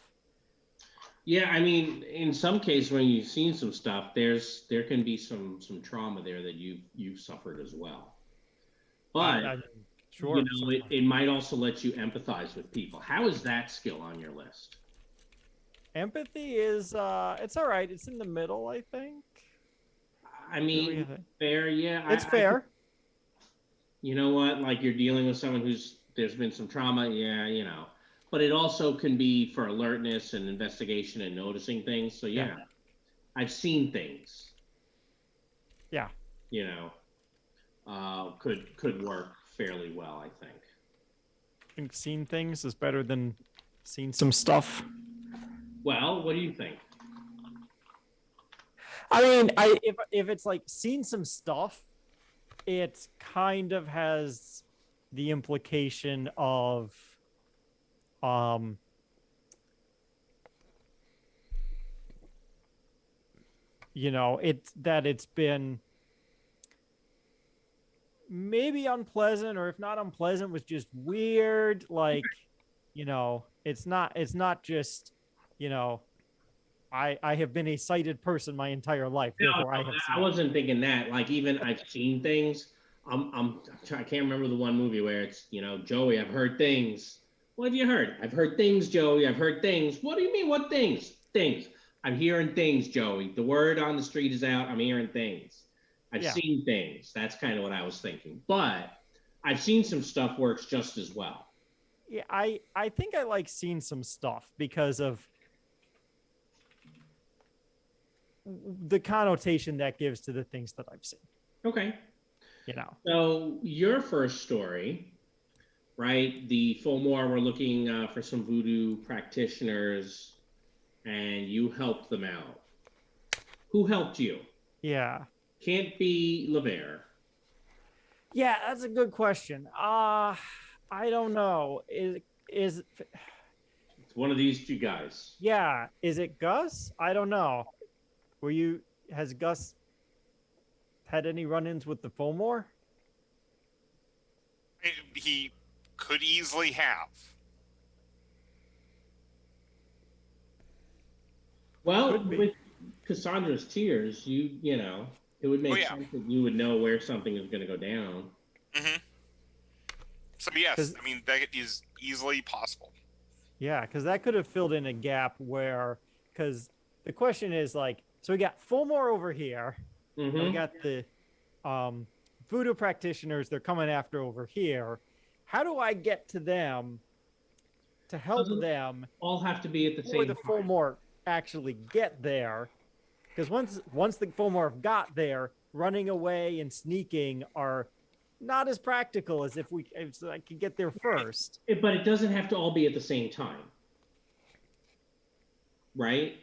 Yeah, I mean, in some cases when you've seen some stuff, there can be some trauma there that you've suffered as well. But I mean, sure, you know, it might also let you empathize with people. How is that skill on your list? empathy is it's all right. It's in the middle, I think. I What do you mean, think? fair, yeah. It's fair. You know what? Like you're dealing with someone there's been some trauma, yeah, you know. But it also can be for alertness and investigation and noticing things. So yeah. I've seen things. Yeah. You know. could work fairly well, I think. I think seen things is better than seen some stuff. Well, what do you think? I mean, if it's like seen some stuff, it kind of has the implication of it's been maybe unpleasant, or if not unpleasant, was just weird. Like, it's not just, I have been a sighted person my entire life. Therefore, I have I wasn't thinking that. Like, even I've seen things. I can't remember the one movie where it's, Joey, I've heard things. What have you heard? I've heard things, Joey. I've heard things. What do you mean? What things? Things. I'm hearing things, Joey. The word on the street is out. I'm hearing things. I've seen things. That's kind of what I was thinking. But I've seen some stuff works just as well. Yeah, I think I like seeing some stuff because of the connotation that gives to the things that I've seen. Okay. You know. So your first story, right? The Fulmore were looking for some voodoo practitioners, and you helped them out. Who helped you? Yeah. Can't be LeVere. Yeah, that's a good question. I don't know. Is It's one of these two guys. Yeah, is it Gus? I don't know. Has Gus had any run-ins with the Fulmore? He could easily have. Well, with Cassandra's tears, it would make sense that you would know where something is going to go down. Mm-hmm. So yes, I mean that is easily possible. Yeah, because that could have filled in a gap because the question is like, so we got Fulmore over here, and we got the voodoo practitioners they're coming after over here. How do I get to them to help them? All have to be at the same time. Before the Fulmore actually get there, because once the Fulmore got there, running away and sneaking are not as practical as if I could get there first. But it doesn't have to all be at the same time, right?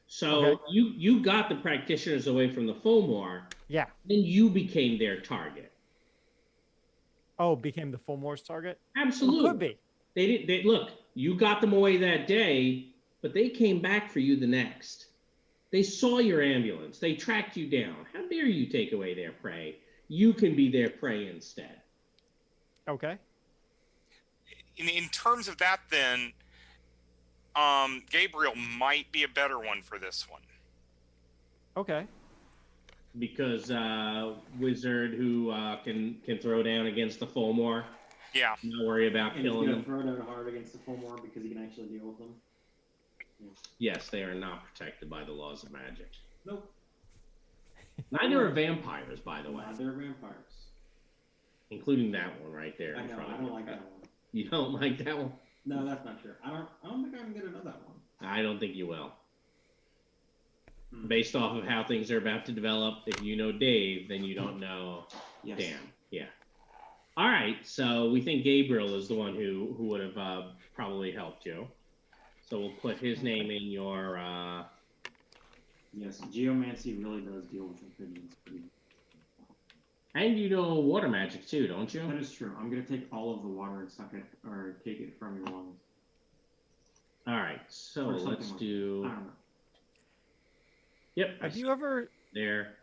So you got the practitioners away from the Fulmore. Yeah. Then you became their target. Oh, became the Fulmore's target? Absolutely. Well, could be. They look, you got them away that day, but they came back for you the next. They saw your ambulance. They tracked you down. How dare you take away their prey? You can be their prey instead. Okay. In terms of that, then, Gabriel might be a better one for this one. Okay. Because wizard who can throw down against the Fulmore. Yeah. Not worry about killing them. Throw down hard against the Fulmore because he can actually deal with them. Yeah. Yes, they are not protected by the laws of magic. Nope. Neither are vampires, by the way. Neither are vampires. Including that one right there. I know. I don't like that one. You don't like that one? No, that's not true. I don't think I can get to know that one. I don't think you will. Based off of how things are about to develop, if you know Dave, then you don't know Dan. Yeah. All right. So we think Gabriel is the one who would have probably helped you. So we'll put his name in your. Yes, geomancy really does deal with amphibians pretty. And you know water magic too, don't you? That is true. I'm gonna take all of the water and suck it, or take it from your lungs. All right. So let's do. I don't know. Yep. Have you ever there?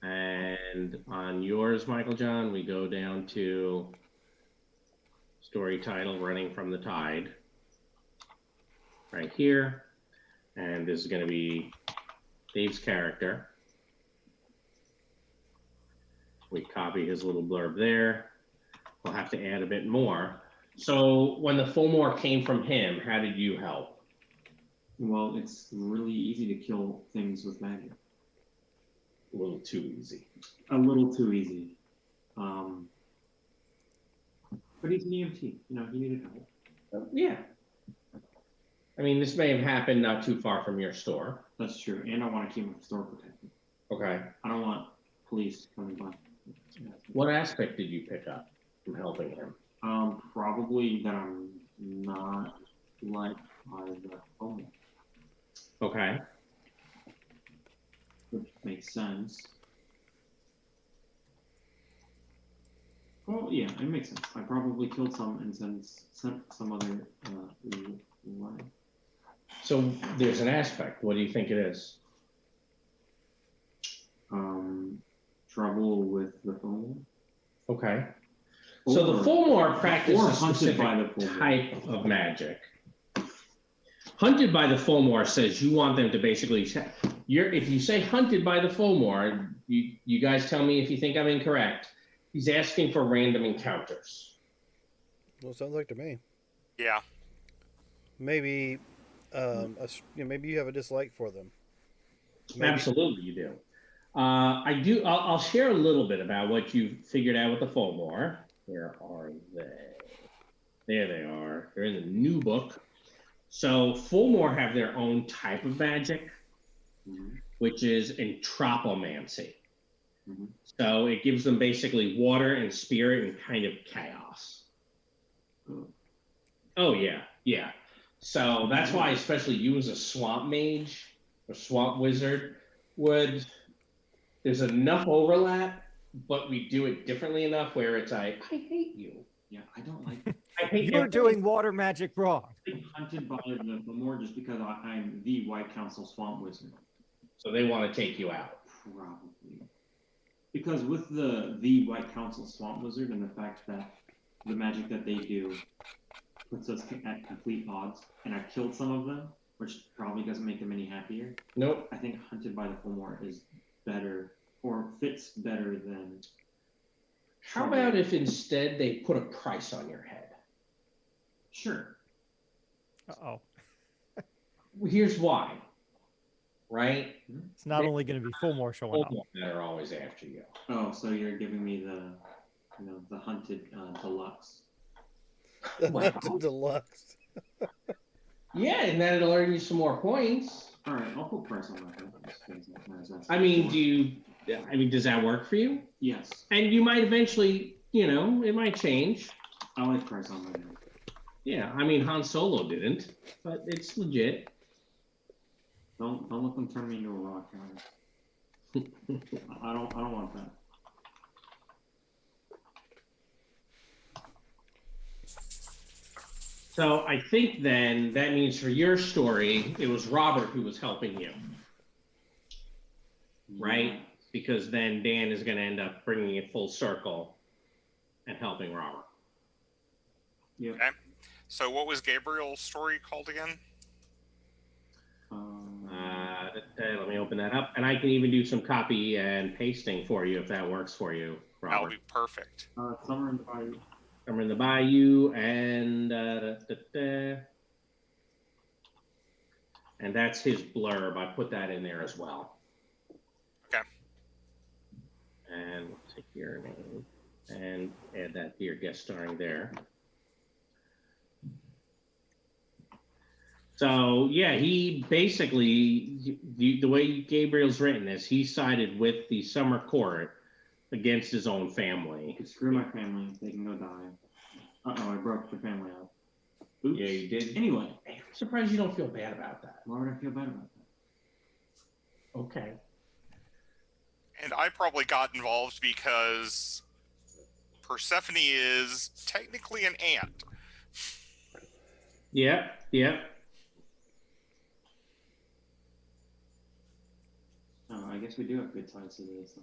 And on yours, Michael John, we go down to story title Running from the Tide. Right here. And this is going to be Dave's character. We copy his little blurb there. We'll have to add a bit more. So when the Fulmore came from him, how did you help? Well, it's really easy to kill things with magic. A little too easy. A little too easy. But he's an EMT. He needed help. Yeah. I mean, this may have happened not too far from your store. That's true. And I want to keep my store protected. Okay. I don't want police coming by. What aspect did you pick up from helping him? Probably that I'm not liked by the homeless, Okay. which makes sense. Well, yeah, it makes sense. I probably killed some and sent some other life. So there's an aspect. What do you think it is? Trouble with the phone. Okay. So the Fulmore practice or a hunted specific by the Fulmore. type of magic. Hunted by the Fulmore says you want them to basically. If you say hunted by the Fulmore, you guys tell me if you think I'm incorrect. He's asking for random encounters. Well, it sounds like to me. Yeah. Maybe, maybe you have a dislike for them. Maybe. Absolutely, you do. I do. I'll share a little bit about what you figured out with the Fulmore. Where are they? There they are. They're in the new book. So Fulmore have their own type of magic, which is entropomancy. So it gives them basically water and spirit and kind of chaos. Oh yeah, yeah. So that's why, especially you as a swamp mage or swamp wizard, there's enough overlap, but we do it differently enough where it's I hate you. Yeah, I don't like. I hate You're doing water magic wrong. Hunted by the more just because I'm the White Council Swamp Wizard. So they want to take you out. Probably. Because with the White Council Swamp Wizard and the fact that the magic that they do puts us at complete odds, and I've killed some of them, which probably doesn't make them any happier. Nope. I think Hunted by the Fulmore is better, or fits better than. How about if instead they put a price on your head? Sure. Uh-oh. Here's why. Right? It's not only going to be Fulmore showing up. That are always after you. Oh, so you're giving me the hunted deluxe. Deluxe. Yeah, and then it'll earn you some more points. All right, I'll put price on my head. I mean, does that work for you? Yes. And you might eventually, it might change. I like price on my head. Yeah, I mean, Han Solo didn't, but it's legit. Don't let them turn me into a rock, guys. I don't want that. So I think then that means for your story, it was Robert who was helping you, right? Yeah. Because then Dan is going to end up bringing it full circle and helping Robert. Yeah. Okay. So what was Gabriel's story called again? Let me open that up, and I can even do some copy and pasting for you if that works for you, Robert. That'll be perfect. Summer in the Bayou. Summer in the Bayou, and and that's his blurb. I put that in there as well. Okay. And we'll take your name and add that to your guest starring there. So yeah, he basically, the way Gabriel's written this, he sided with the Summer Court against his own family. Screw my family. They can go die. Uh-oh, I broke the family up. Oops. Yeah, you did. Anyway. I'm surprised you don't feel bad about that. Why would I feel bad about that? Okay. And I probably got involved because Persephone is technically an ant. Yep. Oh, I guess we do have good ties to this.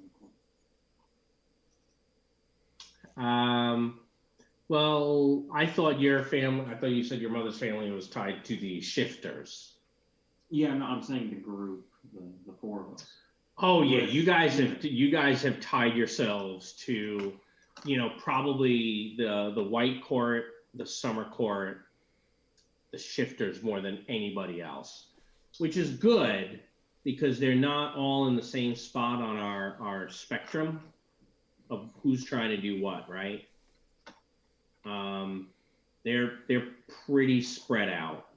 Well, I thought you said your mother's family was tied to the shifters. Yeah, no, I'm saying the group, the four of us. Oh yeah, you guys have tied yourselves to, probably the White Court, the Summer Court, the shifters more than anybody else, which is good because they're not all in the same spot on our spectrum of who's trying to do what, right? They're pretty spread out.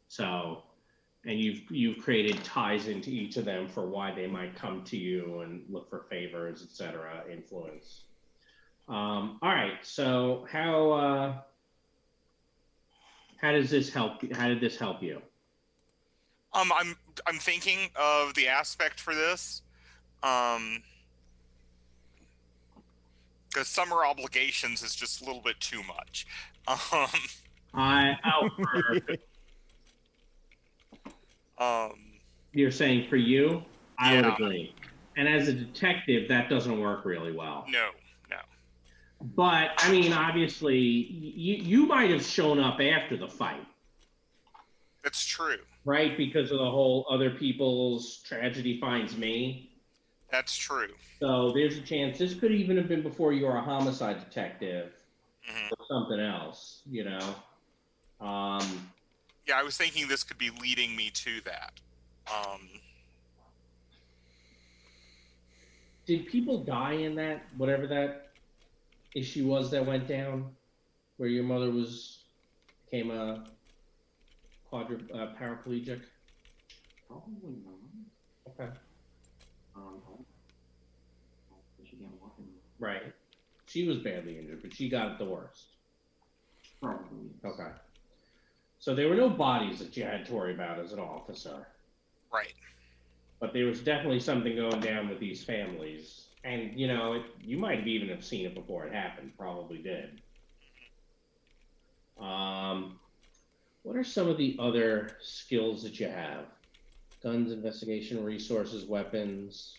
So and you've created ties into each of them for why they might come to you and look for favors, etc. Influence. All right. So how does this help? How did this help you? I'm thinking of the aspect for this. Because summer obligations is just a little bit too much. Um, um, You're saying for you, I would yeah, agree. And as a detective, that doesn't work really well. no. But I mean, obviously, you might have shown up after the fight, That's true. right? Because of the whole other people's tragedy finds me. That's true. So there's a chance this could even have been before you were a homicide detective or something else, you know. Yeah, I was thinking this could be leading me to that. Did people die in that, whatever that issue was that went down, where your mother became a paraplegic? Probably not. Okay. She can't walk anymore. Right. She was badly injured, but she got it the worst. Probably. Okay. So there were no bodies that you had to worry about as an officer. Right. But there was definitely something going down with these families. And, you know, you might have even have seen it before it happened. Probably did. What are some of the other skills that you have? Guns, investigation, resources, weapons.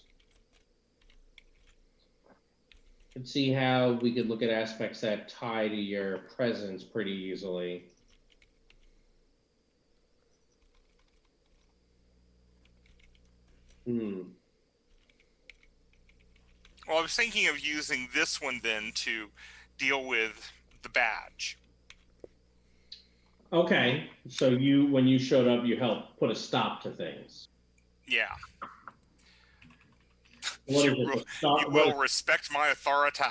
Let's see how we could look at aspects that tie to your presence pretty easily. Well, I was thinking of using this one then to deal with the badge. Okay, so when you showed up, you helped put a stop to things. Yeah. You will respect my authority.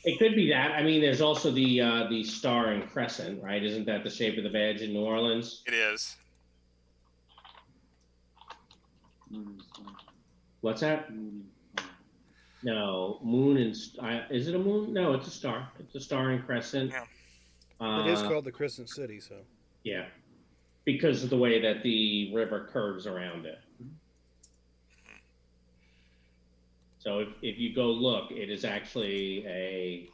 It could be that. I mean, there's also the star and crescent, right? Isn't that the shape of the badge in New Orleans? It is. What's that? No, moon and is it a moon? No, it's a star. It's a star and crescent. Yeah. It is called the Crescent City, so. Yeah, because of the way that the river curves around it. So if you go look, it is actually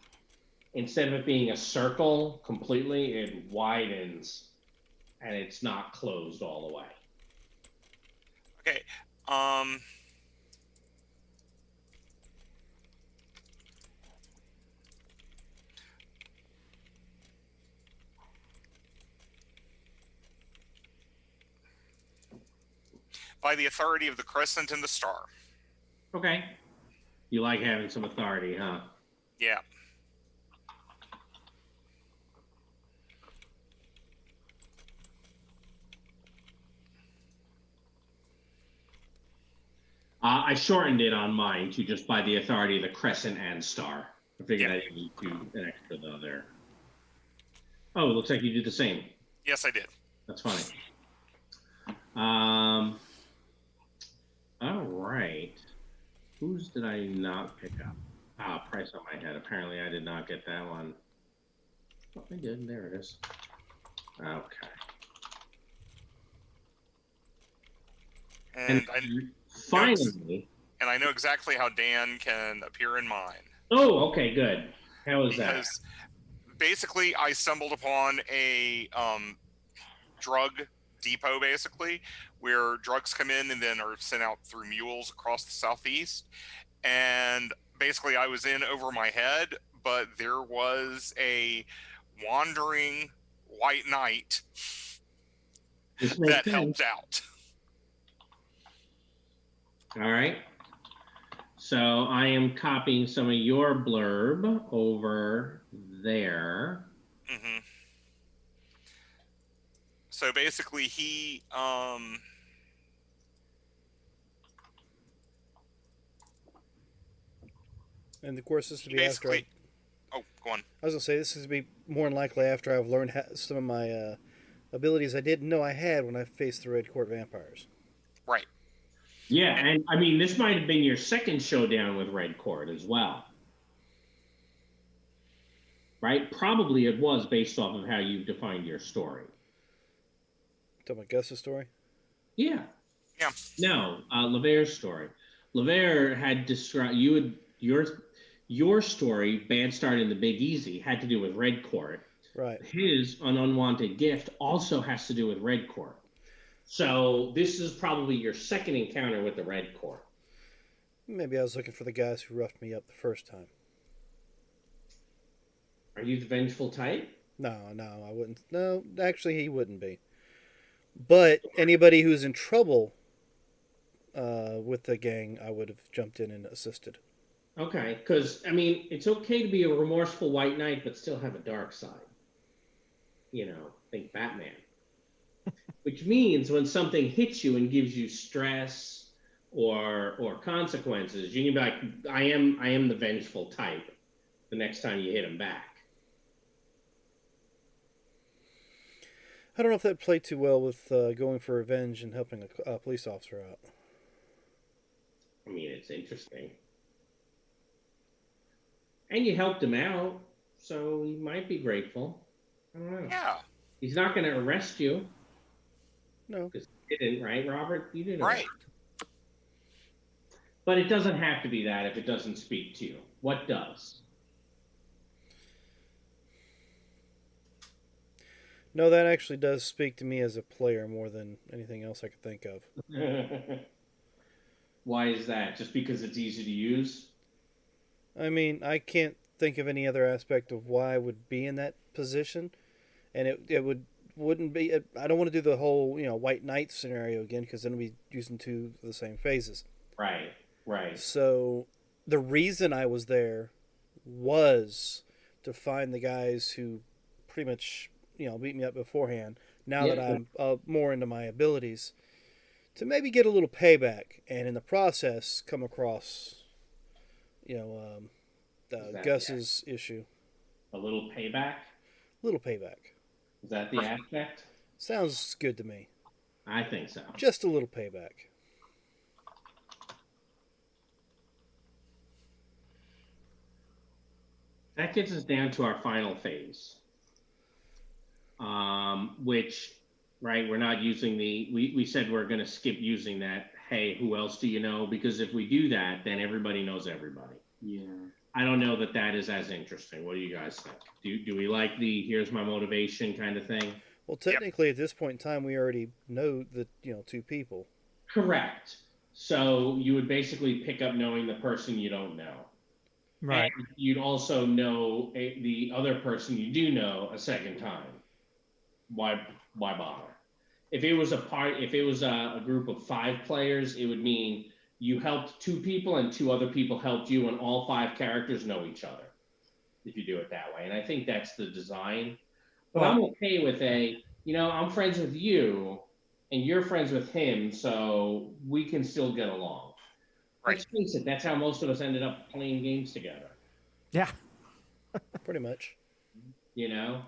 instead of it being a circle completely, it widens and it's not closed all the way. Okay. By the authority of the crescent and the star. Okay. You like having some authority, huh? Yeah. I shortened it on mine to just by the authority of the crescent and star. I figured I didn't need an extra though there. Oh, it looks like you did the same. Yes, I did. That's funny. All right. Whose did I not pick up? Price on my head. Apparently I did not get that one. Oh, I did. There it is. Okay. And finally. And I know exactly how Dan can appear in mine. Oh, okay, good. How is that? Because basically, I stumbled upon a drug depot, basically, where drugs come in and then are sent out through mules across the southeast. And basically, I was in over my head, but there was a wandering white knight that helped out. All right. So I am copying some of your blurb over there. Mm-hmm. So basically, he and of course, this would be after. Oh, go on. I was gonna say this is to be more than likely after I've learned some of my abilities I didn't know I had when I faced the Red Court vampires. Right. Yeah, and I mean, this might have been your second showdown with Red Court as well. Right? Probably it was based off of how you've defined your story. Tell my Gus's story. Yeah. Yeah. No, Lavaire's story. Lavaire had described you had your story, Bad Start in the Big Easy, had to do with Red Court. Right. His An Unwanted Gift also has to do with Red Court. So this is probably your second encounter with the Red Court. Maybe I was looking for the guys who roughed me up the first time. Are you the vengeful type? No, I wouldn't. No, actually, he wouldn't be. But anybody who's in trouble with the gang, I would have jumped in and assisted. Okay, because I mean, it's okay to be a remorseful white knight, but still have a dark side. You know, think Batman. Which means when something hits you and gives you stress or consequences, you can be like, I am the vengeful type. The next time you hit him back. I don't know if that played too well with going for revenge and helping a police officer out. I mean, it's interesting. And you helped him out, so he might be grateful. I don't know. Yeah. He's not going to arrest you. No. Because you didn't, right, Robert? You didn't. Right. But it doesn't have to be that if it doesn't speak to you. What does? No, that actually does speak to me as a player more than anything else I could think of. Why is that? Just because it's easy to use? I mean, I can't think of any other aspect of why I would be in that position, and wouldn't be. I don't want to do the whole white knight scenario again because then we'll be using two of the same phases. Right. So the reason I was there was to find the guys who pretty much beat me up beforehand. Now that I'm more into my abilities, to maybe get a little payback, and in the process come across Gus's issue. A little payback? Little payback. Is that the aspect? Sounds good to me. I think so. Just a little payback. That gets us down to our final phase. Which, right, we're not using we said we're going to skip using that, hey, who else do you know? Because if we do that, then everybody knows everybody. Yeah. I don't know that that is as interesting. What do you guys think? Do we like the here's my motivation kind of thing? Well, technically, at this point in time, we already know the two people. Correct. So you would basically pick up knowing the person you don't know. Right. And you'd also know the other person you do know a second time. Why bother? If it was a group of 5 players, it would mean you helped 2 people and 2 other people helped you, and all 5 characters know each other. If you do it that way, and I think that's the design. But I'm okay with I'm friends with you, and you're friends with him, so we can still get along. Right. Let's face it, that's how most of us ended up playing games together. Yeah. Pretty much. You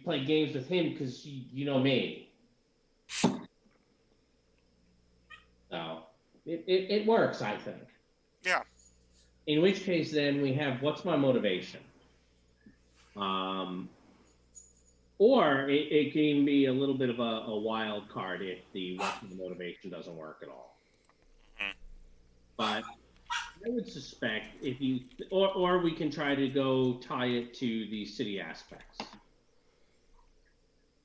play games with him because you know me. So it works, I think. Yeah. In which case, then we have what's my motivation? Or it can be a little bit of a wild card if the what's my motivation doesn't work at all. Mhm. But I would suspect if you or we can try to go tie it to the city aspects.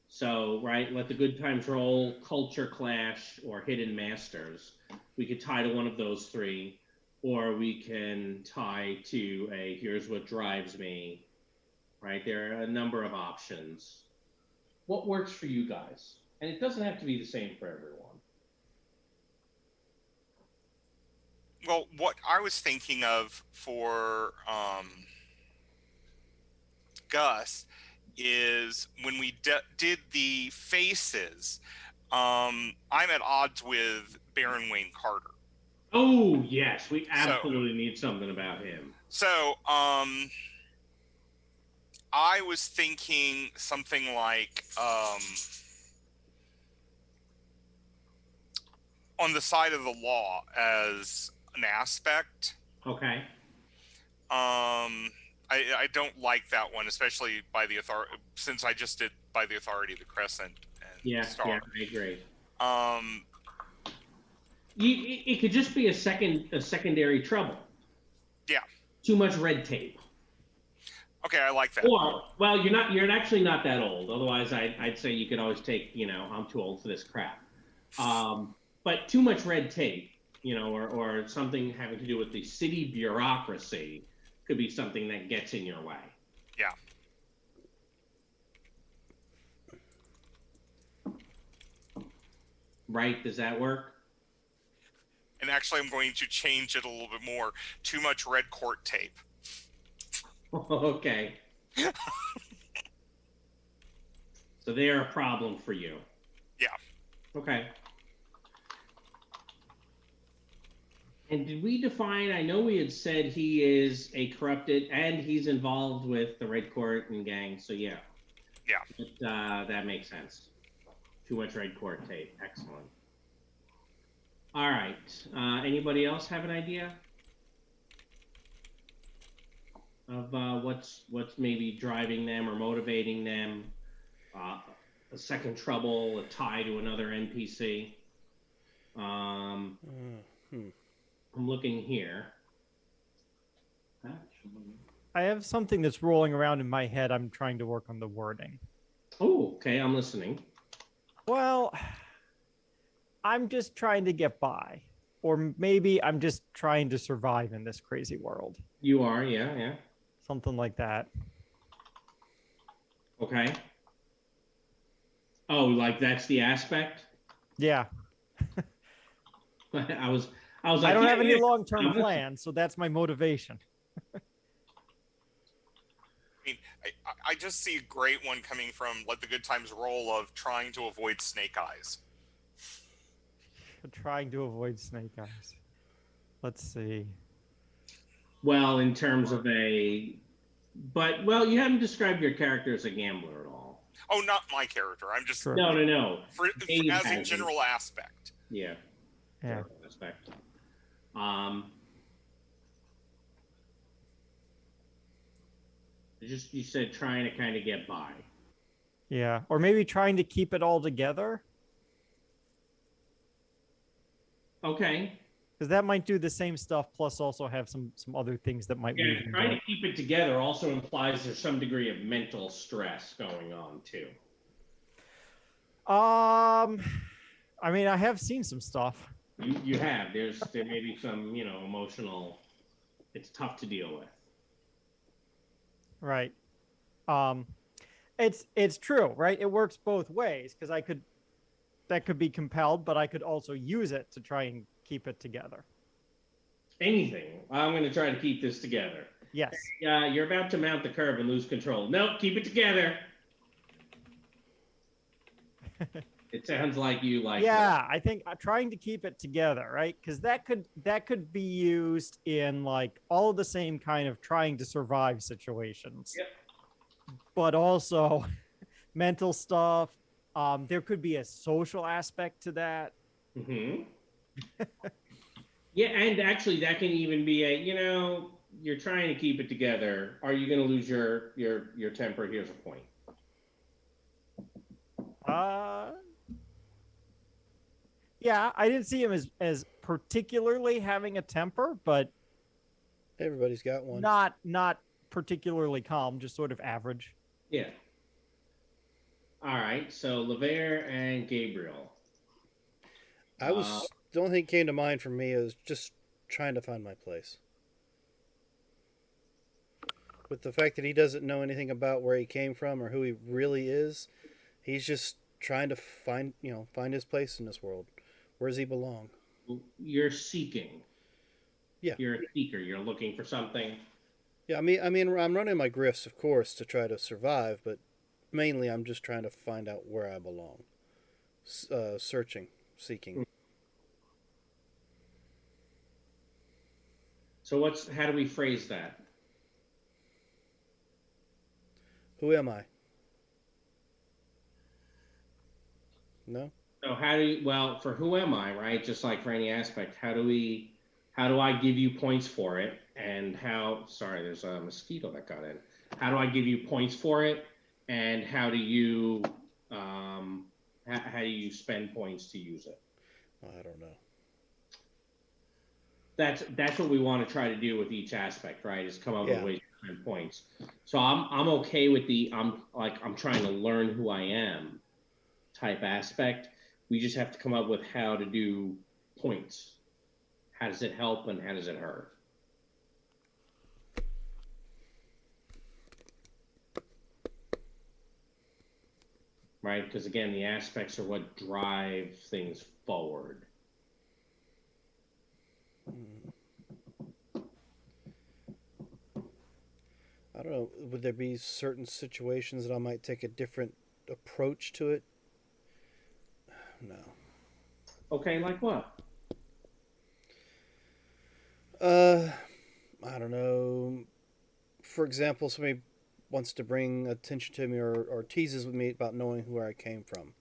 So, right, let the good times roll, culture clash, or hidden masters. We could tie to one of those 3, or we can tie to a here's what drives me. Right, there are a number of options. What works for you guys? And it doesn't have to be the same for everyone. Well, what I was thinking of for Gus is when we did the faces, I'm at odds with Baron Wayne Carter. Oh, yes, we absolutely need something about him. So, I was thinking something like on the side of the law as an aspect. Okay. I don't like that one, especially by the authority, since I just did by the authority of the Crescent and Yeah, Star. yeah, I agree. Um, It could just be a secondary trouble. Yeah. Too much red tape. Okay, I like that. Or, well, you're actually not that old. Otherwise, I'd say you could always take, I'm too old for this crap. But too much red tape, or something having to do with the city bureaucracy could be something that gets in your way. Yeah. Right? Does that work? And actually, I'm going to change it a little bit more. Too much red court tape. Okay. So they're a problem for you. Yeah. Okay. And did we define, I know we had said he is a corrupted, and he's involved with the Red Court and gang, so yeah. Yeah. But, that makes sense. Too much Red Court tape. Excellent. All right. Anybody else have an idea of what's maybe driving them or motivating them? A second trouble, a tie to another NPC. I'm looking here. Actually, I have something that's rolling around in my head. I'm trying to work on the wording. Oh, okay. I'm listening. Well, I'm just trying to get by. Or maybe I'm just trying to survive in this crazy world. You are, yeah. Something like that. Okay. Oh, like that's the aspect? Yeah. I was like, I don't have any yeah. long-term plans, so that's my motivation. I mean, I just see a great one coming from Let the Good Times Roll of trying to avoid snake eyes. Trying to avoid snake eyes. Let's see. Well, in terms of you haven't described your character as a gambler at all. Oh, not my character. I'm just Sure. No. Dave as a hasn't. general aspect. Yeah. Yeah. Aspect. You said trying to kind of get by. Yeah. Or maybe trying to keep it all together. Okay. Because that might do the same stuff, plus also have some other things that might Yeah, weave into trying it. to keep it together also implies there's some degree of mental stress going on too. I mean, I have seen some stuff. You have. There may be some, emotional. It's tough to deal with. Right. It's true, right? It works both ways because that could be compelled, but I could also use it to try and keep it together. Anything. I'm going to try to keep this together. Yes. You're about to mount the curve and lose control. Nope, keep it together. It sounds like you like Yeah, I think trying to keep it together, right? Because that could be used in like all of the same kind of trying to survive situations. Yep. But also mental stuff. There could be a social aspect to that. Mm-hmm. Yeah, and actually that can even be you're trying to keep it together. Are you going to lose your temper? Here's a point. Yeah, I didn't see him as particularly having a temper, but Everybody's got one. not particularly calm, just sort of average. Yeah. All right, so LeVere and Gabriel. The only thing that came to mind for me is just trying to find my place. With the fact that he doesn't know anything about where he came from or who he really is, he's just trying to find his place in this world. Where does he belong? You're seeking. Yeah. You're a seeker. You're looking for something. Yeah, I mean, I'm running my grifts, of course, to try to survive, but mainly I'm just trying to find out where I belong. Searching, seeking. So how do we phrase that? Who am I? No. So how do you, well, for who am I, right? Just like for any aspect, how do I give you points for it? And how, sorry, there's a mosquito that got in. How do I give you points for it? And how do you spend points to use it? I don't know. That's what we want to try to do with each aspect, right? Is come up with Yeah. ways to spend points. So I'm okay with I'm trying to learn who I am type aspect. We just have to come up with how to do points. How does it help and how does it hurt? Right? Because again, the aspects are what drive things forward. I don't know. Would there be certain situations that I might take a different approach to it? No. Okay, like what? I don't know. For example, somebody wants to bring attention to me or teases with me about knowing where I came from,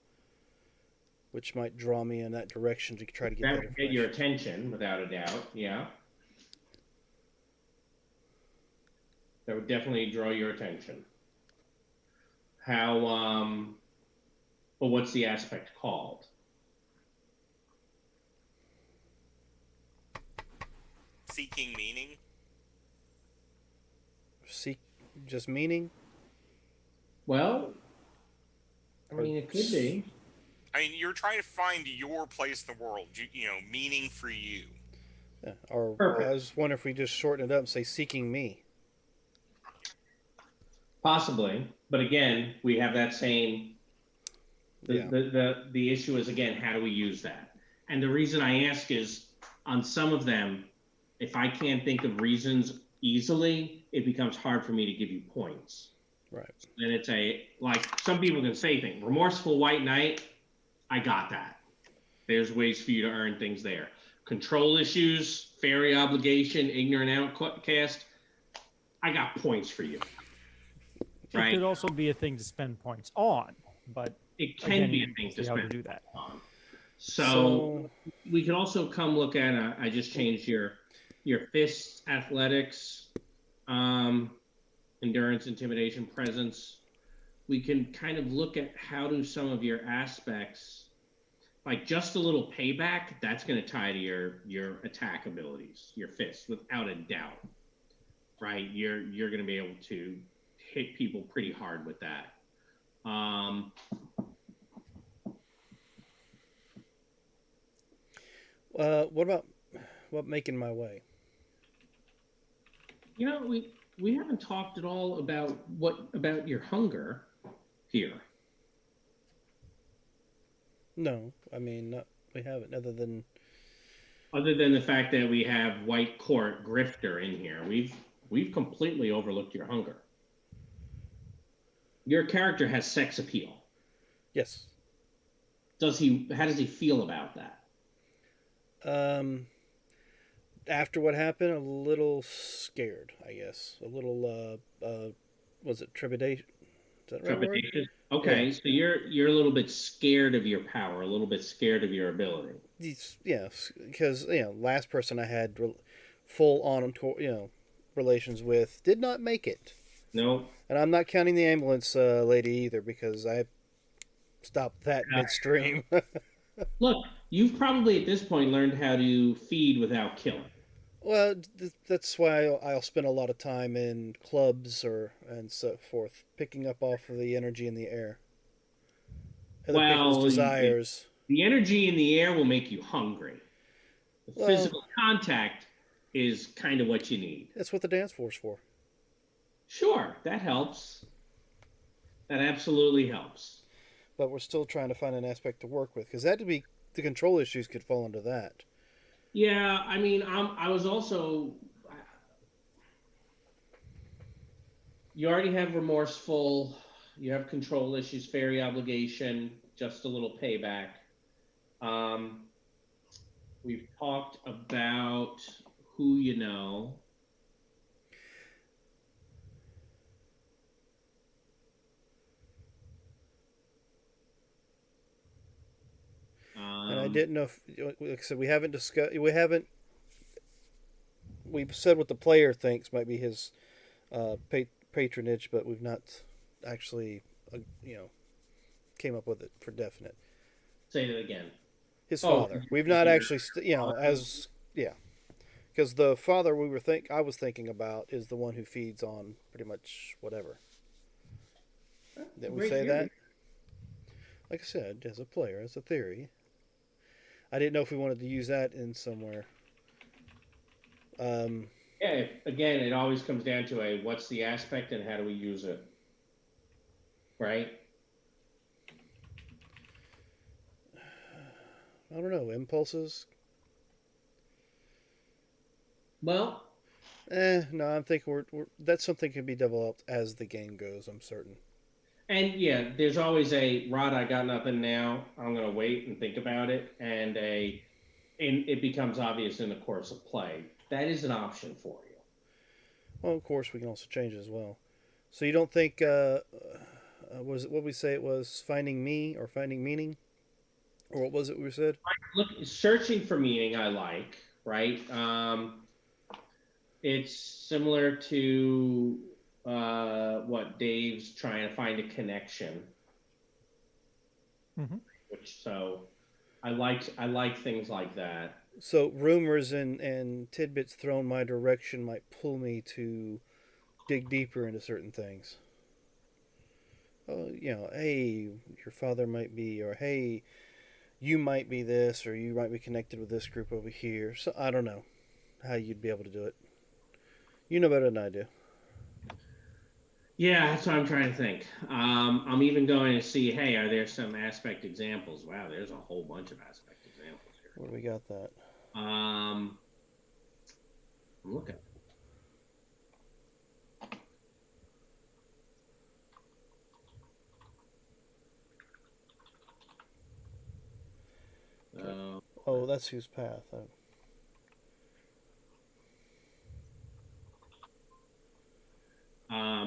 which might draw me in that direction to try to get That that would get your information. attention, without a doubt. Yeah. That would definitely draw your attention. How but what's the aspect called? Seeking meaning. Seek just meaning? Well, I Or mean, it could be. I mean, you're trying to find your place in the world. You know, meaning for you. yeah, or I Perfect. was wondering if we just shorten it up and say seeking me. Possibly, but again, we have that same. Yeah. The issue is again, how do we use that? And the reason I ask is, on some of them, if I can't think of reasons easily, it becomes hard for me to give you points. Right. Then it's like some people can say things. Remorseful white knight, I got that. There's ways for you to earn things there. Control issues, fairy obligation, ignorant outcast, I got points for you. It Right? could also be a thing to spend points on, but It can again, be you a thing need to to see how to spend do that. on. So So we can also come look at. I just changed your fists, athletics, endurance, intimidation, presence. We can kind of look at how do some of your aspects, like just a little payback, that's going to tie to your attack abilities, your fists, without a doubt. Right? You're going to be able to hit people pretty hard with that. what making my way? You know, we haven't talked at all about your hunger here. No, I mean not, we haven't. Other than the fact that we have White Court Grifter in here, we've completely overlooked your hunger. Your character has sex appeal. Yes. Does he? How does he feel about that? After what happened, a little scared, I guess. A little was it trepidation? Is that the right word? Trepidation. Okay, so you're a little bit scared of your power, a little bit scared of your ability. Yes, because last person I had full on relations with did not make it, No. and I'm not counting the ambulance lady either because I stopped that midstream. Look, you've probably at this point learned how to feed without killing. Well, that's why I'll spend a lot of time in clubs and so forth, picking up off of the energy in the air, other people's Well, desires. the energy in the air will make you hungry. The Well, physical contact is kind of what you need. that's what the dance floor's for. Sure, that helps. That absolutely helps. But we're still trying to find an aspect to work with because the control issues could fall into that. Yeah, I mean, I was also. You already have remorseful. You have control issues, fairy obligation, just a little payback. Um, we've talked about who you know. didn't know if, like I said, we haven't discussed. We've said what the player thinks might be his patronage, but we've not actually, you know, came up with it for definite. Say it again. His Oh, father. We've not your actually, you know, as yeah, because the father I was thinking about is the one who feeds on pretty much whatever. Didn't we Great say theory. that? Like I said, as a player, as a theory. I didn't know if we wanted to use that in somewhere. Yeah, again, it always comes down to what's the aspect and how do we use it, right? I don't know, impulses. Well, No, I'm thinking that's something can be developed as the game goes. I'm certain. and yeah, there's always a Rod. I got nothing now. I'm gonna wait and think about it, and it becomes obvious in the course of play. That is an option for you. Well, of course, we can also change it as well. So you don't think was it what we say it was finding me or finding meaning, or what was it we said? Look, searching for meaning, I like, right? It's similar to what Dave's trying to find a connection. Mhm. Which so I like things like that. So rumors and tidbits thrown my direction might pull me to dig deeper into certain things. Oh, you know, hey, your father might be, or hey, you might be this, or you might be connected with this group over here. So I don't know how you'd be able to do it. You know better than I do. Yeah, that's what I'm trying to think. I'm even going to see, hey, are there some aspect examples? Wow, there's a whole bunch of aspect examples here. Where do we got that? I'm looking. Oh, that's whose path.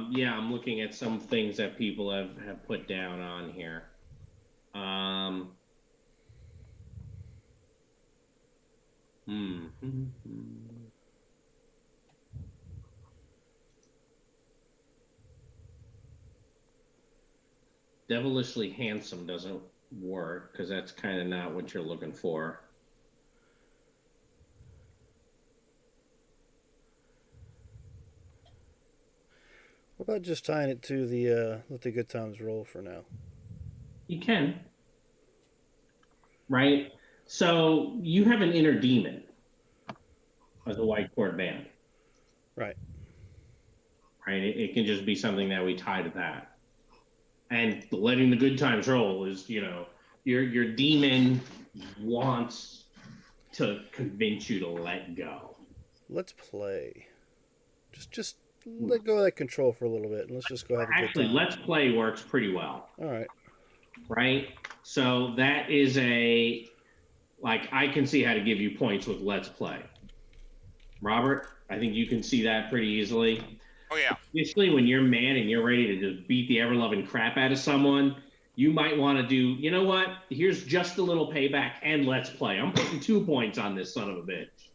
Yeah, I'm looking at some things that people have put down on here. Devilishly handsome doesn't work because that's kind of not what you're looking for. What about just tying it to the let the good times roll for now? You can, right? So you have an inner demon as a white cord band, Right. right? It can just be something that we tie to that. And letting the good times roll is, your demon wants to convince you to let go. Let's play. Just let go of that control for a little bit, and let's just go have a good Actually, time. let's play works pretty well. All right. Right? So that is I can see how to give you points with let's play. Robert, I think you can see that pretty easily. Oh yeah. Especially when you're mad and you're ready to just beat the ever-loving crap out of someone, you might want to do, you know what? Here's just a little payback and let's play. I'm putting 2 points on this son of a bitch.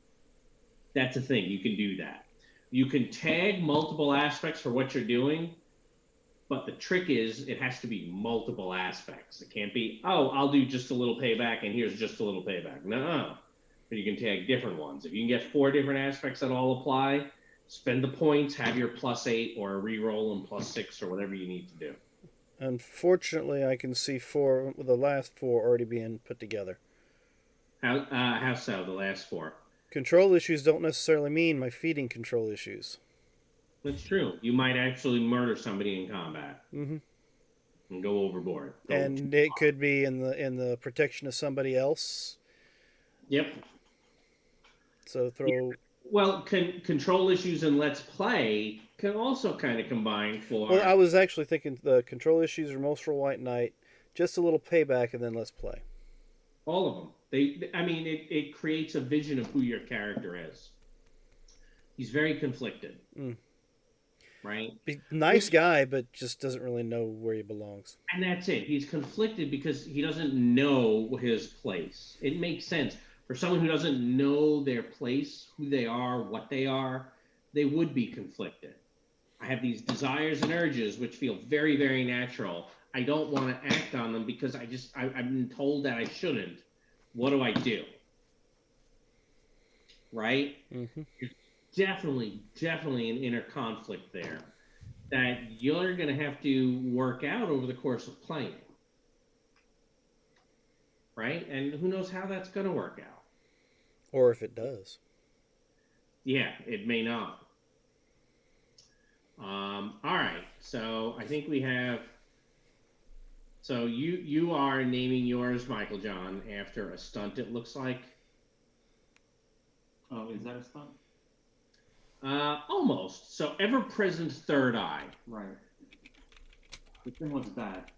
That's a thing. You can do that. You can tag multiple aspects for what you're doing, but the trick is it has to be multiple aspects. It can't be, oh, I'll do just a little payback and here's just a little payback. No. But you can tag different ones. If you can get 4 different aspects that all apply, spend the points, have your +8 or a reroll and +6 or whatever you need to do. Unfortunately, I can see the last 4 already being put together. How so, the last 4? Control issues don't necessarily mean my feeding control issues. That's true. You might actually murder somebody in combat. Mm-hmm. And go overboard. And it could be in the protection of somebody else. Yep. So throw. Well, control issues and let's play can also kind of combine for. Well, I was actually thinking the control issues are most for White Knight, just a little payback, and then let's play. All of them. It creates a vision of who your character is. He's very conflicted. right? Nice guy, but just doesn't really know where he belongs. And that's it. He's conflicted because he doesn't know his place. It makes sense. For someone who doesn't know their place, who they are, what they are, they would be conflicted. I have these desires and urges which feel very, very natural. I don't want to act on them because I've been told that I shouldn't. What do I do? Right? Mm-hmm. Definitely an inner conflict there that you're going to have to work out over the course of playing. Right? And who knows how that's going to work out. Or if it does. Yeah, it may not. All right. So I think we have. So you are naming yours, Michael John, after a stunt. It looks like. Oh, is that a stunt? Almost. So ever-present third eye. Right. The thing was that.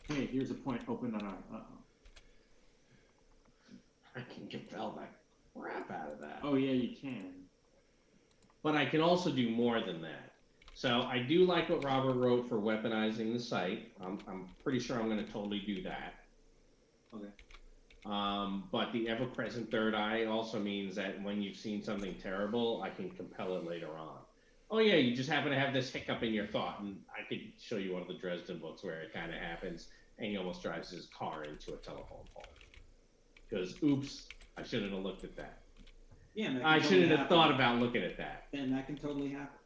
Hey, here's a point. Open an eye. Uh-oh. I can compel that crap out of that. Oh yeah, you can. But I can also do more than that. So I do like what Robert wrote for weaponizing the site. I'm pretty sure I'm going to totally do that. Okay. But the ever-present third eye also means that when you've seen something terrible, I can compel it later on. Oh yeah, you just happen to have this hiccup in your thought, and I could show you one of the Dresden books where it kind of happens, and he almost drives his car into a telephone pole. Because, oops, I shouldn't have looked at that. Yeah, and that I can shouldn't totally have happen. thought about looking at that. And that can totally happen.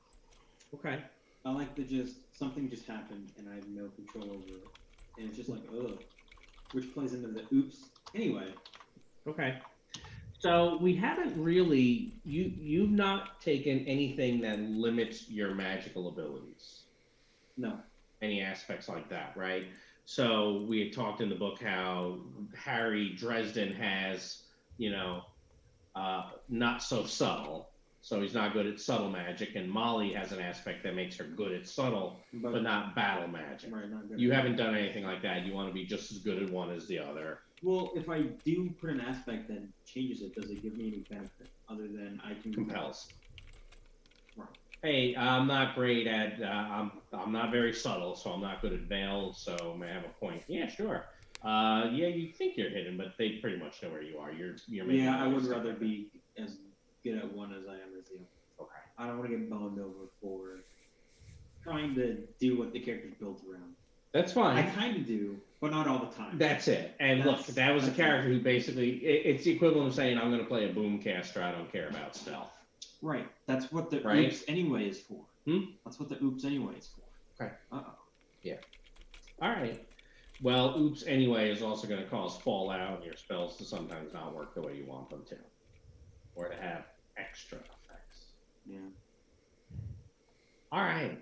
Okay. I like the something just happened and I have no control over it. And it's just like, ugh. Which plays into the oops. Anyway. Okay. So we haven't really, you've not taken anything that limits your magical abilities. No. Any aspects like that, right? So we had talked in the book how Harry Dresden has, not so subtle. So he's not good at subtle magic, and Molly has an aspect that makes her good at subtle, but not battle magic. Right, not good. You haven't done anything like that. You want to be just as good at one as the other. Well, if I do put an aspect that changes it, does it give me any benefit other than I can Compels. Right. Hey, I'm not great at. I'm not very subtle, so I'm not good at veil. So may I have a point? Yeah, sure. Yeah, you think you're hidden, but they pretty much know where you are. You're making. Yeah, I would rather be as good at one as I am as the other. Okay. I don't want to get boned over for trying to do what the character's built around. That's I fine. kind of do, but not all the time. That's it. And look, that was a that's character who basically, it's the equivalent of saying, I'm going to play a boomcaster. I don't care about stealth. Right. That's what the Right? oops anyway is for. That's what the oops anyway is for. Okay. Uh-oh. Yeah. All right. Well, oops anyway is also going to cause fallout and your spells to sometimes not work the way you want them to. Or to have extra effects. Yeah. All right.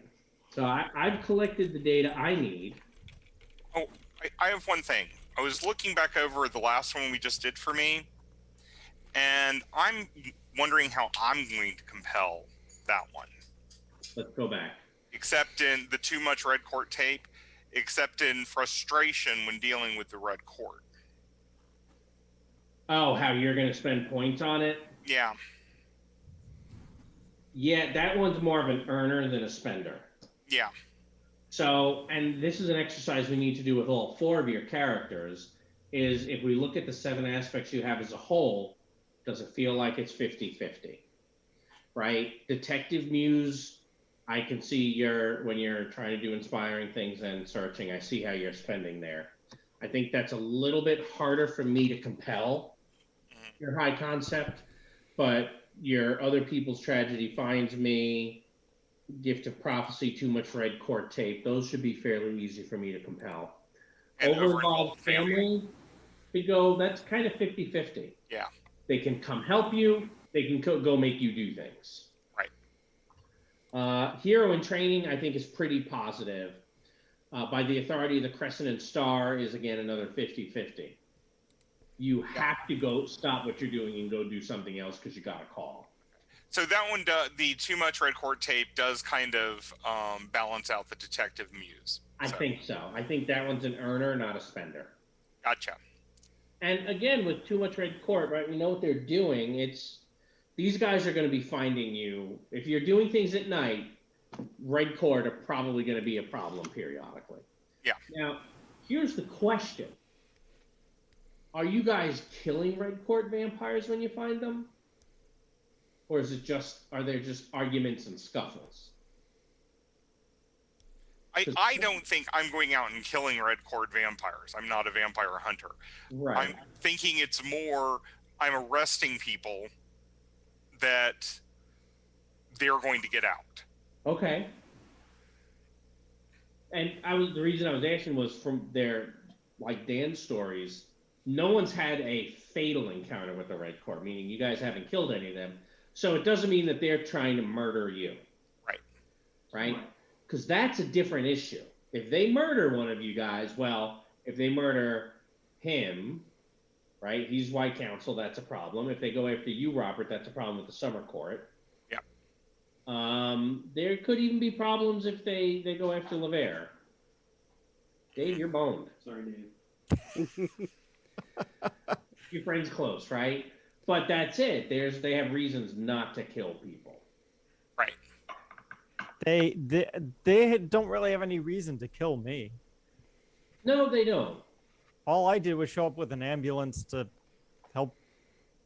So I've collected the data I need. Oh, I have one thing. I was looking back over the last one we just did for me, and I'm wondering how I'm going to compel that one. Let's go back. Except in the too much red court tape, except in frustration when dealing with the red court. Oh, how you're going to spend points on it? Yeah. Yeah, that one's more of an earner than a spender. Yeah. So, and this is an exercise we need to do with all four of your characters, is if we look at the 7 aspects you have as a whole, does it feel like it's 50-50? Right? Detective Muse, I can see when you're trying to do inspiring things and searching, I see how you're spending there. I think that's a little bit harder for me to compel your high concept, but your other people's tragedy finds me, gift of prophecy, too much red court tape, those should be fairly easy for me to compel. And Over-involved family, we go, that's kind of 50-50. Yeah. They can come help you, they can go make you do things. Right. Hero in training, I think, is pretty positive. By the authority of the Crescent and Star is, again, another 50-50. You have to go stop what you're doing and go do something else because you got a call. So that one, the too much red court tape does kind of balance out the detective muse. I think so. I think that one's an earner, not a spender. Gotcha. And again, with too much red court, right? We know what they're doing. These guys are going to be finding you. If you're doing things at night, red cord are probably going to be a problem periodically. Yeah. Now, here's the question: are you guys killing red cord vampires when you find them, or is it just are there just arguments and scuffles? I don't think I'm going out and killing red cord vampires. I'm not a vampire hunter. Right. I'm thinking it's more I'm arresting people that they're going to get out. Okay. And the reason I was asking was from their like Dan's stories. No one's had a fatal encounter with the red cord, meaning you guys haven't killed any of them. So it doesn't mean that they're trying to murder you. Right. Right? Because that's a different issue. If they murder one of you guys, well, if they murder him, right? He's White Council, that's a problem. If they go after you, Robert, that's a problem with the Summer Court. Yeah. There could even be problems if they go after LeVere. Dave, you're boned. Sorry, Dave. Your friend's close, right? But that's it. They have reasons not to kill people. Right. They don't really have any reason to kill me. No, they don't. All I did was show up with an ambulance to help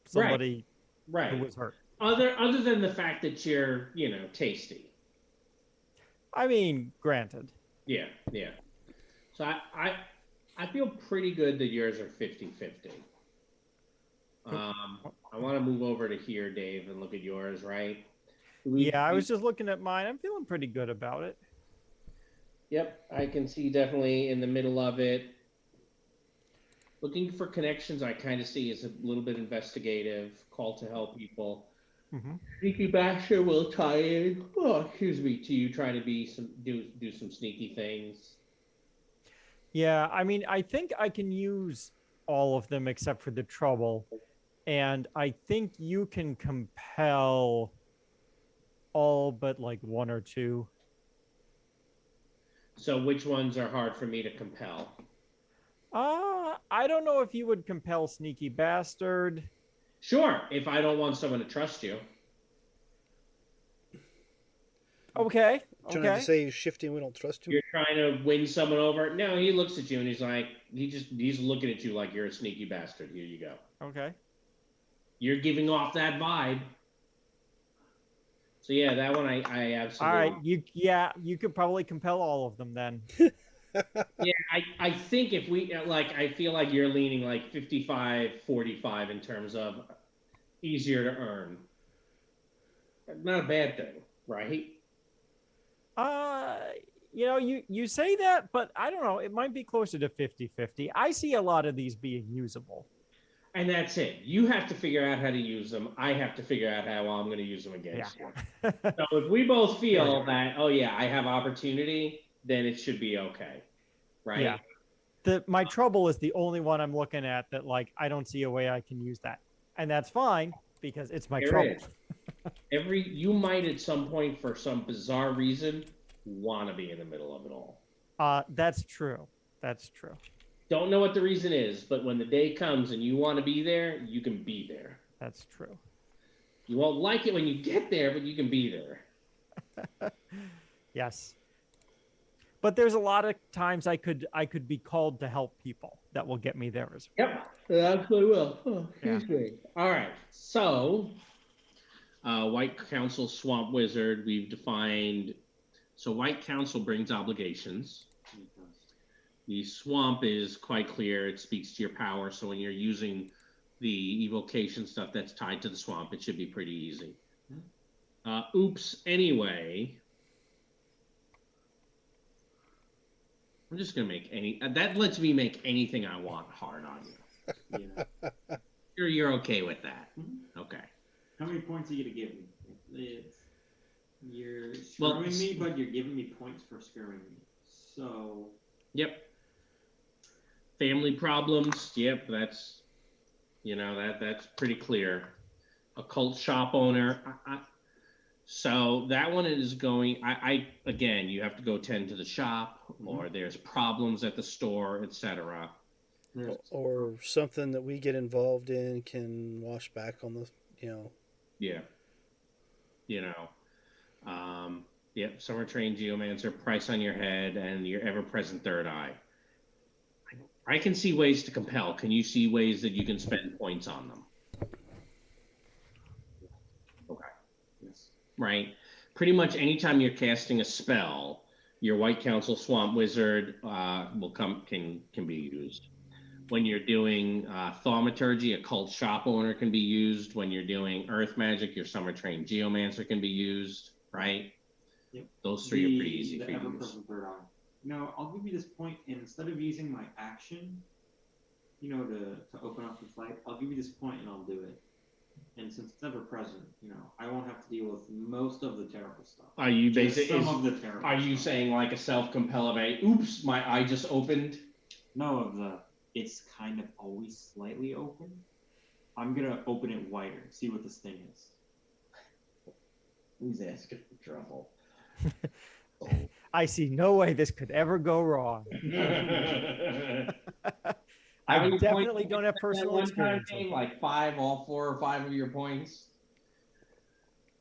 somebody who was hurt. Other than the fact that you're, tasty. I mean, granted. Yeah. So I feel pretty good that yours are 50-50. I want to move over to here, Dave, and look at yours, right? I was just looking at mine. I'm feeling pretty good about it. Yep, I can see definitely in the middle of it. Looking for connections, I kind of see as a little bit investigative, call to help people. Mm-hmm. Sneaky Basher will tie in. Oh, excuse me, to you trying to do some sneaky things. Yeah, I mean, I think I can use all of them except for the trouble, and I think you can compel all but like one or two. So which ones are hard for me to compel? I don't know if you would compel Sneaky Bastard. Sure, if I don't want someone to trust you. Okay. Trying to say he's shifty and we don't trust him. You're trying to win someone over. No, he looks at you and he's like, he's looking at you like you're a sneaky bastard. Here you go. Okay. You're giving off that vibe. So yeah, that one I absolutely. All right, you could probably compel all of them then. Yeah, I think if we I feel like you're leaning like 55-45 in terms of easier to earn. Not a bad thing, right? You say that, but I don't know. It might be closer to 50-50. I see a lot of these being usable. And that's it. You have to figure out how to use them. I have to figure out how I'm going to use them against you. So if we both feel that, I have opportunity, then it should be okay, right? Yeah. My trouble is the only one I'm looking at that, I don't see a way I can use that. And that's fine because it's my trouble. You might at some point, for some bizarre reason, want to be in the middle of it all. That's true. That's true. Don't know what the reason is, but when the day comes and you want to be there, you can be there. That's true. You won't like it when you get there, but you can be there. Yes. But there's a lot of times I could be called to help people that will get me there as well. Yep, absolutely will. Oh, excuse me. All right. So, White Council Swamp Wizard, we've defined. So, White Council brings obligations. The swamp is quite clear. It speaks to your power. So, when you're using the evocation stuff that's tied to the swamp, it should be pretty easy. Oops, anyway. I'm just going to make that lets me make anything I want hard on you. Yeah. You're okay with that. Mm-hmm. Okay. How many points are you going to give me? You're screwing me, but you're giving me points for screwing me. So. Yep. Family problems. Yep. That's, that's pretty clear. Occult shop owner. So that one is going, again, you have to go tend to the shop, or there's problems at the store, etc. Or something that we get involved in can wash back on the, Yeah. Yep, Summer Train Geomancer, Price on your head, and your ever-present third eye. I can see ways to compel. Can you see ways that you can spend points on them? Okay. Yes. Right. Pretty much anytime you're casting a spell, your White Council Swamp Wizard can be used. When you're doing Thaumaturgy, Occult Shop Owner can be used. When you're doing Earth Magic, your Summer Train Geomancer can be used. Right. Yep. Those three are pretty easy for you to use. Ever-present third eye. No, I'll give you this point, and instead of using my action, to open up the fight, I'll give you this point and I'll do it. And since it's ever present, I won't have to deal with most of the terrible stuff. Are you some of the terrible Are you stuff. saying like a self-compel of oops, my eye just opened? No, it's kind of always slightly open. I'm gonna open it wider, see what this thing is. Who's asking for trouble? I see no way this could ever go wrong. I definitely don't have personal experience. Like all 4 or 5 of your points.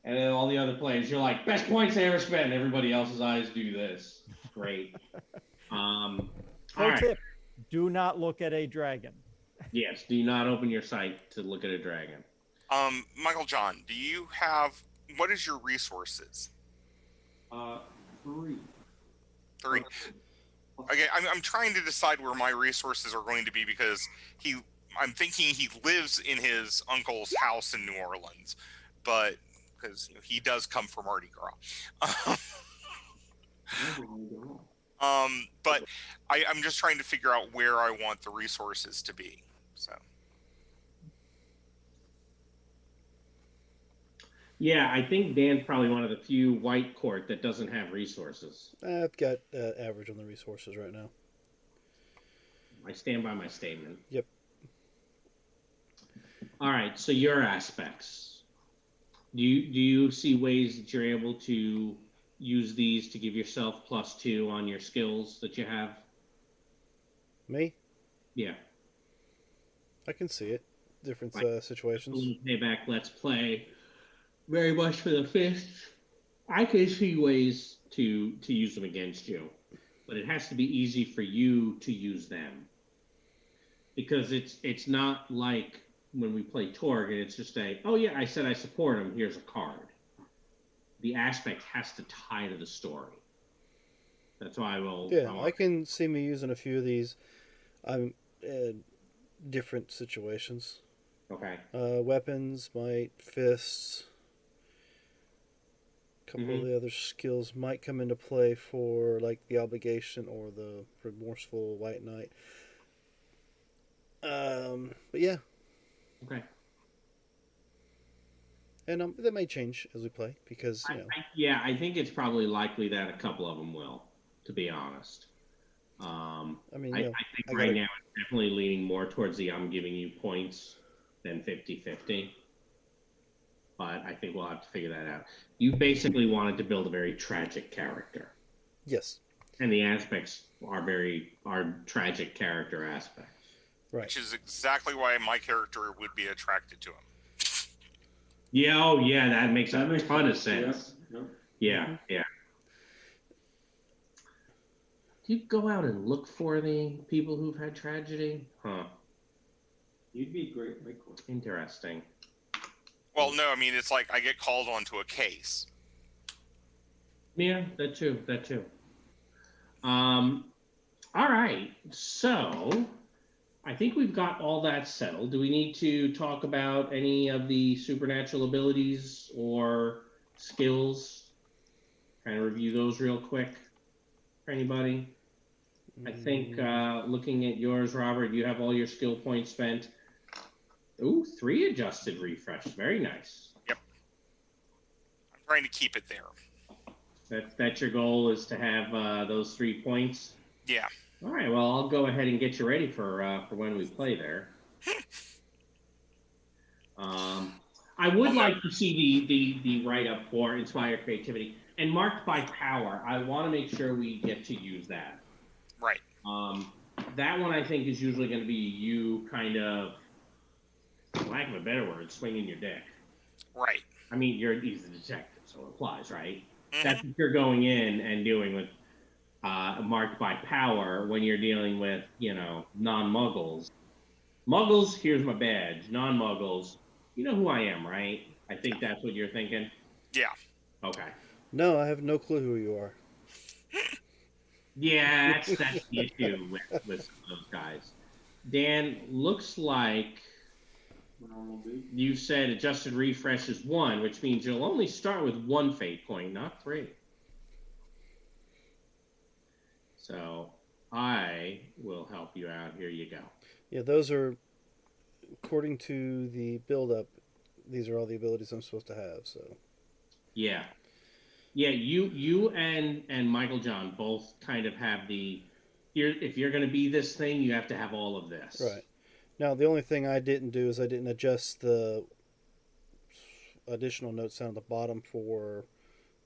And then all the other players, you're like, best points I ever spent. Everybody else's eyes do this. Great. Pro tip, do not look at a dragon. Yes, do not open your sight to look at a dragon. Michael John, what is your resources? 3. 3. Okay, I'm trying to decide where my resources are going to be because I'm thinking he lives in his uncle's house in New Orleans, but because he does come from Mardi Gras. But I'm just trying to figure out where I want the resources to be. So. Yeah, I think Dan's probably one of the few white court that doesn't have resources. I've got average on the resources right now. I stand by my statement. Yep. All right, so your aspects. Do you see ways that you're able to use these to give yourself +2 on your skills that you have? Me? Yeah. I can see it. Different situations. Payback, let's play. Very much for the fists. I can see ways to use them against you, but it has to be easy for you to use them. Because it's not like when we play Torg and it's just oh yeah, I said I support him, here's a card. The aspect has to tie to the story. That's why I can see me using a few of these. I'm in different situations. Okay. Weapons, might, fists. A couple of the other skills might come into play for like the obligation or the remorseful white knight. But yeah. Okay. And that may change as we play because I think it's probably likely that a couple of them will, to be honest. I think right now it's definitely leaning more towards I'm giving you points than 50-50. But I think we'll have to figure that out. You basically wanted to build a very tragic character. Yes. And the aspects are tragic character aspects. Right. Which is exactly why my character would be attracted to him. Yeah, that makes a ton of sense. Yeah. Do you go out and look for the people who've had tragedy? Huh. You'd be great, cool. Interesting. Well, no, I mean, it's like I get called onto a case. Yeah, that too. All right, so I think we've got all that settled. Do we need to talk about any of the supernatural abilities or skills? Kind of review those real quick for anybody. I think looking at yours, Robert, you have all your skill points spent. Ooh, 3 adjusted refresh. Very nice. Yep. I'm trying to keep it there. That's your goal, is to have those 3 points? Yeah. All right, well, I'll go ahead and get you ready for when we play there. I would like to see the write-up for Inspire Creativity. And marked by power, I want to make sure we get to use that. Right. That one, I think, is usually going to be you kind of, for lack of a better word, swinging your dick. Right. I mean, he's the detective, so it applies, right? That's what you're going in and doing with marked by power when you're dealing with, non-muggles. Muggles, here's my badge. Non-muggles, you know who I am, right? I think that's what you're thinking. Yeah. Okay. No, I have no clue who you are. Yeah, that's the issue with some of those guys. Dan, looks like Normal dude. you said adjusted refresh is 1, which means you'll only start with 1 fate point, not 3. So I will help you out. Here you go. Yeah, those are according to the build-up. These are all the abilities I'm supposed to have. So Yeah. Yeah, you and Michael John both kind of have the here. If you're going to be this thing, you have to have all of this. right now, the only thing I didn't do is I didn't adjust the additional notes down at the bottom for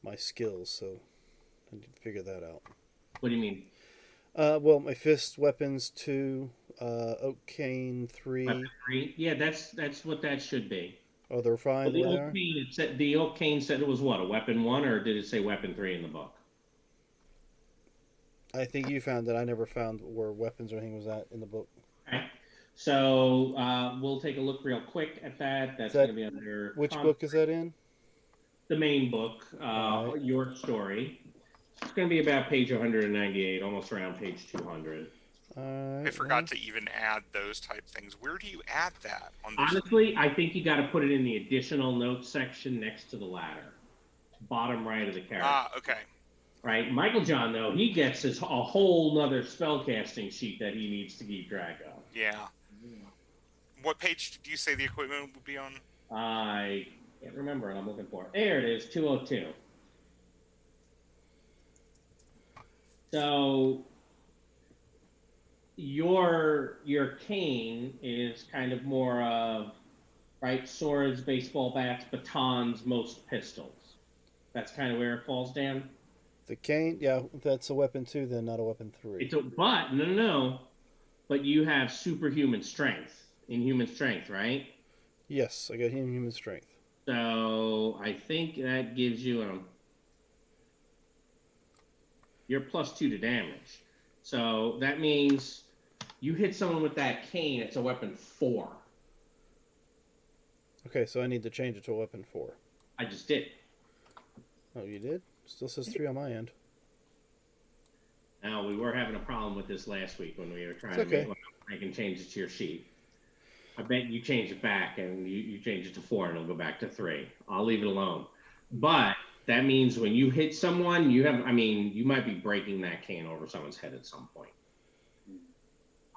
my skills. So I need to figure that out. What do you mean? Well, my fist weapons 2, oak cane 3. Weapon 3? Yeah, that's what that should be. Oh, they're fine Well, the way they are. the oak cane said it was what, a weapon 1, or did it say weapon 3 in the book? I think you found that. I never found where weapons or anything was at in the book. Okay. So we'll take a look real quick at that. That's going to be under Which book is that in? the main book, Right. Your Story. It's going to be about page 198, almost around page 200. I forgot to even add those type things. Where do you add that on this? Honestly, I think you got to put it in the additional notes section next to the ladder, bottom right of the character. Okay. Right, Michael John, though, he gets a whole nother spellcasting sheet that he needs to keep track of. Yeah. What page do you say the equipment would be on? I can't remember it. I'm looking for it. There it is, 202. So your cane is kind of more of, right, swords, baseball bats, batons, most pistols. That's kind of where it falls down. The cane, yeah, that's a weapon 2, then not a weapon 3. But no. But you have superhuman strength, inhuman strength, right? Yes, I got human strength. So I think that gives you you're +2 to damage. So that means you hit someone with that cane, it's a weapon 4. Okay, so I need to change it to a weapon 4. I just did. Oh, you did? Still says 3 on my end. Now, we were having a problem with this last week when we were trying It's to okay. make and change it to your sheet. I bet you change it back and you change it to 4 and it'll go back to 3. I'll leave it alone. But that means when you hit someone, you might be breaking that cane over someone's head at some point.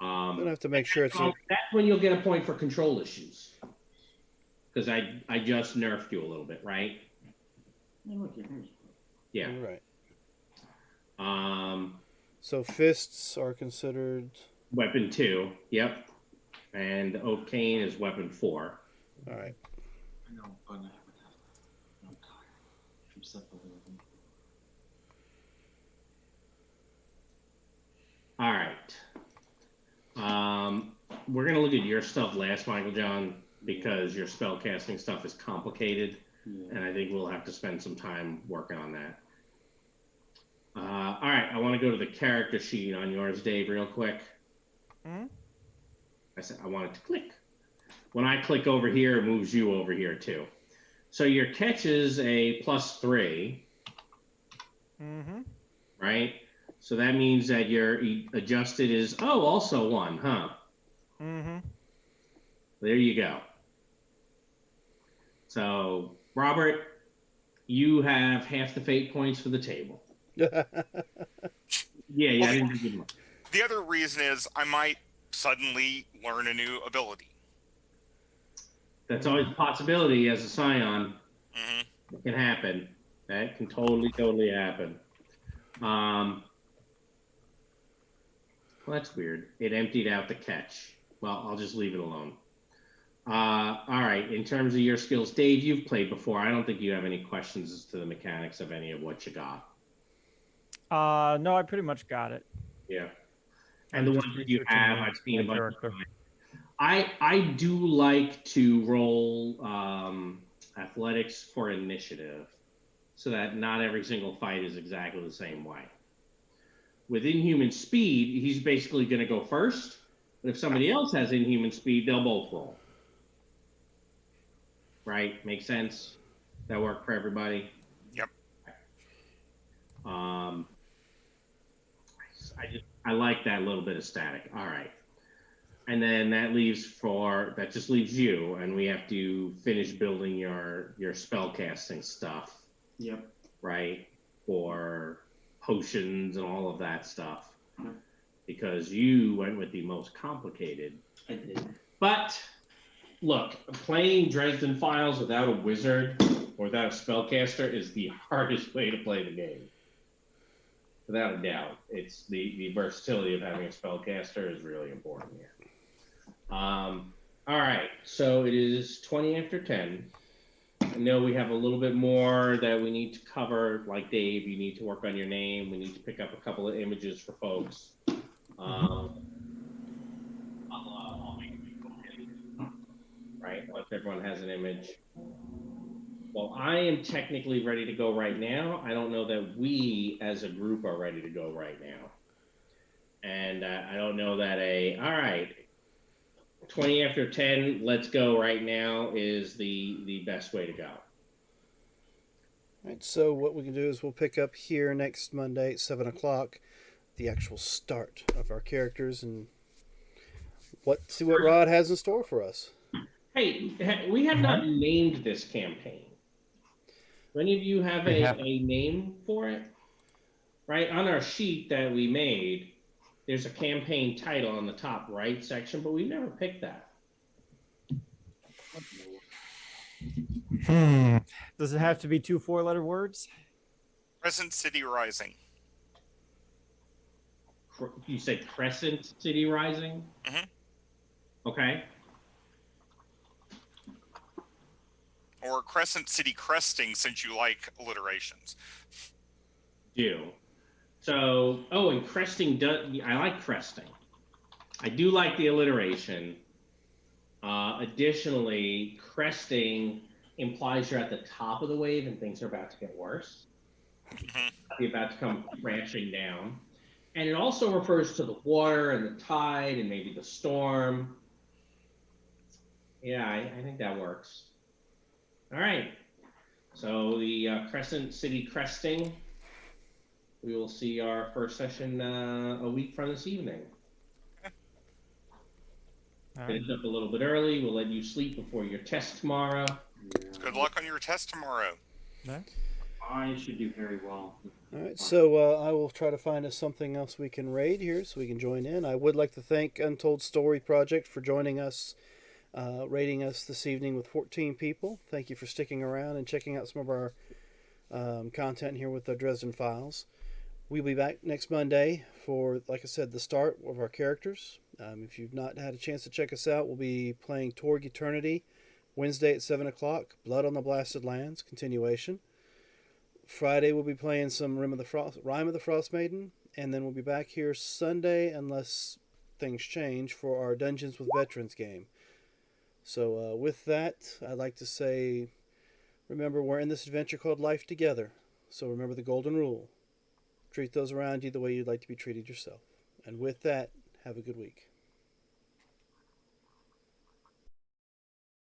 I'm gonna have to make sure it's. That's when you'll get a point for control issues. Because I just nerfed you a little bit, right? Yeah. Right. Um, So fists are considered. weapon 2, yep. And oak cane is weapon 4. All right. I know, but I haven't had it. I'm tired. I'm stuck with everything. All right. We're gonna look at your stuff last, Michael John, because your spell casting stuff is complicated, and I think we'll have to spend some time working on that. All right, I want to go to the character sheet on yours, Dave, real quick. Hmm? I said I want it to click. When I click over here, it moves you over here too. So your catch is a +3, Mm-hmm. right? So that means that your adjusted is also 1, huh? Mm-hmm. There you go. So, Robert, you have half the fate points for the table. Yeah, I didn't give you much. The other reason is I might suddenly learn a new ability. That's always a possibility as a scion. Mm-hmm. It can happen. That can totally happen. Well, that's weird. It emptied out the catch. Well, I'll just leave it alone. All right. In terms of your skills, Dave, you've played before. I don't think you have any questions as to the mechanics of any of what you got. No, I pretty much got it. Yeah. And I'm the just ones that you researching have, my- I've seen a my bunch character. of them. I do like to roll athletics for initiative. so that not every single fight is exactly the same way. With inhuman speed, he's basically going to go first, but if somebody else has inhuman speed, they'll both roll. Right? Makes sense? That work for everybody? Yep. I like that little bit of static. All right. And then that just leaves you, and we have to finish building your spell casting stuff. Yep. Right? For potions and all of that stuff. Yep. Because you went with the most complicated. I did. But look, playing Dresden Files without a wizard or without a spellcaster is the hardest way to play the game. Without a doubt. It's the versatility of having a spellcaster is really important here. All right, so it is 20 after 10. I know we have a little bit more that we need to cover. Like Dave, you need to work on your name. We need to pick up a couple of images for folks. I'll make it right once everyone has an image. Well, I am technically ready to go right now. I don't know that we as a group are ready to go right now. And I don't know that all right, 20 after 10, let's go right now is the best way to go. All right, so what we can do is we'll pick up here next Monday at 7 o'clock, the actual start of our characters, and see what Rod has in store for us. Hey, we have not named this campaign. Do any of you have a name for it? Right, on our sheet that we made, there's a campaign title on the top right section, but we never picked that. Does it have to be 2 4-letter words? Crescent City Rising. You said Crescent City Rising? Mm-hmm. Okay. Or Crescent City Cresting, since you like alliterations. So, and cresting I like cresting. I do like the alliteration. Additionally, cresting implies you're at the top of the wave and things are about to get worse. You're about to come crashing down. And it also refers to the water and the tide and maybe the storm. Yeah, I think that works. All right. So the Crescent City Cresting. We will see our first session a week from this evening. Finish up a little bit early. We'll let you sleep before your test tomorrow. Good luck on your test tomorrow. I should do very well. All right, so I will try to find us something else we can raid here so we can join in. I would like to thank Untold Story Project for joining us, raiding us this evening with 14 people. Thank you for sticking around and checking out some of our content here with the Dresden Files. We'll be back next Monday for, like I said, the start of our characters. If you've not had a chance to check us out, we'll be playing Torg Eternity Wednesday at 7 o'clock, Blood on the Blasted Lands, continuation. Friday we'll be playing some Rime of the Frost Maiden, and then we'll be back here Sunday, unless things change, for our Dungeons with Veterans game. So with that, I'd like to say, remember, we're in this adventure called Life Together. So remember the golden rule. Treat those around you the way you'd like to be treated yourself. And with that, have a good week.